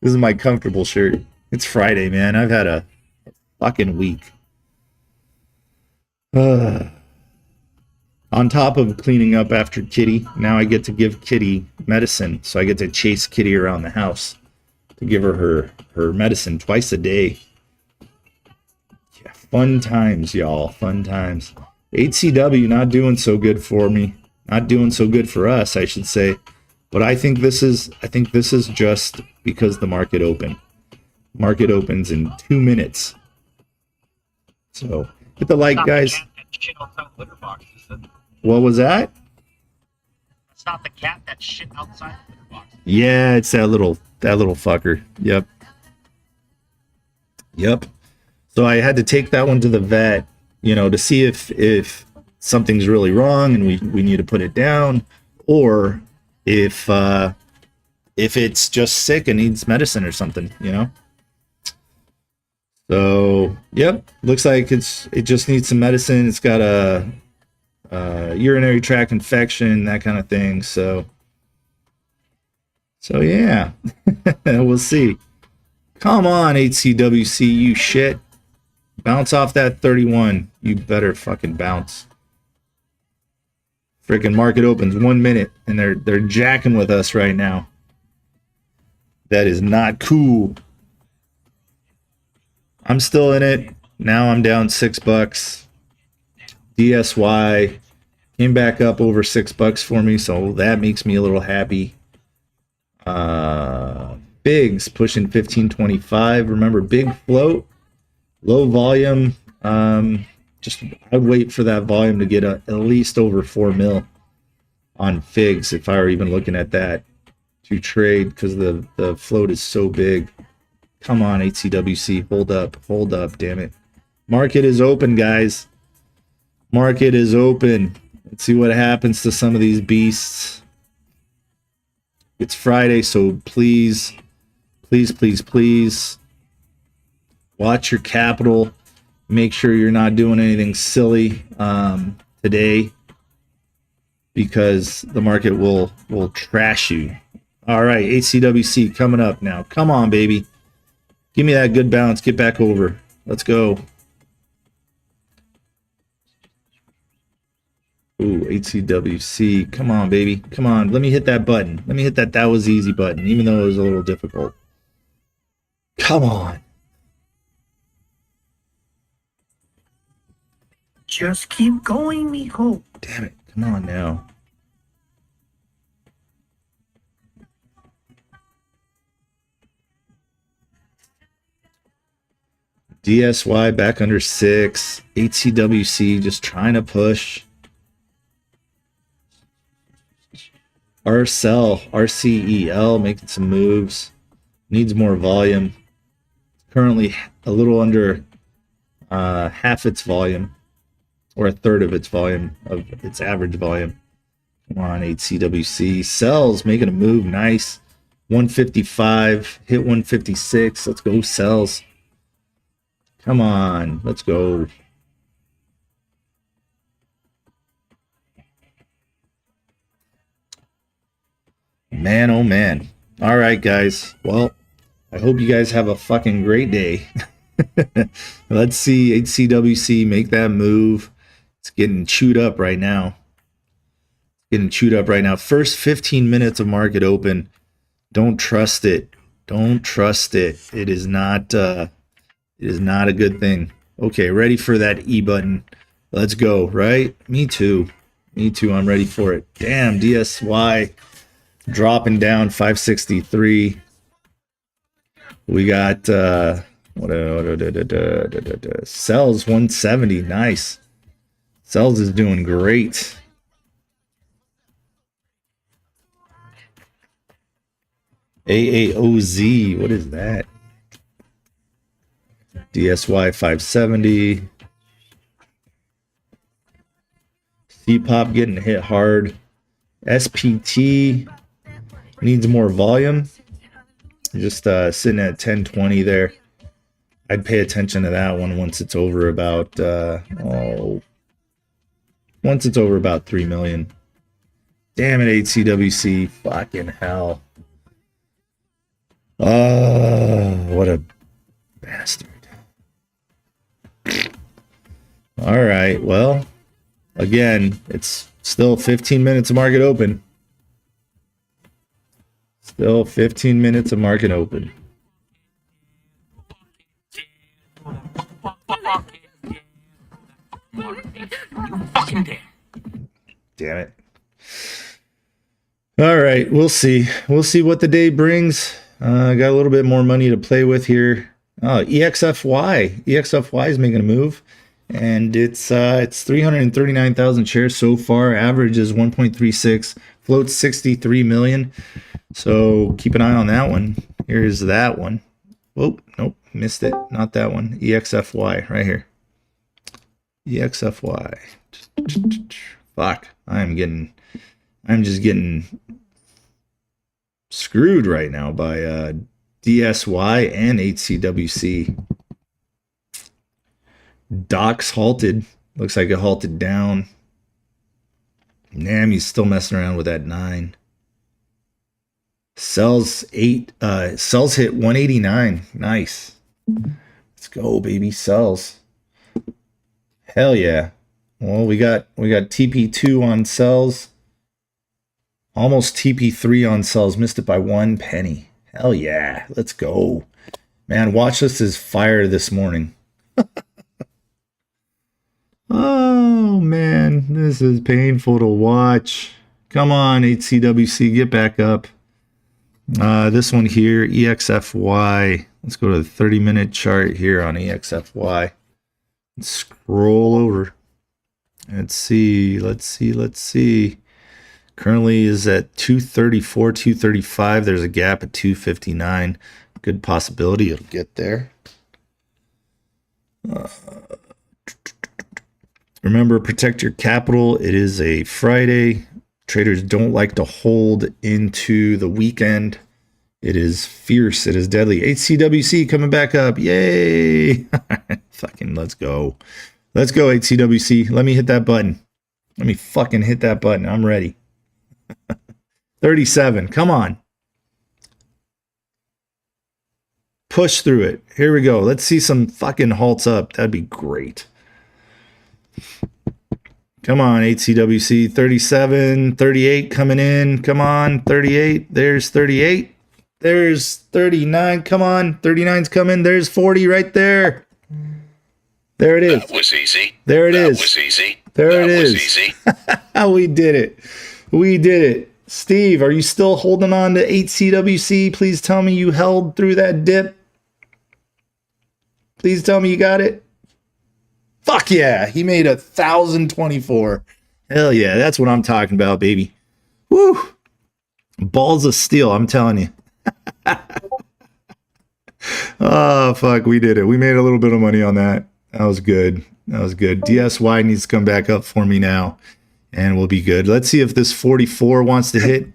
is my comfortable shirt. It's Friday, man. I've had a fucking week. On top of cleaning up after Kitty, now I get to give Kitty medicine. So I get to chase Kitty around the house to give her medicine twice a day. Yeah, fun times, y'all. Fun times. HCW not doing so good for me. Not doing so good for us, I should say. But I think this is just because the market opened. Market opens in 2 minutes. So hit the like, guys. What was that? That's not the cat that shit outside the litter box. Yeah, it's that little fucker. Yep. So I had to take that one to the vet, you know, to see if something's really wrong and we need to put it down, or if it's just sick and needs medicine or something, you know. So yep, looks like it just needs some medicine. It's got a urinary tract infection, that kind of thing. So yeah, we'll see. Come on, HCWC, you shit. Bounce off that 31. You better fucking bounce. Freaking market opens 1 minute and they're jacking with us right now. That is not cool. I'm still in it. Now I'm down $6. DSY came back up over $6 for me, so that makes me a little happy. Bigs pushing 1525. Remember, big float, low volume. Just I'd wait for that volume to get at least over 4 mil on figs if I were even looking at that to trade, because the float is so big. Come on, HCWC, hold up, damn it. Market is open, guys. Market is open. Let's see what happens to some of these beasts. It's Friday, so please watch your capital. Make sure you're not doing anything silly today, because the market will trash you. All right, HCWC coming up now. Come on, baby. Give me that good bounce. Get back over. Let's go. Ooh, HCWC. Come on, baby. Come on. Let me hit that button. Let me hit that "that was easy" button, even though it was a little difficult. Come on. Just keep going, mijo. Damn it. Come on now. DSY back under 6. HCWC just trying to push. RCEL making some moves. Needs more volume. Currently a little under half its volume, or a third of its volume, of its average volume. Come on, HCWC. Cells making a move. Nice. 155. Hit 156. Let's go, Cells. Come on. Let's go. Man, oh man. All right, guys. Well, I hope you guys have a fucking great day. Let's see HCWC make that move. It's getting chewed up right now. First 15 minutes of market open. Don't trust it. Don't trust it. It is not a good thing. Okay, ready for that E button. Let's go, right? Me too. I'm ready for it. Damn, DSY dropping down 563. We got Cells 170. Nice. Cells is doing great. AAOZ, what is that? DSY 570. C-Pop getting hit hard. SPT needs more volume. Just sitting at 1020 there. I'd pay attention to that one once it's over about 3 million. Damn it, HCWC. Fucking hell. What a bastard. All right, well, again, it's still 15 minutes of market open. Still 15 minutes of market open. Damn it. All right, we'll see. We'll see what the day brings. Got a little bit more money to play with here. EXFY. EXFY is making a move. And it's 339,000 shares so far. Average is 1.36. Float 63 million. So keep an eye on that one. Here's that one. Oh, nope, missed it. Not that one. EXFY right here. EXFY. Fuck. I'm just getting screwed right now by DSY and HCWC. Docs halted. Looks like it halted down. He's still messing around with that 9. Cells hit 189. Nice. Let's go, baby. Cells. Hell yeah. Well, we got TP2 on Cells. Almost TP3 on Cells. Missed it by 1 penny. Hell yeah. Let's go. Man, watch this is fire this morning. Oh, man. This is painful to watch. Come on, HCWC. Get back up. This one here, EXFY. Let's go to the 30-minute chart here on EXFY. Let's scroll over. Let's see. Currently is at 234, 235. There's a gap at 259. Good possibility it'll get there. Remember, protect your capital. It is a Friday. Traders don't like to hold into the weekend. It is fierce. It is deadly. HCWC coming back up. Yay. Fucking let's go. Let's go, HCWC. Let me hit that button. Let me fucking hit that button. I'm ready. 37. Come on. Push through it. Here we go. Let's see some fucking halts up. That'd be great. Come on, 8CWC, 37, 38 coming in. Come on, 38. There's 38. There's 39. Come on, 39's coming. There's 40 right there. There it is. That was easy. There it is. That was easy. There That it was is. easy. We did it. We did it. Steve, are you still holding on to 8CWC? Please tell me you held through that dip. Please tell me you got it. Fuck yeah. He made 1,024. Hell yeah. That's what I'm talking about, baby. Woo. Balls of steel, I'm telling you. Oh, fuck. We did it. We made a little bit of money on that. That was good. That was good. DSY needs to come back up for me now, and we'll be good. Let's see if this 44 wants to hit.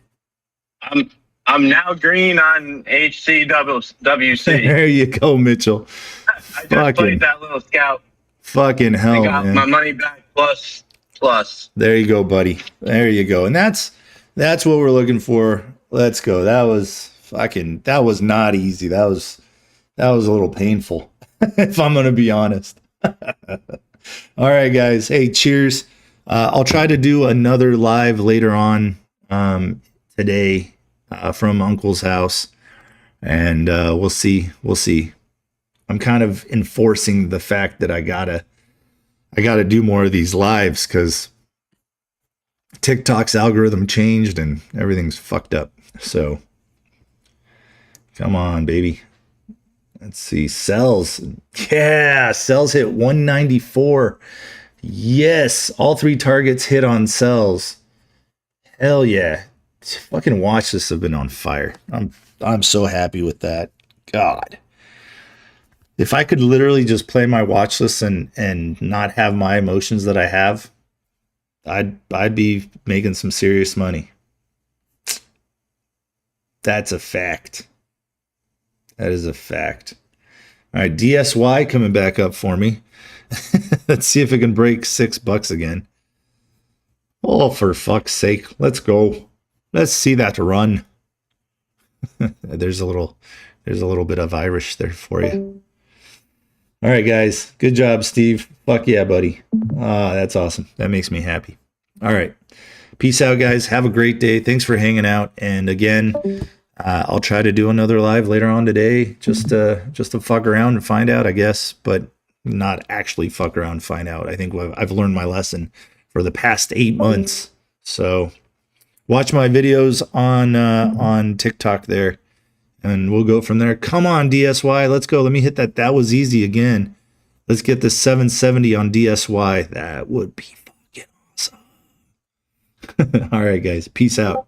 I'm now green on HCWC. There you go, Mitchell. I just played that little scout. Fucking hell, I got man. my money back plus. There you go, buddy. There you go. And that's what we're looking for. Let's go. That was not easy. That was a little painful, if I'm going to be honest. All right, guys. Hey, cheers. I'll try to do another live later on today from Uncle's house, and we'll see. I'm kind of enforcing the fact that I gotta do more of these lives because TikTok's algorithm changed and everything's fucked up. So come on, baby. Let's see. Sells. Yeah, sells hit 194. Yes, all three targets hit on sells. Hell yeah. Fucking watch lists have been on fire. I'm so happy with that. God. If I could literally just play my watch list and not have my emotions that I have, I'd be making some serious money. That's a fact. That is a fact. All right, DSY coming back up for me. Let's see if it can break $6 again. Oh, for fuck's sake. Let's go. Let's see that run. There's a little bit of Irish there for you. All right, guys. Good job, Steve. Fuck yeah, buddy. That's awesome. That makes me happy. All right. Peace out, guys. Have a great day. Thanks for hanging out. And again, I'll try to do another live later on today, just to fuck around and find out, I guess, but not actually fuck around and find out. I think I've learned my lesson for the past 8 months. So watch my videos on TikTok there, and we'll go from there. Come on, DSY. Let's go. Let me hit that. That was easy again. Let's get this 770 on DSY. That would be fucking awesome. All right, guys. Peace out.